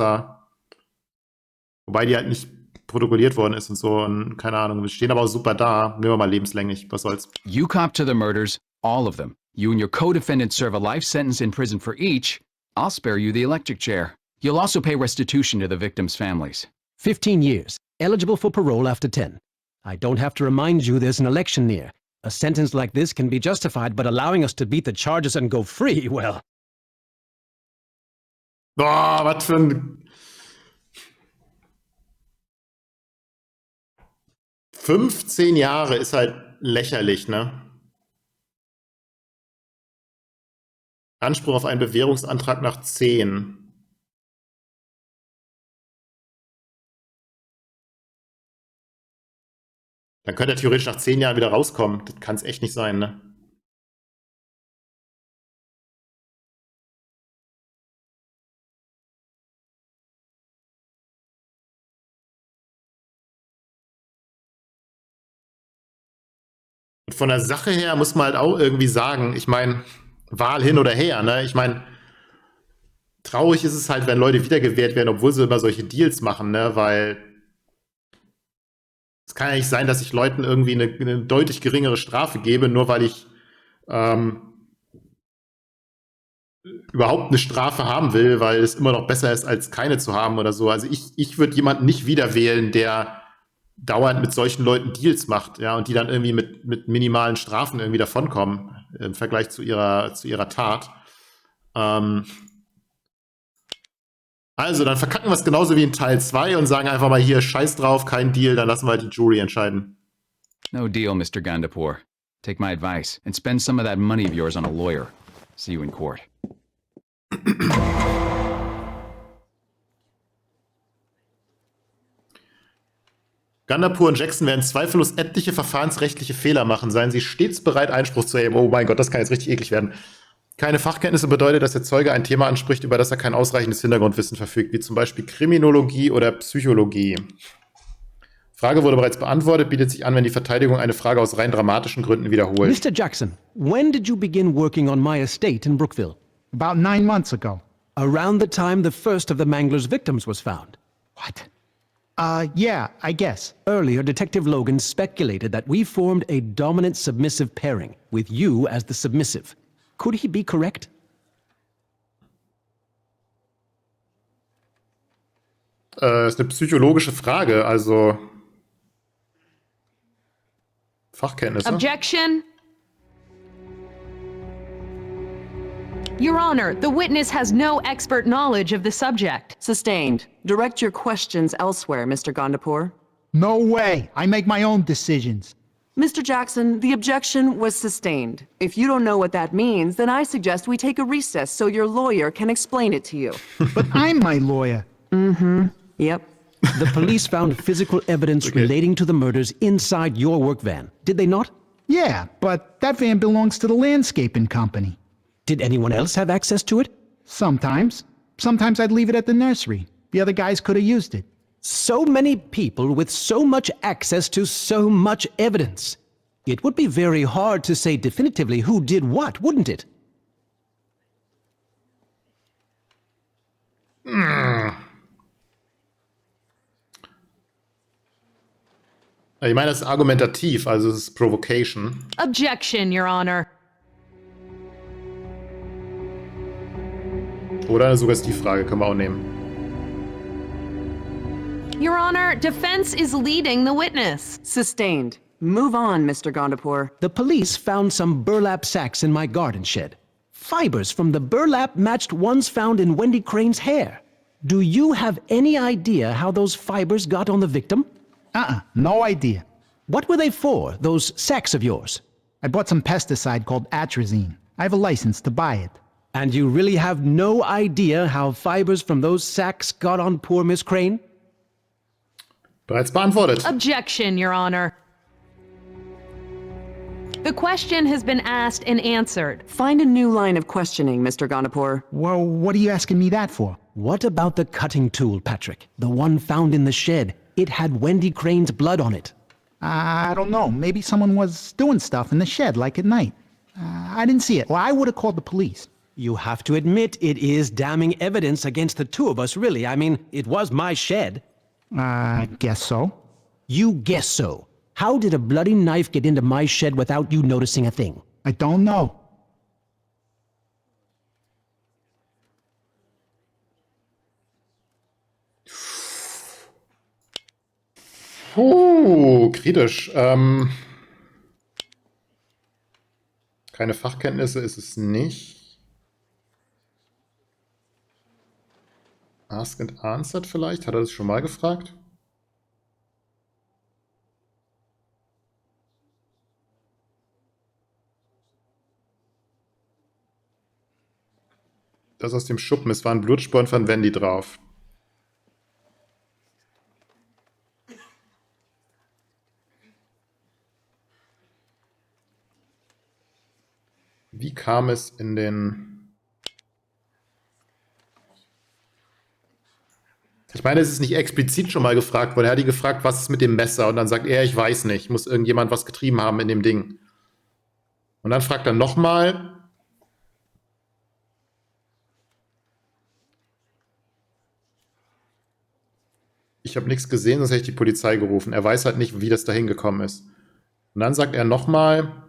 wobei die halt nicht protokolliert worden ist und so. Und keine Ahnung, wir stehen aber auch super da. Nehmen wir mal lebenslänglich, was soll's. You cop to the murders, all of them. You and your co-defendant serve a life sentence in prison for each. I'll spare you the electric chair. You'll also pay restitution to the victims' families. 15 years. Eligible for parole after 10. I don't have to remind you there's an election near. A sentence like this can be justified, but allowing us to beat the charges and go free, well... Boah, was für ein... 15 Jahre ist halt lächerlich, ne? Anspruch auf einen Bewährungsantrag nach 10. Dann könnte er theoretisch nach 10 Jahren wieder rauskommen. Das kann es echt nicht sein, ne? Und von der Sache her muss man halt auch irgendwie sagen, ich meine, Wahl hin oder her, ne? Ich meine, traurig ist es halt, wenn Leute wiedergewählt werden, obwohl sie immer solche Deals machen, ne? Weil es kann ja nicht sein, dass ich Leuten irgendwie eine deutlich geringere Strafe gebe, nur weil ich überhaupt eine Strafe haben will, weil es immer noch besser ist, als keine zu haben oder so. Also ich würde jemanden nicht wiederwählen, der dauernd mit solchen Leuten Deals macht, ja, und die dann irgendwie mit minimalen Strafen irgendwie davonkommen im Vergleich zu ihrer Tat. Also, dann verkacken wir es genauso wie in Teil 2 und sagen einfach mal hier, scheiß drauf, kein Deal, dann lassen wir halt die Jury entscheiden. No deal, Mr. Gandapur. Take my advice and spend some of that money of yours on a lawyer. See you in court. Gandapur und Jackson werden zweifellos etliche verfahrensrechtliche Fehler machen. Seien Sie stets bereit, Einspruch zu erheben. Oh mein Gott, das kann jetzt richtig eklig werden. Keine Fachkenntnisse bedeutet, dass der Zeuge ein Thema anspricht, über das er kein ausreichendes Hintergrundwissen verfügt, wie zum Beispiel Kriminologie oder Psychologie. Frage wurde bereits beantwortet, bietet sich an, wenn die Verteidigung eine Frage aus rein dramatischen Gründen wiederholt. Mr. Jackson, when did you begin working on my estate in Brookville? About 9 months ago. Around the time the first of the Mangler's victims was found. What? Yeah, I guess. Earlier, Detective Logan speculated that we formed a dominant-submissive pairing, with you as the submissive. Could he be correct? Ist eine psychologische Frage, also Fachkenntnisse. Objection. Your Honor, the witness has no expert knowledge of the subject. Sustained. Direct your questions elsewhere, Mr. Gandapur. No way. I make my own decisions. Mr. Jackson, the objection was sustained. If you don't know what that means, then I suggest we take a recess so your lawyer can explain it to you. But I'm my lawyer. Mm-hmm. Yep. The police found physical evidence relating to the murders inside your work van, did they not? Yeah, but that van belongs to the landscaping company. Did anyone else have access to it? Sometimes. Sometimes I'd leave it at the nursery. The other guys could have used it. So many people with so much access to so much evidence. It would be very hard to say definitively who did what, wouldn't it? Ich meine, das ist argumentativ, also es ist Provocation. Objection, Your Honor. Oder eine Suggestivfrage können wir auch nehmen. Your Honor, defense is leading the witness. Sustained. Move on, Mr. Gandapur. The police found some burlap sacks in my garden shed. Fibers from the burlap matched ones found in Wendy Crane's hair. Do you have any idea how those fibers got on the victim? No idea. What were they for, those sacks of yours? I bought some pesticide called atrazine. I have a license to buy it. And you really have no idea how fibers from those sacks got on poor Miss Crane? Bereits beantwortet. Objection, Your Honor. The question has been asked and answered. Find a new line of questioning, Mr. Gandapur. Well, what are you asking me that for? What about the cutting tool, Patrick? The one found in the shed. It had Wendy Crane's blood on it. I don't know. Maybe someone was doing stuff in the shed, like at night. I didn't see it. Well, I would have called the police. You have to admit it is damning evidence against the two of us, really. I mean, it was my shed. I guess so. You guess so. How did a bloody knife get into my shed without you noticing a thing? I don't know. Kritisch. Keine Fachkenntnisse ist es nicht. Ask and Answered vielleicht? Hat er das schon mal gefragt? Das aus dem Schuppen, es waren Blutspuren von Wendy drauf. Wie kam es in den... Ich meine, es ist nicht explizit schon mal gefragt worden. Er hat ihn gefragt, was ist mit dem Messer? Und dann sagt er, ich weiß nicht. Muss irgendjemand was getrieben haben in dem Ding. Und dann fragt er nochmal... Ich habe nichts gesehen, sonst hätte ich die Polizei gerufen. Er weiß halt nicht, wie das dahin gekommen ist. Und dann sagt er nochmal,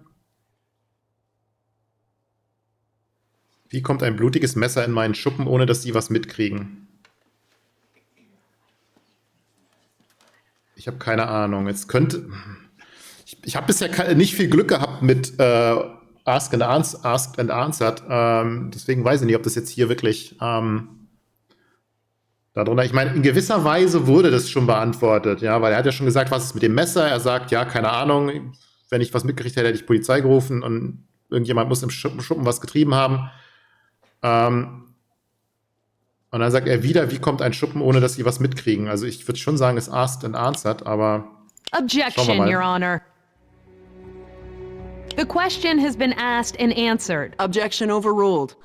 wie kommt ein blutiges Messer in meinen Schuppen, ohne dass die was mitkriegen? Ich habe keine Ahnung. Jetzt könnte... Ich habe bisher nicht viel Glück gehabt mit Ask and Answered. Deswegen weiß ich nicht, ob das jetzt hier wirklich... darunter, ich meine, in gewisser Weise wurde das schon beantwortet, ja, weil er hat ja schon gesagt, was ist mit dem Messer? Er sagt, ja, keine Ahnung, wenn ich was mitgekriegt hätte, hätte ich Polizei gerufen und irgendjemand muss im Schuppen was getrieben haben. Und dann sagt er wieder, wie kommt ein Schuppen, ohne dass sie was mitkriegen? Also ich würde schon sagen, es asked and answered, aber Objection, Your Honor. The question has been asked and answered. Objection overruled.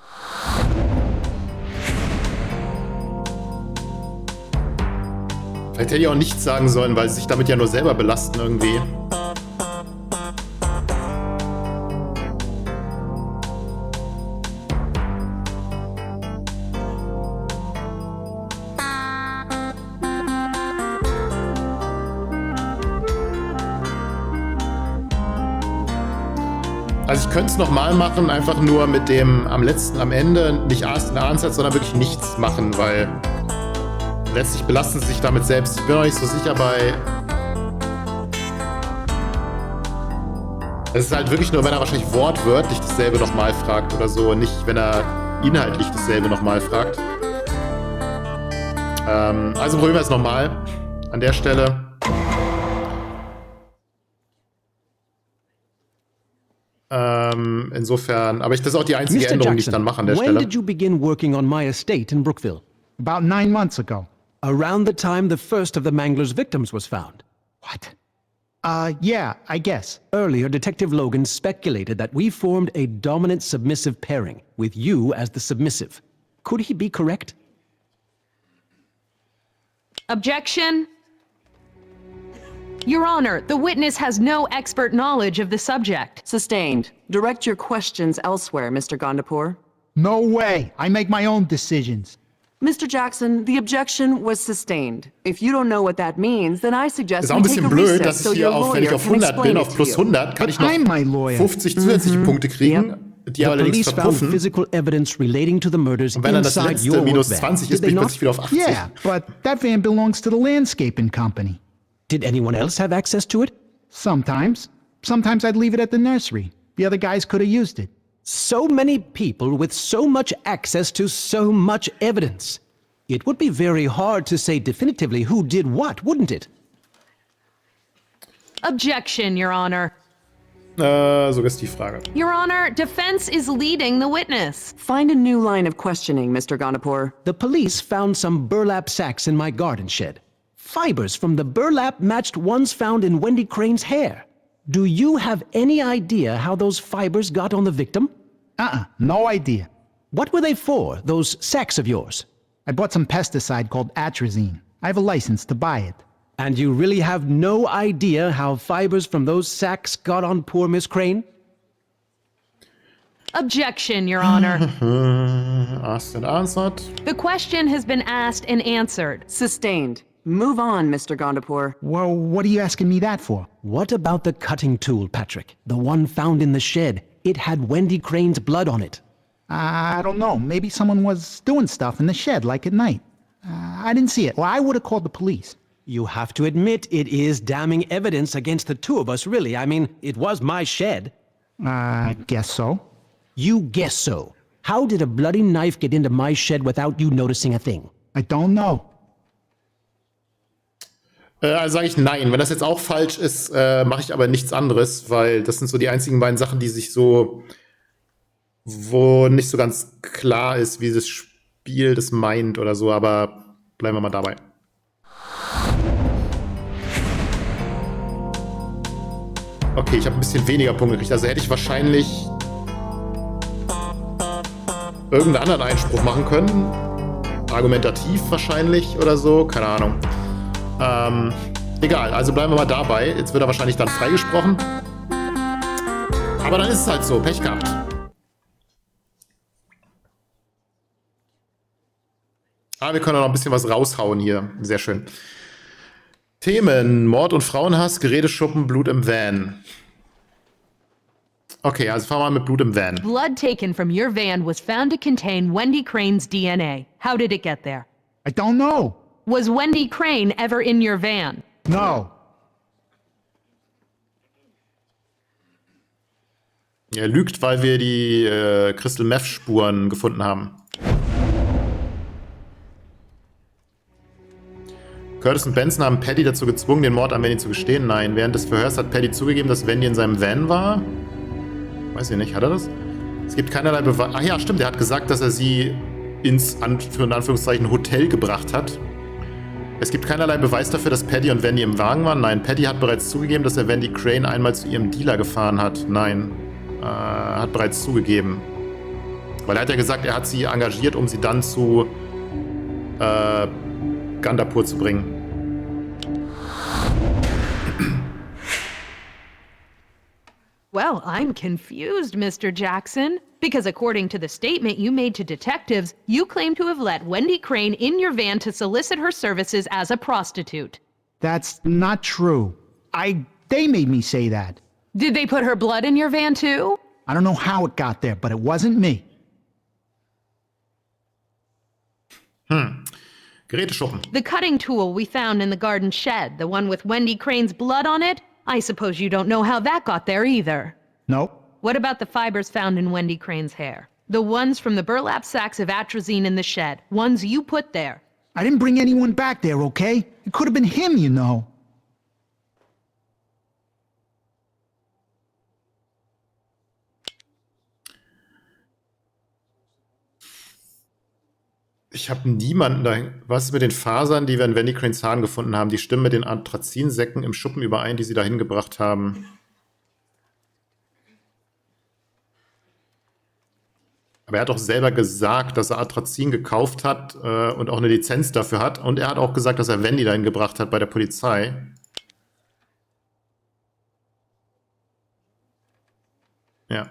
Vielleicht hätte ich auch nichts sagen sollen, weil sie sich damit ja nur selber belasten irgendwie. Also ich könnte es nochmal machen, einfach nur mit dem am Ende nicht Asked and Answered, sondern wirklich nichts machen, weil letztlich belasten sie sich damit selbst. Ich bin noch nicht so sicher bei... Es ist halt wirklich nur, wenn er wahrscheinlich wortwörtlich dasselbe nochmal fragt oder so, nicht wenn er inhaltlich dasselbe nochmal fragt. Also probieren wir es nochmal an der Stelle. Insofern, aber das ist auch die einzige Mr. Änderung, die ich dann mache an der Stelle. When did you begin working on my estate in Brookville? About 9 months ago. Around the time the first of the Mangler's victims was found. What? Yeah, I guess. Earlier, Detective Logan speculated that we formed a dominant submissive pairing, with you as the submissive. Could he be correct? Objection. Your Honor, the witness has no expert knowledge of the subject. Sustained. Direct your questions elsewhere, Mr. Gondapur. No way. I make my own decisions. Mr. Jackson, the objection was sustained. If you don't know what that means, then I suggest ist auch ein we take bisschen a blöd, recess dass so ich your hier auf, wenn ich lawyer auf can 100 bin, explain auf it to plus you. 100, kann ich noch I'm my lawyer. 50 zusätzliche Punkte kriegen, die The allerdings police found verpuffen. physical evidence relating to the murders Und wenn dann das inside letzte your minus work 20 van. ist, Did bin they ich not? plötzlich wieder auf 80. Yeah, but that van belongs to the landscaping company. Did anyone else have access to it? Sometimes. Sometimes I'd leave it at the nursery. The other guys could have used it. So many people with so much access to so much evidence. It would be very hard to say definitively who did what, wouldn't it? Objection, Your Honor. Suggestivfrage. Your Honor, defense is leading the witness. Find a new line of questioning, Mr. Gondapur. The police found some burlap sacks in my garden shed. Fibers from the burlap matched ones found in Wendy Crane's hair. Do you have any idea how those fibers got on the victim? No idea. What were they for, those sacks of yours? I bought some pesticide called atrazine. I have a license to buy it. And you really have no idea how fibers from those sacks got on poor Miss Crane? Objection, Your Honor. Asked and answered. The question has been asked and answered. Sustained. Move on, Mr. Gondapur. Well, what are you asking me that for? What about the cutting tool, Patrick? The one found in the shed. It had Wendy Crane's blood on it. I don't know. Maybe someone was doing stuff in the shed, like at night. I didn't see it. Well, I would have called the police. You have to admit it is damning evidence against the two of us, really. I mean, it was my shed. I guess so. You guess so. How did a bloody knife get into my shed without you noticing a thing? I don't know. Also sage ich nein. Wenn das jetzt auch falsch ist, mache ich aber nichts anderes, weil das sind so die einzigen beiden Sachen, die sich so, wo nicht so ganz klar ist, wie das Spiel das meint oder so, aber bleiben wir mal dabei. Okay, ich habe ein bisschen weniger Punkte gekriegt. Also hätte ich wahrscheinlich irgendeinen anderen Einspruch machen können. Argumentativ wahrscheinlich oder so. Keine Ahnung. Egal, also bleiben wir mal dabei. Jetzt wird er wahrscheinlich dann freigesprochen. Aber dann ist es halt so. Pech gehabt. Aber wir können auch noch ein bisschen was raushauen hier. Sehr schön. Themen: Mord und Frauenhass, Geräteschuppen, Blut im Van. Okay, also fangen wir mal mit Blut im Van. Blood taken from your van was found to contain Wendy Crane's DNA. How did it get there? I don't know. Was Wendy Crane ever in your van? No. Er lügt, weil wir die Crystal Meth Spuren gefunden haben. Curtis und Benson haben Paddy dazu gezwungen, den Mord an Wendy zu gestehen. Nein, während des Verhörs hat Paddy zugegeben, dass Wendy in seinem Van war. Weiß ich nicht, hat er das? Es gibt keinerlei Beweis. Ach ja, stimmt, er hat gesagt, dass er sie ins, für in Anführungszeichen, Hotel gebracht hat. Es gibt keinerlei Beweis dafür, dass Paddy und Wendy im Wagen waren. Nein, Paddy hat bereits zugegeben, dass er Wendy Crane einmal zu ihrem Dealer gefahren hat. Nein, hat bereits zugegeben. Weil er hat ja gesagt, er hat sie engagiert, um sie dann zu Gandapur zu bringen. Well, I'm confused, Mr. Jackson. Because according to the statement you made to detectives, you claim to have let Wendy Crane in your van to solicit her services as a prostitute. That's not true. They made me say that. Did they put her blood in your van too? I don't know how it got there, but it wasn't me. Geräteschuppen. The cutting tool we found in the garden shed, the one with Wendy Crane's blood on it? I suppose you don't know how that got there either. Nope. What about the fibers found in Wendy Crane's hair? The ones from the burlap sacks of atrazine in the shed, ones you put there. I didn't bring anyone back there, okay? It could have been him, you know. Ich habe niemanden da. Was ist mit den Fasern, die wir in Wendy Cranes Haaren gefunden haben? Die stimmen mit den Anthrazinsäcken im Schuppen überein, die sie dahin gebracht haben. Aber er hat doch selber gesagt, dass er Atrazin gekauft hat und auch eine Lizenz dafür hat. Und er hat auch gesagt, dass er Wendy dahin gebracht hat bei der Polizei. Ja.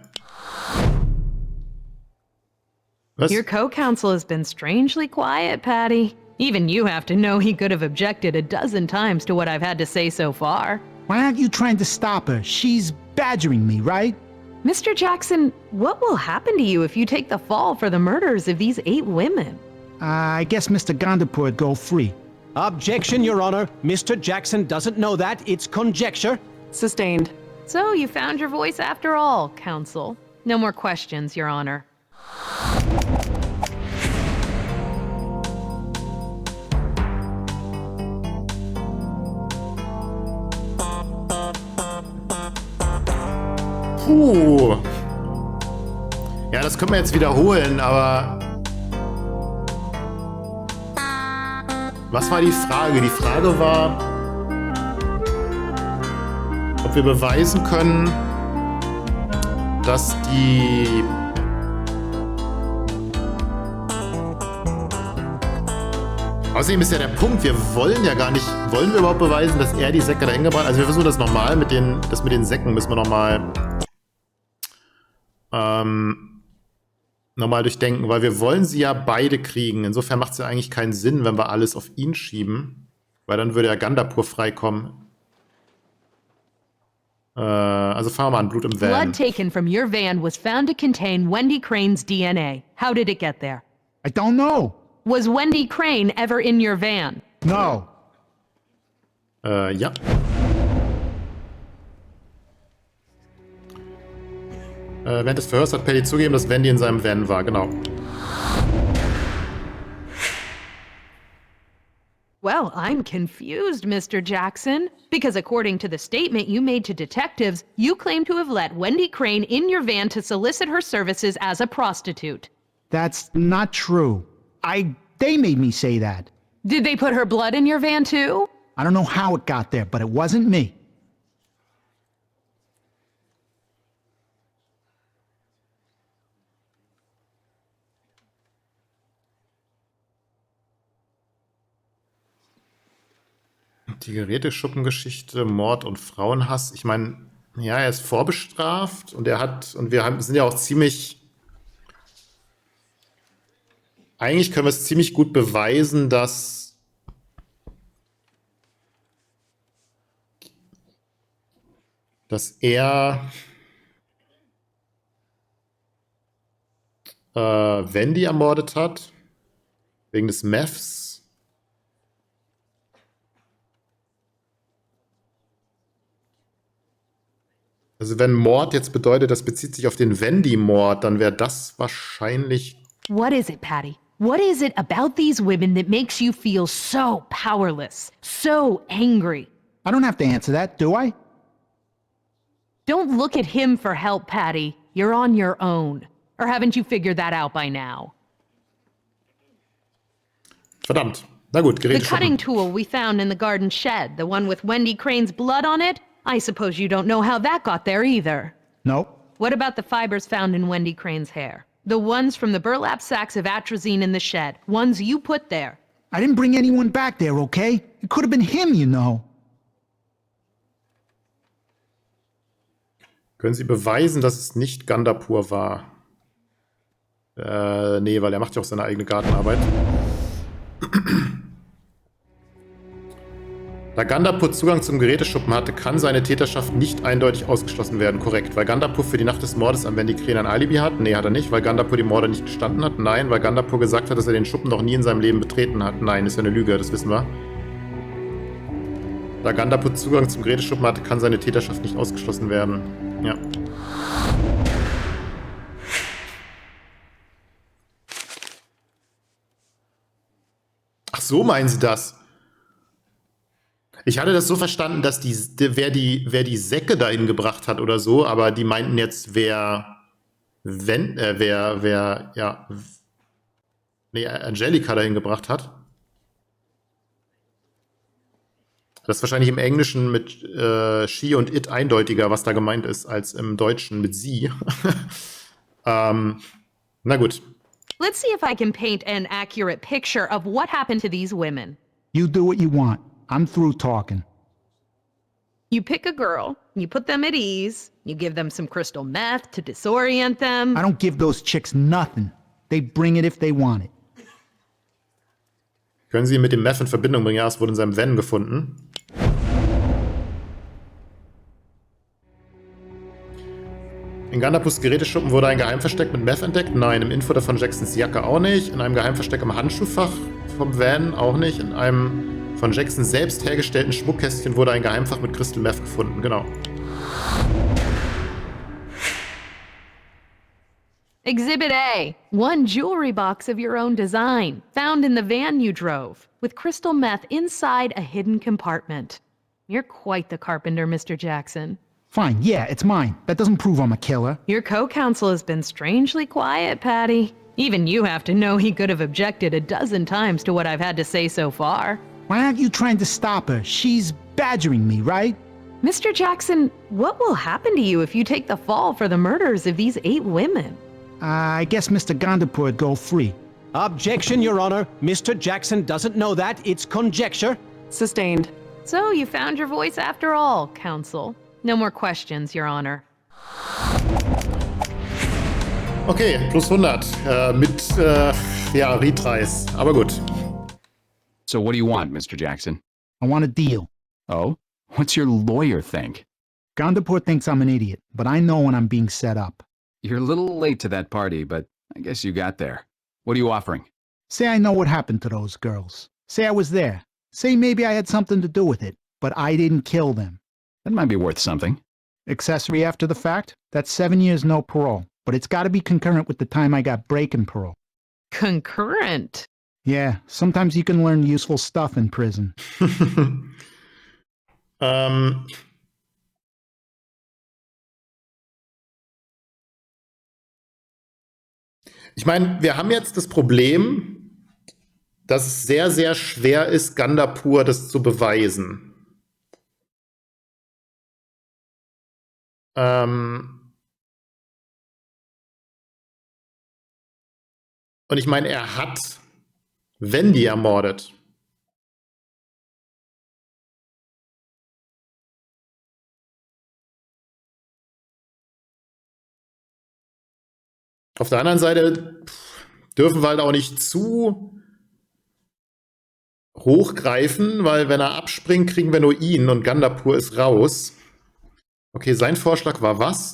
Was? Your co-counsel has been strangely quiet, Patty. Even you have to know he could have objected a dozen times to what I've had to say so far. Why aren't you trying to stop her? She's badgering me, right? Mr. Jackson, what will happen to you if you take the fall for the murders of these 8 women? I guess Mr. Gandapur would go free. Objection, Your Honor. Mr. Jackson doesn't know that. It's conjecture. Sustained. So you found your voice after all, counsel. No more questions, Your Honor. Puh. Ja, das können wir jetzt wiederholen, aber... Was war die Frage? Die Frage war, ob wir beweisen können, dass die... Außerdem ist ja der Punkt, wir wollen ja gar nicht... Wollen wir überhaupt beweisen, dass er die Säcke dahin gebracht hat? Also wir versuchen das nochmal, mit den Säcken müssen wir nochmal... nochmal durchdenken, weil wir wollen sie ja beide kriegen. Insofern macht es ja eigentlich keinen Sinn, wenn wir alles auf ihn schieben, weil dann würde ja Gandapur freikommen. Also fangen wir mal an, Blut im Van. Blood taken from your van was found to contain Wendy Crane's DNA. How did it get there? I don't know. Was Wendy Crane ever in your van? No. Ja. Während des Verhörs hat Paddy zugegeben, dass Wendy in seinem Van war, genau. Well, I'm confused, Mr. Jackson. Because according to the statement you made to detectives, you claim to have let Wendy Crane in your van to solicit her services as a prostitute. That's not true. They made me say that. Did they put her blood in your van too? I don't know how it got there, but it wasn't me. Die Geräteschuppengeschichte, Mord und Frauenhass. Ich meine, ja, er ist vorbestraft und sind ja auch ziemlich. Eigentlich können wir es ziemlich gut beweisen, dass er Wendy ermordet hat, wegen des Meths. Also wenn Mord jetzt bedeutet, das bezieht sich auf den Wendy-Mord, dann wäre das wahrscheinlich... What is it, Patty? What is it about these women that makes you feel so powerless, so angry? I don't have to answer that, do I? Don't look at him for help, Patty. You're on your own. Or haven't you figured that out by now? Verdammt. Na gut, The cutting Geräteschuppen. tool we found in the garden shed, the one with Wendy Crane's blood on it, I suppose you don't know how that got there either. No. What about the fibers found in Wendy Crane's hair? The ones from the burlap sacks of atrazine in the shed, ones you put there. I didn't bring anyone back there, okay? It could have been him, you know. Können Sie beweisen, dass es nicht Gandapur war? Nee, weil er macht ja auch seine eigene Gartenarbeit. Da Gandapur Zugang zum Geräteschuppen hatte, kann seine Täterschaft nicht eindeutig ausgeschlossen werden. Korrekt. Weil Gandapur für die Nacht des Mordes an Wendy Crane ein Alibi hat? Nee, hat er nicht. Weil Gandapur die Morde nicht gestanden hat? Nein. Weil Gandapur gesagt hat, dass er den Schuppen noch nie in seinem Leben betreten hat? Nein, ist ja eine Lüge, das wissen wir. Da Gandapur Zugang zum Geräteschuppen hatte, kann seine Täterschaft nicht ausgeschlossen werden. Ja. Ach so, meinen Sie das? Ich hatte das so verstanden, dass wer die Säcke dahin gebracht hat oder so, aber die meinten jetzt, Angelika dahin gebracht hat. Das ist wahrscheinlich im Englischen mit she und it eindeutiger, was da gemeint ist, als im Deutschen mit sie. Na gut. Let's see if I can paint an accurate picture of what happened to these women. You do what you want. I'm through talking. You pick a girl, you put them at ease, you give them some crystal meth to disorient them. I don't give those chicks nothing. They bring it if they want it. Können Sie ihn mit dem Meth in Verbindung bringen? Ja, es wurde in seinem Van gefunden. In Gandapurs Geräteschuppen wurde ein Geheimversteck mit Meth entdeckt? Nein. Im Infutter von Jacksons Jacke auch nicht. In einem Geheimversteck im Handschuhfach vom Van auch nicht. In einem von Jackson selbst hergestellten Schmuckkästchen wurde ein Geheimfach mit Crystal Meth gefunden. Genau. Exhibit A, one jewelry box of your own design, found in the van you drove, with crystal meth inside a hidden compartment. You're quite the carpenter, Mr. Jackson. Fine, yeah, it's mine. That doesn't prove I'm a killer. Your co-counsel has been strangely quiet, Patty. Even you have to know he could have objected a dozen times to what I've had to say so far. Why aren't you trying to stop her? She's badgering me, right? Mr. Jackson, what will happen to you if you take the fall for the murders of these 8 women? I guess Mr. Gandapur would go free. Objection, Your Honor. Mr. Jackson doesn't know that. It's conjecture. Sustained. So you found your voice after all, counsel. No more questions, Your Honor. Okay, plus 100 mit Retries. Aber gut. So what do you want, Mr. Jackson? I want a deal. Oh? What's your lawyer think? Gandapur thinks I'm an idiot, but I know when I'm being set up. You're a little late to that party, but I guess you got there. What are you offering? Say I know what happened to those girls. Say I was there. Say maybe I had something to do with it. but I didn't kill them. That might be worth something. Accessory after the fact? That's 7 years no parole, but it's got to be concurrent with the time I got breaking parole. Concurrent? Yeah, sometimes you can learn useful stuff in prison. Ich meine, wir haben jetzt das Problem, dass es sehr, sehr schwer ist, Gandapur das zu beweisen. Und ich meine, er hat Wendy ermordet. Auf der anderen Seite dürfen wir halt auch nicht zu hochgreifen, weil wenn er abspringt, kriegen wir nur ihn und Gandapur ist raus. Okay, sein Vorschlag war was?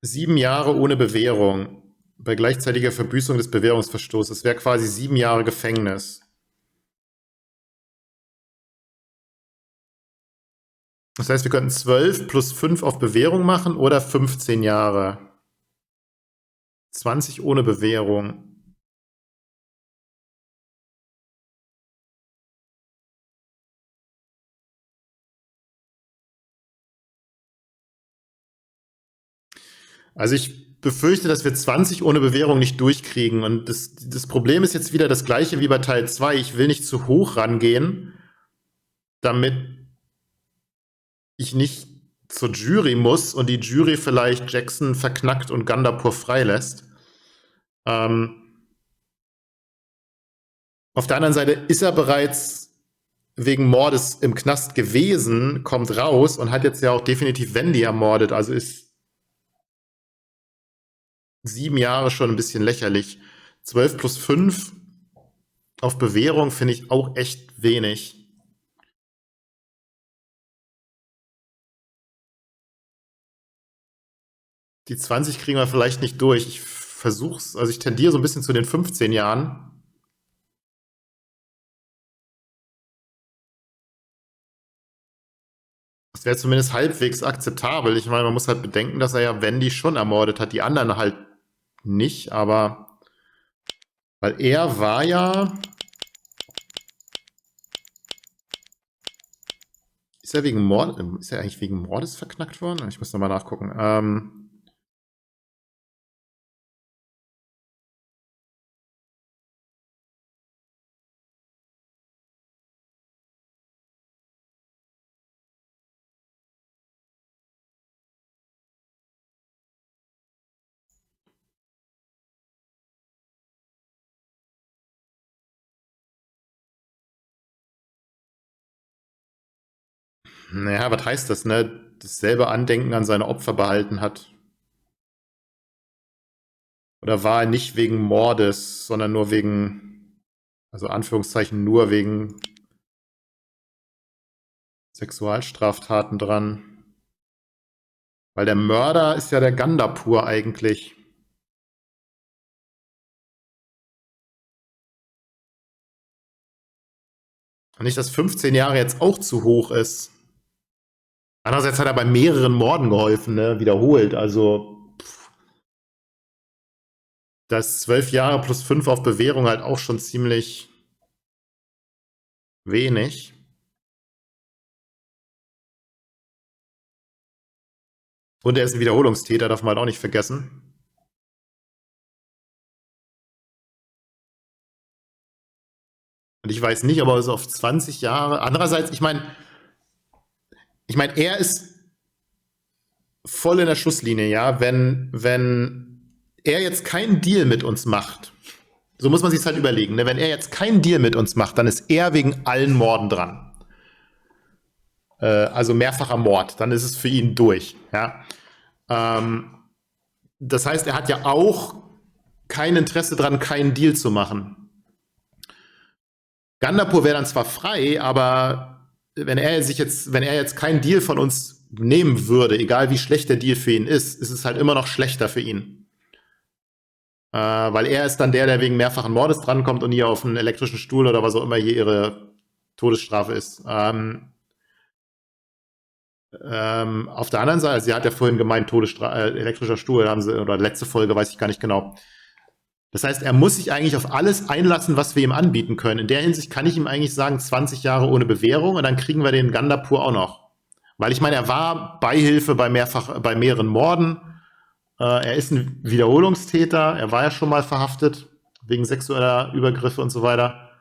7 Jahre ohne Bewährung bei gleichzeitiger Verbüßung des Bewährungsverstoßes. Das wäre quasi 7 Jahre Gefängnis. Das heißt, wir könnten 12 plus 5 auf Bewährung machen oder 15 Jahre. 20 ohne Bewährung. Also ich befürchte, dass wir 20 ohne Bewährung nicht durchkriegen. Und das Problem ist jetzt wieder das gleiche wie bei Teil 2. Ich will nicht zu hoch rangehen, damit ich nicht zur Jury muss und die Jury vielleicht Jackson verknackt und Gandapur freilässt. Auf der anderen Seite ist er bereits wegen Mordes im Knast gewesen, kommt raus und hat jetzt ja auch definitiv Wendy ermordet. Also ist 7 Jahre schon ein bisschen lächerlich. 12 plus 5 auf Bewährung finde ich auch echt wenig. Die 20 kriegen wir vielleicht nicht durch. Ich versuch's, also ich tendiere so ein bisschen zu den 15 Jahren. Das wäre zumindest halbwegs akzeptabel. Ich meine, man muss halt bedenken, dass er ja Wendy schon ermordet hat, die anderen halt nicht, aber weil er war ja... Ist er eigentlich wegen Mordes verknackt worden? Ich muss nochmal nachgucken. Naja, was heißt das, ne? Dasselbe Andenken an seine Opfer behalten hat. Oder war er nicht wegen Mordes, sondern nur wegen, also Anführungszeichen nur wegen Sexualstraftaten dran? Weil der Mörder ist ja der Gandapur eigentlich. Und nicht, dass 15 Jahre jetzt auch zu hoch ist. Andererseits hat er bei mehreren Morden geholfen, ne? Wiederholt. Also das 12 Jahre plus 5 auf Bewährung halt auch schon ziemlich wenig. Und er ist ein Wiederholungstäter, darf man halt auch nicht vergessen. Und ich weiß nicht, ob er so auf 20 Jahre... Andererseits, ich meine, er ist voll in der Schusslinie, ja. Wenn er jetzt keinen Deal mit uns macht, so muss man sich halt überlegen, ne? Wenn er jetzt keinen Deal mit uns macht, dann ist er wegen allen Morden dran. Also mehrfacher Mord, dann ist es für ihn durch, ja. Das heißt, er hat ja auch kein Interesse daran, keinen Deal zu machen. Gandapur wäre dann zwar frei, aber wenn er jetzt keinen Deal von uns nehmen würde, egal wie schlecht der Deal für ihn ist es halt immer noch schlechter für ihn. Weil er ist dann der wegen mehrfachen Mordes drankommt und hier auf einen elektrischen Stuhl oder was auch immer hier ihre Todesstrafe ist. Auf der anderen Seite, sie hat ja vorhin gemeint, elektrischer Stuhl, haben sie, oder letzte Folge, weiß ich gar nicht genau. Das heißt, er muss sich eigentlich auf alles einlassen, was wir ihm anbieten können. In der Hinsicht kann ich ihm eigentlich sagen, 20 Jahre ohne Bewährung und dann kriegen wir den Gandapur auch noch. Weil ich meine, er war Beihilfe bei mehreren Morden. Er ist ein Wiederholungstäter. Er war ja schon mal verhaftet wegen sexueller Übergriffe und so weiter.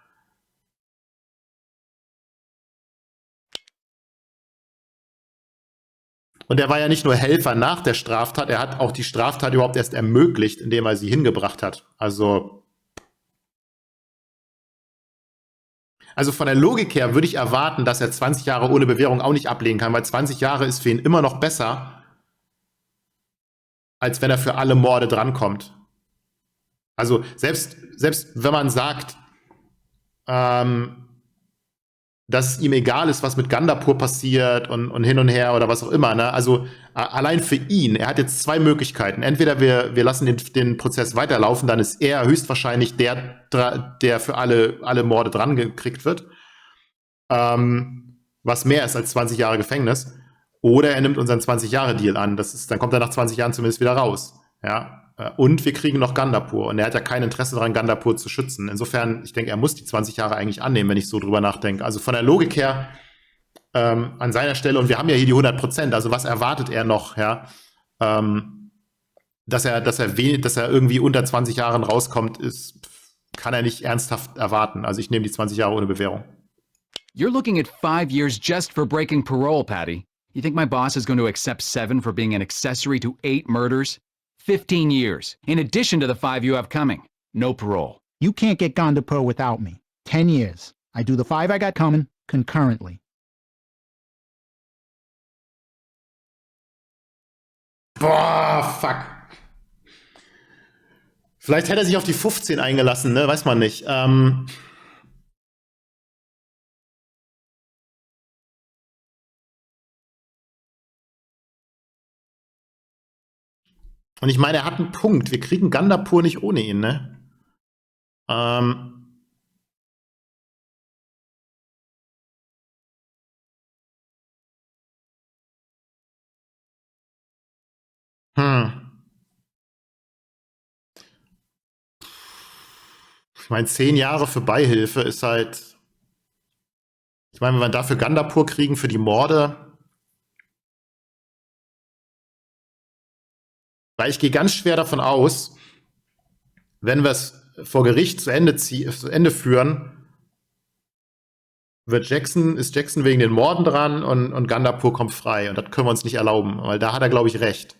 Und er war ja nicht nur Helfer nach der Straftat, er hat auch die Straftat überhaupt erst ermöglicht, indem er sie hingebracht hat. Also von der Logik her würde ich erwarten, dass er 20 Jahre ohne Bewährung auch nicht ablehnen kann, weil 20 Jahre ist für ihn immer noch besser, als wenn er für alle Morde drankommt. Also selbst wenn man sagt, dass es ihm egal ist, was mit Gandapur passiert und hin und her oder was auch immer. Ne? Also allein für ihn, er hat jetzt zwei Möglichkeiten. Entweder wir lassen den Prozess weiterlaufen, dann ist er höchstwahrscheinlich der für alle Morde dran gekriegt wird, was mehr ist als 20 Jahre Gefängnis. Oder er nimmt unseren 20-Jahre-Deal an. Dann kommt er nach 20 Jahren zumindest wieder raus. Ja? Und wir kriegen noch Gandapur. Und er hat ja kein Interesse daran, Gandapur zu schützen. Insofern, ich denke, er muss die 20 Jahre eigentlich annehmen, wenn ich so drüber nachdenke. Also von der Logik her an seiner Stelle, und wir haben ja hier die 100%, also was erwartet er noch, ja? Dass er irgendwie unter 20 Jahren rauskommt, kann er nicht ernsthaft erwarten. Also ich nehme die 20 Jahre ohne Bewährung. You're looking at 5 years just for breaking parole, Patty. You think my boss is going to accept 7 for being an accessory to 8 murders? 15 years, in addition to the 5 you have coming. No parole. You can't get Gandapur without me. 10 years. I do the 5 I got coming concurrently. Boah, fuck. Vielleicht hätte er sich auf die 15 eingelassen, ne? Weiß man nicht. Und ich meine, er hat einen Punkt. Wir kriegen Gandapur nicht ohne ihn, ne? Ich meine, 10 Jahre für Beihilfe ist halt. Ich meine, wenn wir dafür Gandapur kriegen für die Morde. Weil ich gehe ganz schwer davon aus, wenn wir es vor Gericht zu Ende führen, ist Jackson wegen den Morden dran und Gandapur kommt frei. Und das können wir uns nicht erlauben, weil da hat er, glaube ich, recht.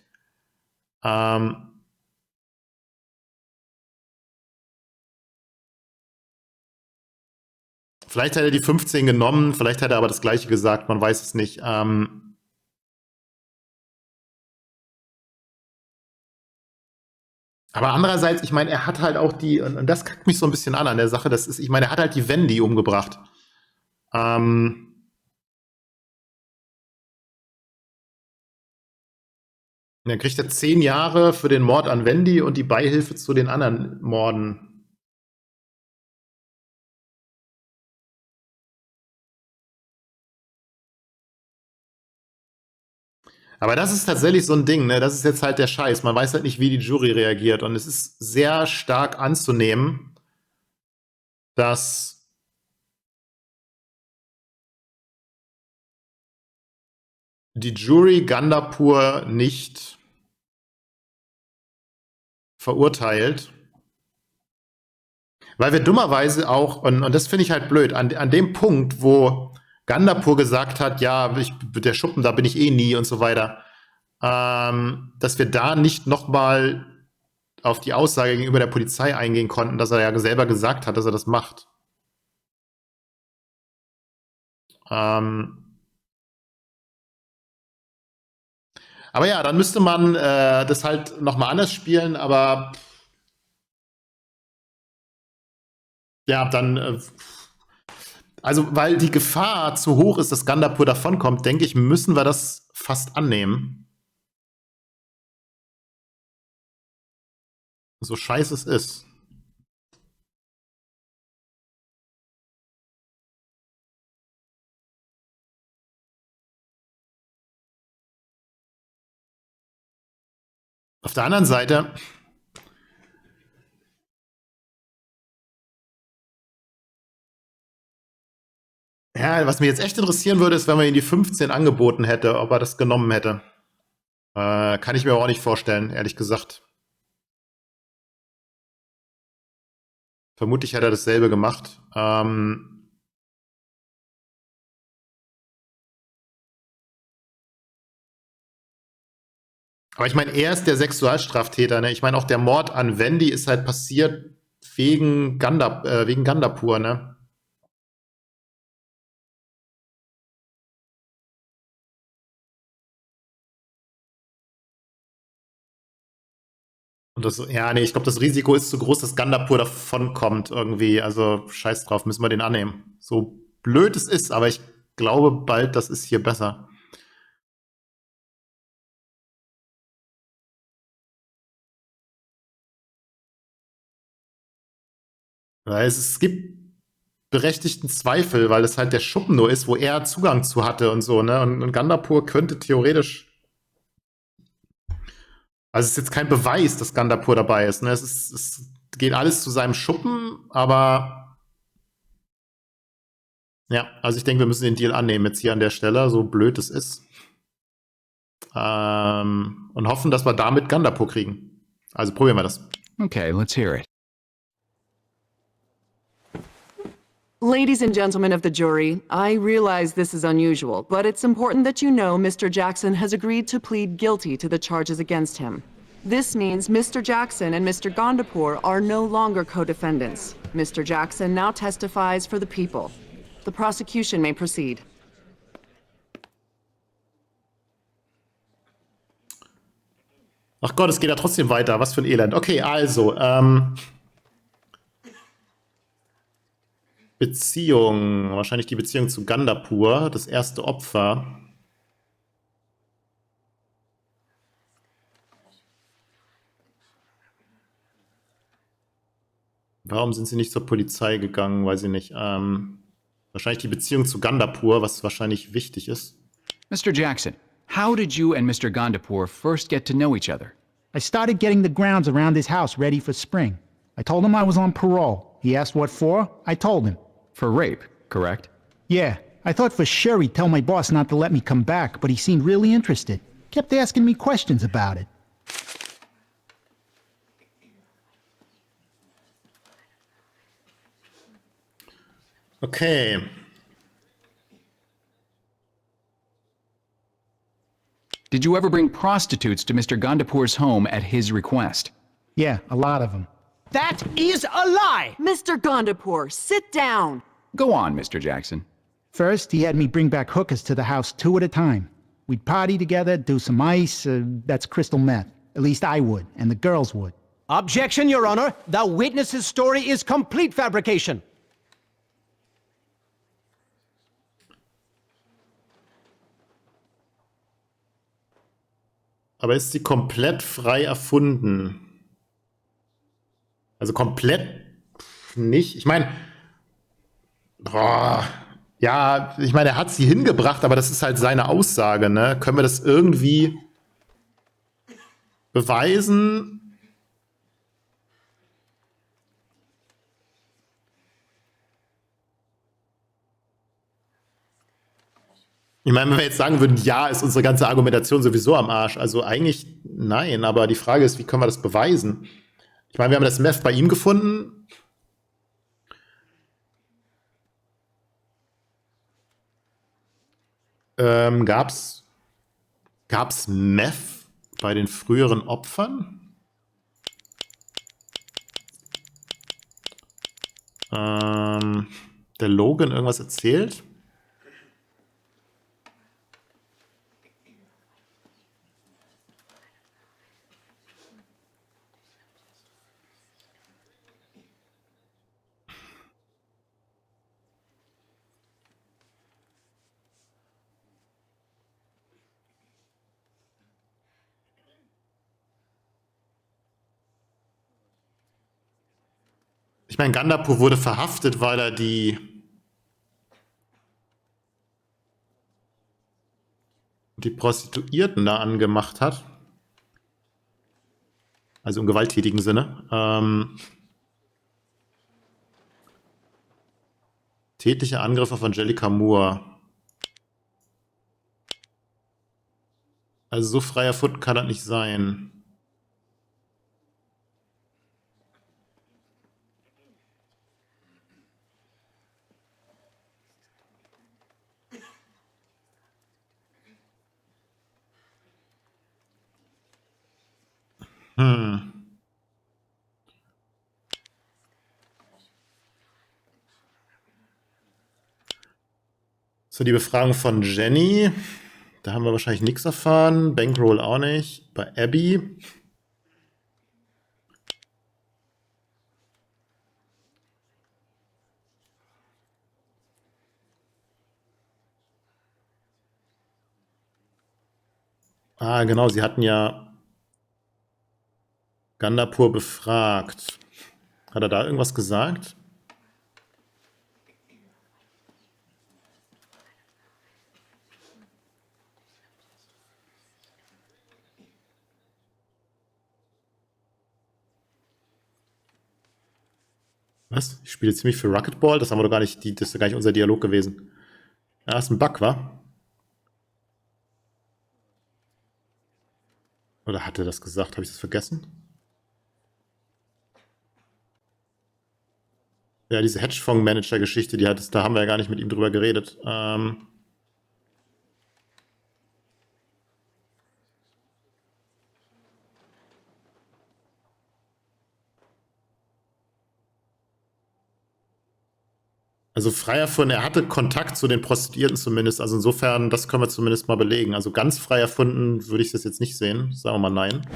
Vielleicht hätte er die 15 genommen, vielleicht hätte er aber das Gleiche gesagt, man weiß es nicht. Aber andererseits, ich meine, er hat halt auch und das kackt mich so ein bisschen an der Sache, ich meine, er hat halt die Wendy umgebracht. Dann kriegt er 10 Jahre für den Mord an Wendy und die Beihilfe zu den anderen Morden. Aber das ist tatsächlich so ein Ding, ne? Das ist jetzt halt der Scheiß. Man weiß halt nicht, wie die Jury reagiert. Und es ist sehr stark anzunehmen, dass die Jury Gandapur nicht verurteilt. Weil wir dummerweise auch, und das finde ich halt blöd, an dem Punkt, wo Gandapur gesagt hat, ja, der Schuppen, da bin ich eh nie und so weiter, dass wir da nicht nochmal auf die Aussage gegenüber der Polizei eingehen konnten, dass er ja selber gesagt hat, dass er das macht. Aber ja, dann müsste man das halt nochmal anders spielen, aber ja, dann also, weil die Gefahr zu hoch ist, dass Gandapur davonkommt, denke ich, müssen wir das fast annehmen. So scheiße es ist. Auf der anderen Seite, ja, was mich jetzt echt interessieren würde, ist, wenn man ihm die 15 angeboten hätte, ob er das genommen hätte. Kann ich mir aber auch nicht vorstellen, ehrlich gesagt. Vermutlich hätte er dasselbe gemacht. Aber ich meine, er ist der Sexualstraftäter, ne? Ich meine, auch der Mord an Wendy ist halt passiert wegen Gandapur, ne? Und das, ja, nee, ich glaube, das Risiko ist zu groß, dass Gandapur davonkommt irgendwie. Also, scheiß drauf, müssen wir den annehmen. So blöd es ist, aber ich glaube bald, das ist hier besser. Weil es gibt berechtigten Zweifel, weil es halt der Schuppen nur ist, wo er Zugang zu hatte und so, ne? Und Gandapur könnte theoretisch. Also es ist jetzt kein Beweis, dass Gandapur dabei ist, ne? Es geht alles zu seinem Schuppen, aber ja, also ich denke, wir müssen den Deal annehmen jetzt hier an der Stelle, so blöd es ist. Und hoffen, dass wir damit Gandapur kriegen. Also probieren wir das. Okay, let's hear it. Ladies and gentlemen of the jury, I realize this is unusual, but it's important that you know Mr. Jackson has agreed to plead guilty to the charges against him. This means Mr. Jackson and Mr. Gandapur are no longer co-defendants. Mr. Jackson now testifies for the people. The prosecution may proceed. Ach Gott, es geht ja trotzdem weiter. Was für ein Elend. Okay, also, Beziehung. Wahrscheinlich die Beziehung zu Gandapur, das erste Opfer. Warum sind sie nicht zur Polizei gegangen? Weiß ich nicht. Wahrscheinlich die Beziehung zu Gandapur, was wahrscheinlich wichtig ist. Mr. Jackson, how did you and Mr. Gandapur first get to know each other? I started getting the grounds around his house ready for spring. I told him I was on parole. He asked what for. I told him. For rape, correct? Yeah, I thought for sure he'd tell my boss not to let me come back, but he seemed really interested. Kept asking me questions about it. Okay. Did you ever bring prostitutes to Mr. Gandapur's home at his request? Yeah, a lot of them. That is a lie! Mr. Gandapur, sit down! Go on, Mr. Jackson. First, he had me bring back hookers to the house 2 at a time. We'd party together, do some ice, that's crystal meth. At least I would, and the girls would. Objection, Your Honor. The witness's story is complete fabrication. Aber ist sie komplett frei erfunden? Also komplett nicht. Ich meine, ja, ich meine, er hat sie hingebracht, aber das ist halt seine Aussage, ne? Können wir das irgendwie beweisen? Ich meine, wenn wir jetzt sagen würden, ja, ist unsere ganze Argumentation sowieso am Arsch. Also eigentlich nein, aber die Frage ist, wie können wir das beweisen? Ich meine, wir haben das Meth bei ihm gefunden. Gab's Meth bei den früheren Opfern? Der Logan irgendwas erzählt? Ich meine, Gandapur wurde verhaftet, weil er die Prostituierten da angemacht hat. Also im gewalttätigen Sinne. Tätlicher Angriff auf Angelica Moore. Also so frei erfunden kann das nicht sein. So, die Befragung von Jenny. Da haben wir wahrscheinlich nichts erfahren. Bankroll auch nicht. Bei Abby. Ah, genau, sie hatten ja Gandapur befragt. Hat er da irgendwas gesagt? Was? Ich spiele ziemlich für Racquetball? Das haben wir doch gar nicht, das ist ja gar nicht unser Dialog gewesen. Ja, ist ein Bug, wa? Oder hat er das gesagt? Habe ich das vergessen? Ja, diese Hedgefonds-Manager-Geschichte, da haben wir ja gar nicht mit ihm drüber geredet. Also frei erfunden, er hatte Kontakt zu den Prostituierten zumindest. Also insofern, das können wir zumindest mal belegen. Also ganz frei erfunden würde ich das jetzt nicht sehen. Sagen wir mal nein.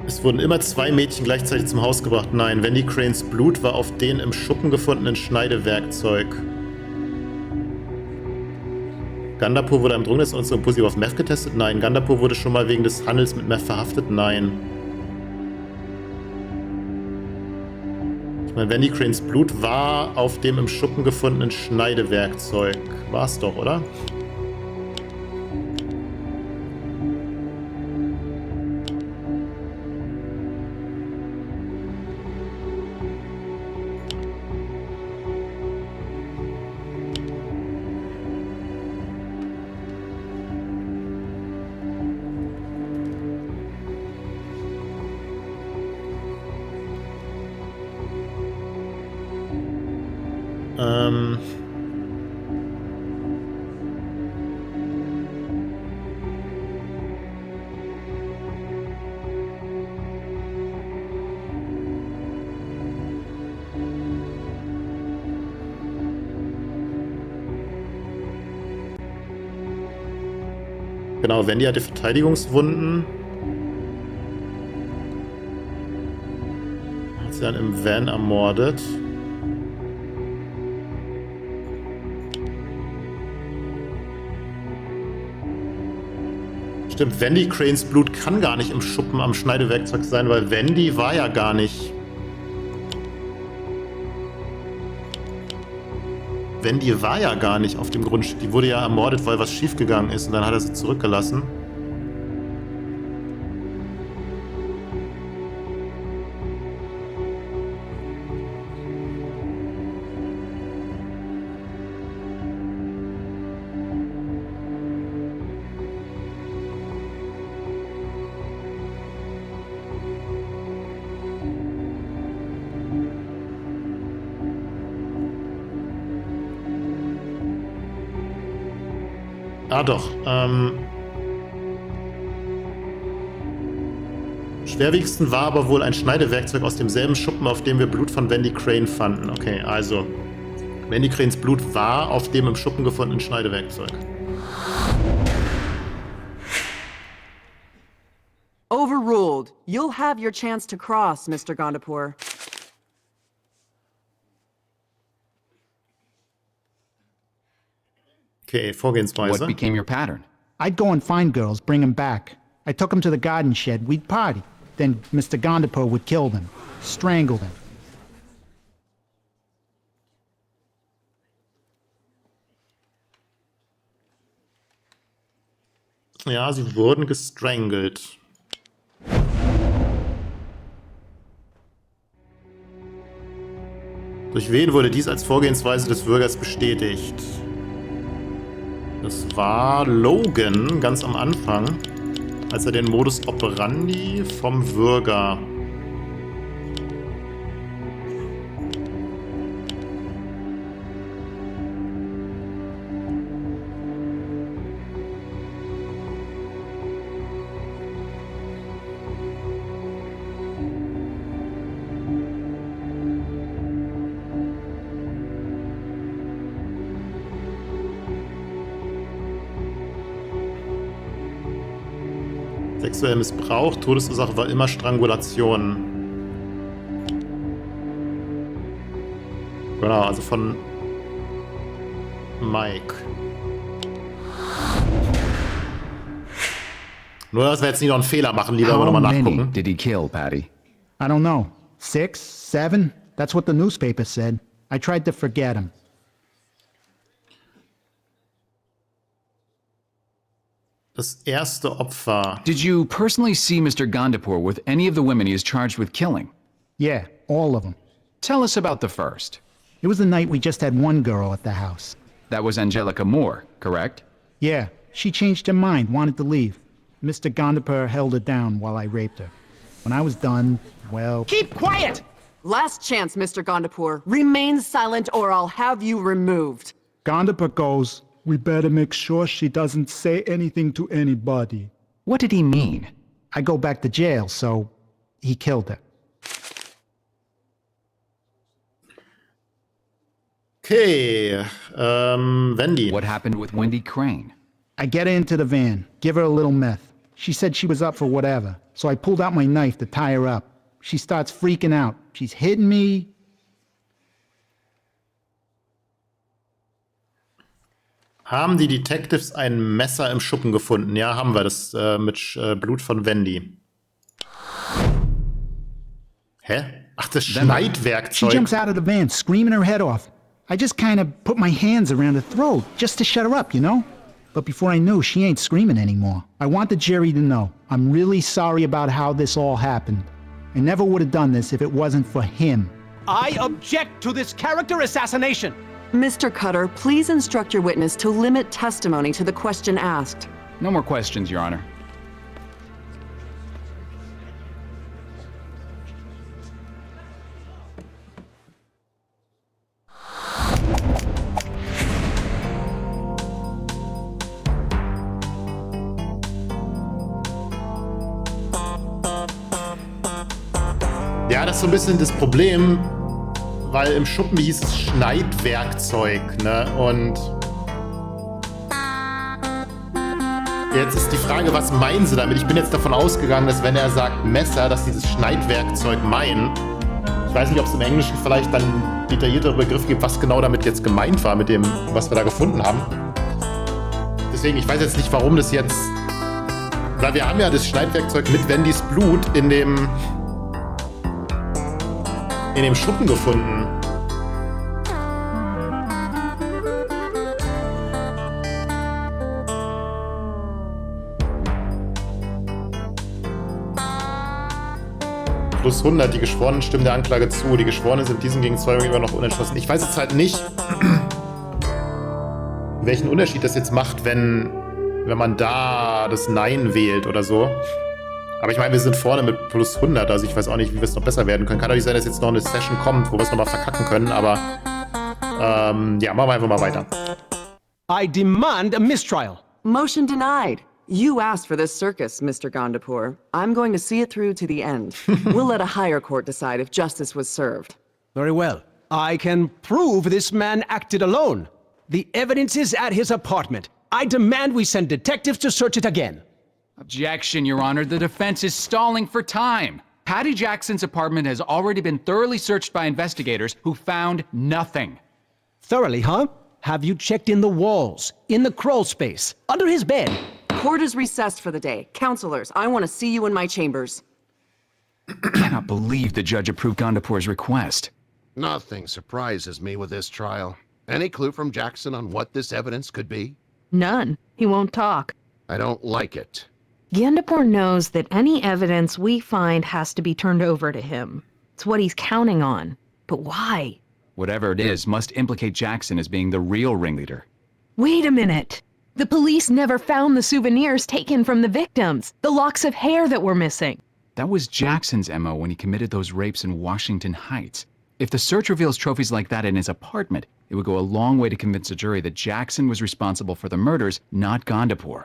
Es wurden immer 2 Mädchen gleichzeitig zum Haus gebracht. Nein, Wendy Cranes Blut war auf den im Schuppen gefundenen Schneidewerkzeug. Gandapur wurde am Drogendetektor und positiv auf Meth getestet? Nein. Gandapur wurde schon mal wegen des Handels mit Meth verhaftet? Nein. Ich meine, Wendy Cranes Blut war auf dem im Schuppen gefundenen Schneidewerkzeug. War es doch, oder? Genau, Wendy hatte Verteidigungswunden. Hat sie dann im Van ermordet. Stimmt, Wendy Cranes Blut kann gar nicht im Schuppen am Schneidewerkzeug sein, weil Wendy war ja gar nicht. Wendy war ja gar nicht auf dem Grundstück. Die wurde ja ermordet, weil was schiefgegangen ist und dann hat er sie zurückgelassen. Ah doch, schwerwiegendsten war aber wohl ein Schneidewerkzeug aus demselben Schuppen, auf dem wir Blut von Wendy Crane fanden. Okay, also Wendy Cranes Blut war auf dem im Schuppen gefundenen Schneidewerkzeug. Overruled. You'll have your chance to cross, Mr. Gandapur. Okay, Vorgehensweise. What became your pattern? I'd go and find girls, bring them back. I took him to the garden shed. We'd party. Then Mr. Gondapur would kill them, strangle them. Ja, sie wurden gestrangelt. Durch wen wurde dies als Vorgehensweise des Bürgers bestätigt? Das war Logan ganz am Anfang, als er den Modus operandi vom Bürger. Sexueller Missbrauch, Todesursache war immer Strangulation. Genau, also von Mike. Nur, dass wir jetzt nicht noch einen Fehler machen, lieber aber nochmal nachgucken. Did he kill, Patty? I don't know. 6, 7? That's what the newspaper said. I tried to forget him. Das erste Opfer. Did you personally see Mr. Gondapur with any of the women he is charged with killing? Yeah, all of them. Tell us about the first. It was the night we just had one girl at the house. That was Angelica Moore, correct? Yeah, she changed her mind, wanted to leave. Mr. Gondapur held her down while I raped her. When I was done, well... Keep quiet! Last chance, Mr. Gondapur. Remain silent or I'll have you removed. Gondapur goes, we better make sure she doesn't say anything to anybody. What did he mean? I go back to jail, so he killed her. Okay, Wendy. What happened with Wendy Crane? I get her into the van, give her a little meth. She said she was up for whatever, so I pulled out my knife to tie her up. She starts freaking out. She's hitting me. Haben die Detectives ein Messer im Schuppen gefunden? Ja, haben wir. Das mit Blut von Wendy. Hä? Ach, das Schneidwerkzeug. She jumps out of the van, screaming her head off. I just kind of put my hands around her throat, just to shut her up, you know? But before I knew, she ain't screaming anymore. I want the jury to know, I'm really sorry about how this all happened. I never would have done this if it wasn't for him. I object to this character assassination! Mr. Cutter, please instruct your witness to limit testimony to the question asked. No more questions, Your Honor. Ja, das ist so ein bisschen das Problem, weil im Schuppen hieß es Schneidwerkzeug, ne? Und jetzt ist die Frage, was meinen sie damit? Ich bin jetzt davon ausgegangen, dass wenn er sagt Messer, dass dieses Schneidwerkzeug meinen. Ich weiß nicht, ob es im Englischen vielleicht dann detailliertere Begriffe gibt, was genau damit jetzt gemeint war, mit dem, was wir da gefunden haben. Deswegen, ich weiß jetzt nicht, warum das jetzt... Weil wir haben ja das Schneidwerkzeug mit Wendys Blut in dem Schuppen gefunden. Plus 100, die Geschworenen stimmen der Anklage zu. Die Geschworenen sind diesen gegen Zeugung immer noch unentschlossen. Ich weiß jetzt halt nicht, welchen Unterschied das jetzt macht, wenn man da das Nein wählt oder so. Aber ich meine, wir sind vorne mit plus 100, also ich weiß auch nicht, wie wir es noch besser werden können. Kann natürlich sein, dass jetzt noch eine Session kommt, wo wir es nochmal verkacken können, aber ja, machen wir einfach mal weiter. I demand a mistrial. Motion denied. You asked for this circus, Mr. Gondapur. I'm going to see it through to the end. We'll let a higher court decide if justice was served. Very well. I can prove this man acted alone. The evidence is at his apartment. I demand we send detectives to search it again. Objection, Your Honor. The defense is stalling for time. Patty Jackson's apartment has already been thoroughly searched by investigators who found nothing. Thoroughly, huh? Have you checked in the walls, in the crawl space, under his bed? Court is recessed for the day. Counselors, I want to see you in my chambers. I cannot believe the judge approved Gandapur's request. Nothing surprises me with this trial. Any clue from Jackson on what this evidence could be? None. He won't talk. I don't like it. Gandapur knows that any evidence we find has to be turned over to him. It's what he's counting on. But why? Whatever it is must implicate Jackson as being the real ringleader. Wait a minute. The police never found the souvenirs taken from the victims. The locks of hair that were missing. That was Jackson's MO when he committed those rapes in Washington Heights. If the search reveals trophies like that in his apartment, it would go a long way to convince a jury that Jackson was responsible for the murders, not Gandapur.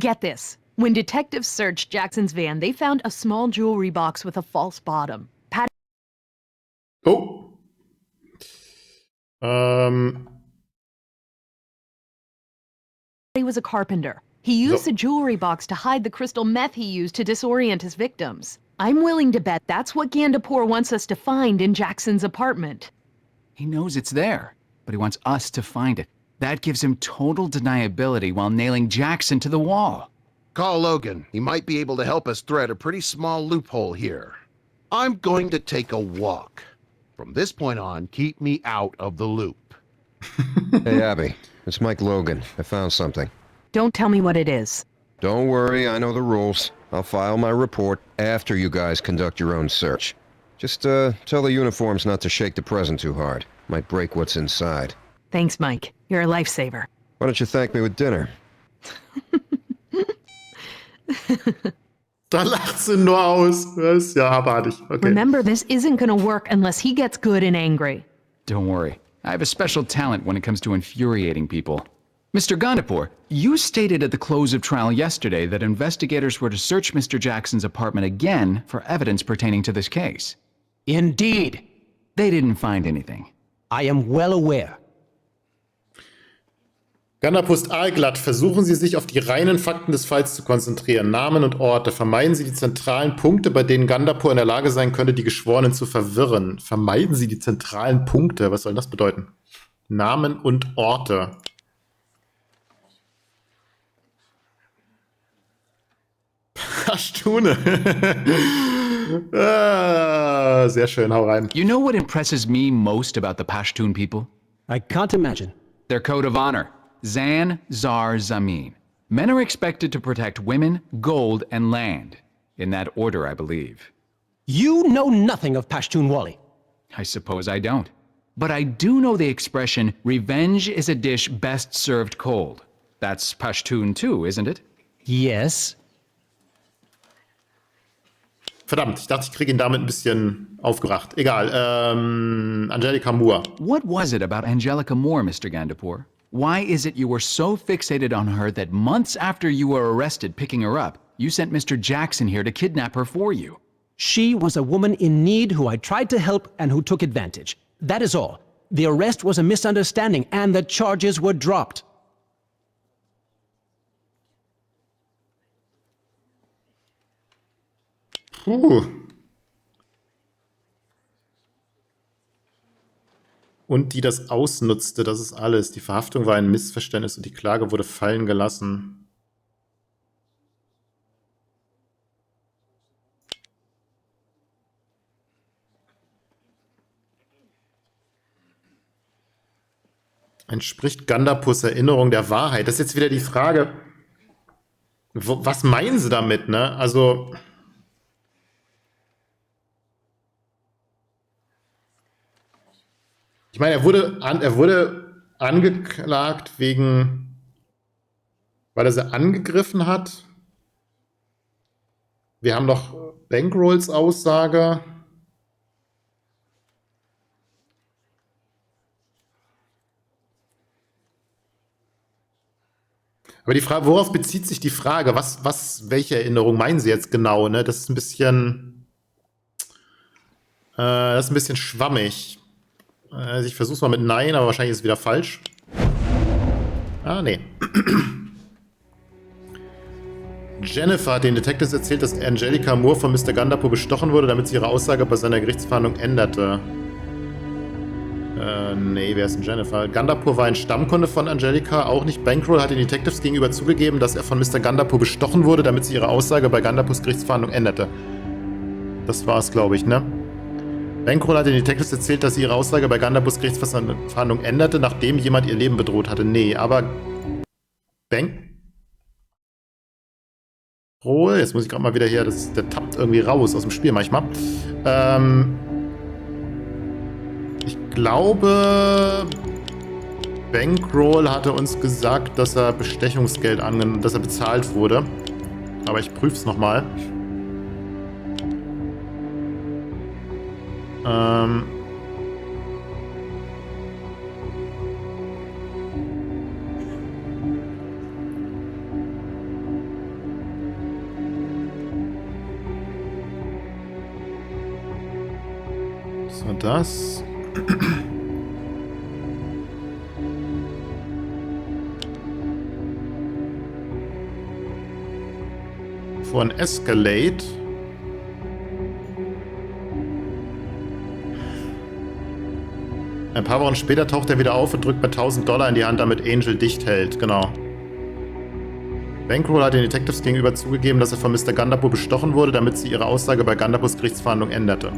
Get this. When detectives searched Jackson's van, they found a small jewelry box with a false bottom. Oh. He was a carpenter. He used the jewelry box to hide the crystal meth he used to disorient his victims. I'm willing to bet that's what Gandapur wants us to find in Jackson's apartment. He knows it's there, but he wants us to find it. That gives him total deniability while nailing Jackson to the wall. Call Logan. He might be able to help us thread a pretty small loophole here. I'm going to take a walk. From this point on, keep me out of the loop. Hey, Abby. It's Mike Logan. I found something. Don't tell me what it is. Don't worry, I know the rules. I'll file my report after you guys conduct your own search. Just, tell the uniforms not to shake the present too hard. Might break what's inside. Thanks, Mike. You're a lifesaver. Why don't you thank me with dinner? Da lacht sie nur aus. Das ist ja abartig. Okay. Remember, this isn't gonna work unless he gets good and angry. Don't worry. I have a special talent when it comes to infuriating people. Mr. Gandapur, you stated at the close of trial yesterday that investigators were to search Mr. Jackson's apartment again for evidence pertaining to this case. Indeed. They didn't find anything. I am well aware. Gandapur ist aalglatt. Versuchen Sie sich auf die reinen Fakten des Falls zu konzentrieren. Namen und Orte. Vermeiden Sie die zentralen Punkte, bei denen Gandapur in der Lage sein könnte, die Geschworenen zu verwirren. Vermeiden Sie die zentralen Punkte. Was soll das bedeuten? Namen und Orte. Pashtune. Sehr schön, hau rein. You know what impresses me most about the Pashtun people? I can't imagine. Their code of honor. Zan, Zar, Zamin. Men are expected to protect women, gold, and land. In that order, I believe. You know nothing of Pashtun Wali. I suppose I don't. But I do know the expression, revenge is a dish best served cold. That's Pashtun too, isn't it? Yes. Verdammt, ich dachte, ich kriege ihn damit ein bisschen aufgeracht. Egal, Angelica Moore. What was it about Angelica Moore, Mr. Gandapur? Why is it you were so fixated on her that months after you were arrested picking her up, you sent Mr. Jackson here to kidnap her for you? She was a woman in need who I tried to help and who took advantage. That is all. The arrest was a misunderstanding and the charges were dropped. Und die das ausnutzte, das ist alles. Die Verhaftung war ein Missverständnis und die Klage wurde fallen gelassen. Entspricht Gandapurs Erinnerung der Wahrheit? Das ist jetzt wieder die Frage, was meinen sie damit, ne? Also... Ich meine, er wurde angeklagt wegen, weil er sie angegriffen hat. Wir haben noch Bankrolls Aussage. Aber die Frage, worauf bezieht sich die Frage? Welche Erinnerung meinen Sie jetzt genau? Ne? Das ist ein bisschen schwammig. Also ich versuche es mal mit Nein, aber wahrscheinlich ist es wieder falsch. Ah, nee. Jennifer hat den Detectives erzählt, dass Angelica Moore von Mr. Gandapur bestochen wurde, damit sie ihre Aussage bei seiner Gerichtsverhandlung änderte. Nee, wer ist denn Jennifer? Gandapur war ein Stammkunde von Angelica, auch nicht. Bankroll hat den Detectives gegenüber zugegeben, dass er von Mr. Gandapur bestochen wurde, damit sie ihre Aussage bei Gandapurs Gerichtsverhandlung änderte. Das war's, glaube ich, ne? Bankroll hat den Detectives erzählt, dass sie ihre Aussage bei Gandapurs Gerichtsverhandlung änderte, nachdem jemand ihr Leben bedroht hatte. Nee, aber Bankroll, jetzt muss ich gerade mal wieder her, der tappt irgendwie raus aus dem Spiel manchmal. Ich glaube, Bankroll hatte uns gesagt, dass er Bestechungsgeld dass er bezahlt wurde. Aber ich prüfe es nochmal. Was war das? Von Escalate. Ein paar Wochen später taucht er wieder auf und drückt mir $1000 in die Hand, damit Angel dicht hält. Genau. Bankroll hat den Detectives gegenüber zugegeben, dass er von Mr. Gandapur bestochen wurde, damit sie ihre Aussage bei Gandapurs Gerichtsverhandlung änderte.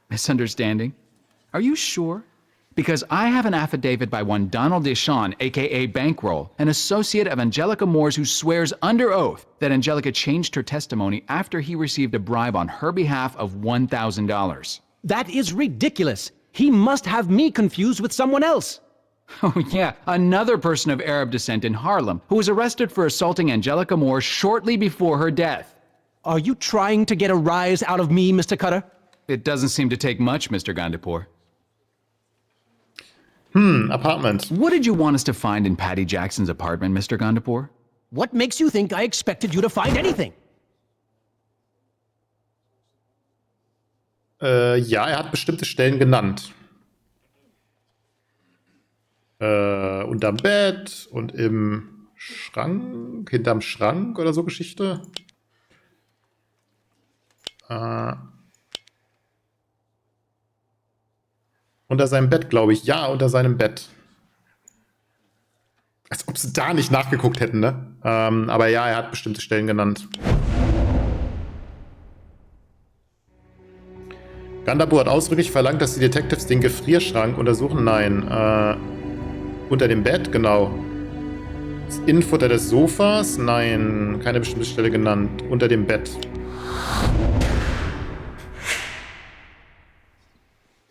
Misunderstanding? Are you sure? Because I have an affidavit by one Donald Deschamps, aka Bankroll, an associate of Angelica Moore's who swears under oath that Angelica changed her testimony after he received a bribe on her behalf of $1,000. That is ridiculous. He must have me confused with someone else. Oh yeah, another person of Arab descent in Harlem who was arrested for assaulting Angelica Moore shortly before her death. Are you trying to get a rise out of me, Mr. Cutter? It doesn't seem to take much, Mr. Gandapur. Apartment. What did you want us to find in Patty Jackson's apartment, Mr. Gandapur? What makes you think I expected you to find anything? Ja, er hat bestimmte Stellen genannt. Unterm Bett und im Schrank, hinterm Schrank oder so Geschichte. Unter seinem Bett, glaube ich. Ja, unter seinem Bett. Als ob sie da nicht nachgeguckt hätten, ne? Aber ja, er hat bestimmte Stellen genannt. Gandapur hat ausdrücklich verlangt, dass die Detectives den Gefrierschrank untersuchen. Nein. Unter dem Bett, genau. Das Innenfutter des Sofas? Nein, keine bestimmte Stelle genannt. Unter dem Bett.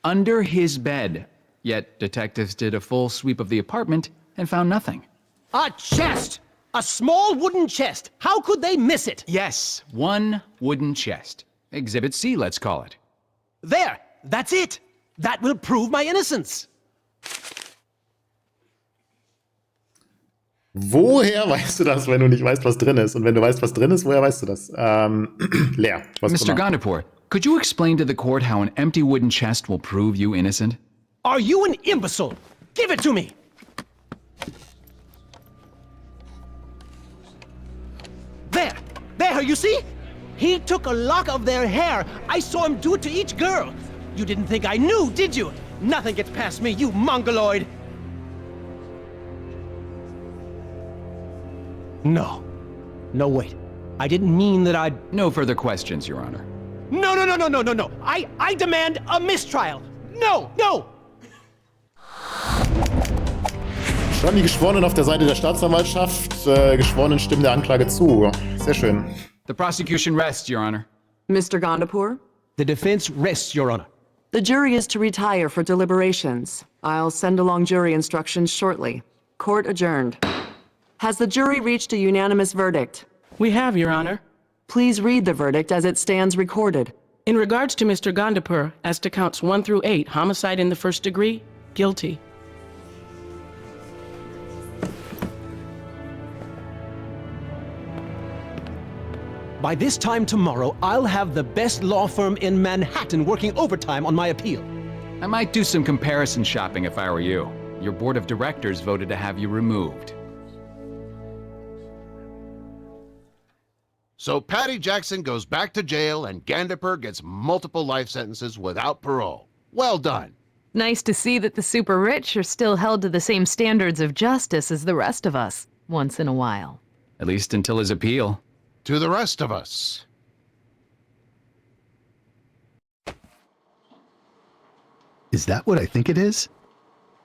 Under his bed. Yet detectives did a full sweep of the apartment and found nothing. A chest! A small wooden chest! How could they miss it? Yes, one wooden chest. Exhibit C, let's call it. There! That's it! That will prove my innocence! Woher weißt du das, wenn du nicht weißt, was drin ist? Und wenn du weißt, was drin ist, woher weißt du das? Leer. Was Mr. Gandapur, could you explain to the court how an empty wooden chest will prove you innocent? Are you an imbecile? Give it to me! There! There, you see? He took a lock of their hair. I saw him do it to each girl. You didn't think I knew, did you? Nothing gets past me, you mongoloid! No. No, wait. I didn't mean that I'd... No further questions, Your Honor. No. I demand a mistrial. No. Standen die Geschworenen auf der Seite der Staatsanwaltschaft, Geschworenen stimmen der Anklage zu. Sehr schön. The prosecution rests, Your Honor. Mr. Gandapur? The defense rests, Your Honor. The jury is to retire for deliberations. I'll send along jury instructions shortly. Court adjourned. Has the jury reached a unanimous verdict? We have, Your Honor. Please read the verdict as it stands recorded. In regards to Mr. Gandapur, as to counts 1 through 8, homicide in the first degree, guilty. By this time tomorrow, I'll have the best law firm in Manhattan working overtime on my appeal. I might do some comparison shopping if I were you. Your board of directors voted to have you removed. So Patty Jackson goes back to jail and Gandiper gets multiple life sentences without parole. Well done. Nice to see that the super rich are still held to the same standards of justice as the rest of us, once in a while. At least until his appeal. To the rest of us. Is that what I think it is?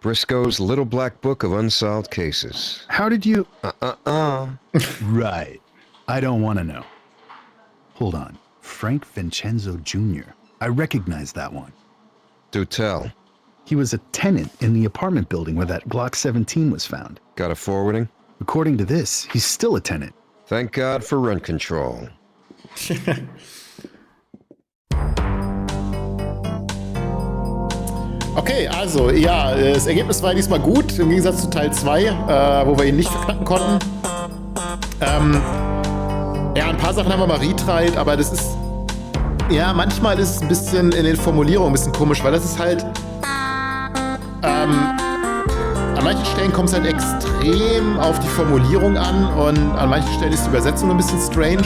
Briscoe's Little Black Book of Unsolved Cases. How did you... Right. I don't want to know. Hold on. Frank Vincenzo Jr. I recognize that one. Do tell. He was a tenant in the apartment building where that Glock 17 was found. Got a forwarding? According to this, he's still a tenant. Thank God for rent control. Okay, also, ja, das Ergebnis war diesmal gut, im Gegensatz zu Teil 2, wo wir ihn nicht verknacken konnten. Ja, ein paar Sachen haben wir mal retried, aber das ist, ja, manchmal ist es ein bisschen in den Formulierungen ein bisschen komisch, weil das ist halt, an manchen Stellen kommt es halt extrem auf die Formulierung an und an manchen Stellen ist die Übersetzung ein bisschen strange.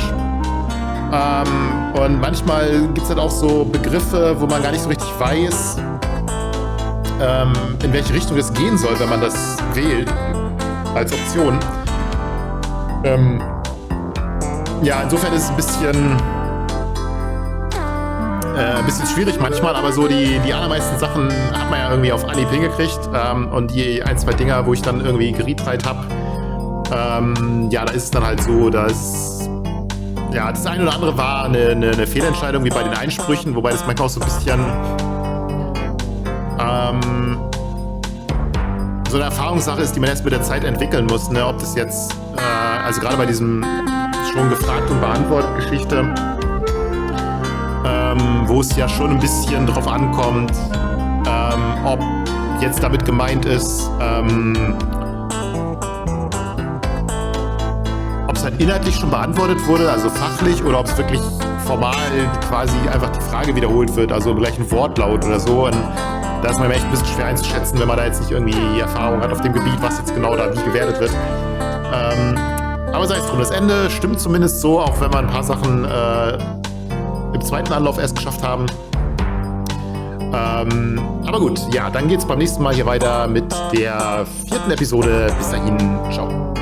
Und manchmal gibt es halt auch so Begriffe, wo man gar nicht so richtig weiß, in welche Richtung es gehen soll, wenn man das wählt als Option. Ja, insofern ist es ein bisschen schwierig manchmal, aber so die allermeisten Sachen hat man ja irgendwie auf Anhieb hingekriegt. Und die ein, zwei Dinger, wo ich dann irgendwie geretried habe, ja, da ist es dann halt so, dass ja, das eine oder andere war eine Fehlentscheidung, wie bei den Einsprüchen, wobei das manchmal auch so ein bisschen so eine Erfahrungssache ist, die man erst mit der Zeit entwickeln muss, ne? Ob das jetzt, also gerade bei diesem schon gefragt und beantwortet Geschichte, wo es ja schon ein bisschen drauf ankommt, ob jetzt damit gemeint ist, ob es halt inhaltlich schon beantwortet wurde, also fachlich, oder ob es wirklich formal quasi einfach die Frage wiederholt wird, also im gleichen Wortlaut oder so. Und da ist man echt ein bisschen schwer einzuschätzen, wenn man da jetzt nicht irgendwie Erfahrung hat auf dem Gebiet, was jetzt genau da wie gewertet wird. Aber sei es drum, das Ende stimmt zumindest so, auch wenn wir ein paar Sachen im zweiten Anlauf erst geschafft haben. Aber gut, ja, dann geht's beim nächsten Mal hier weiter mit der 4. Episode. Bis dahin, ciao.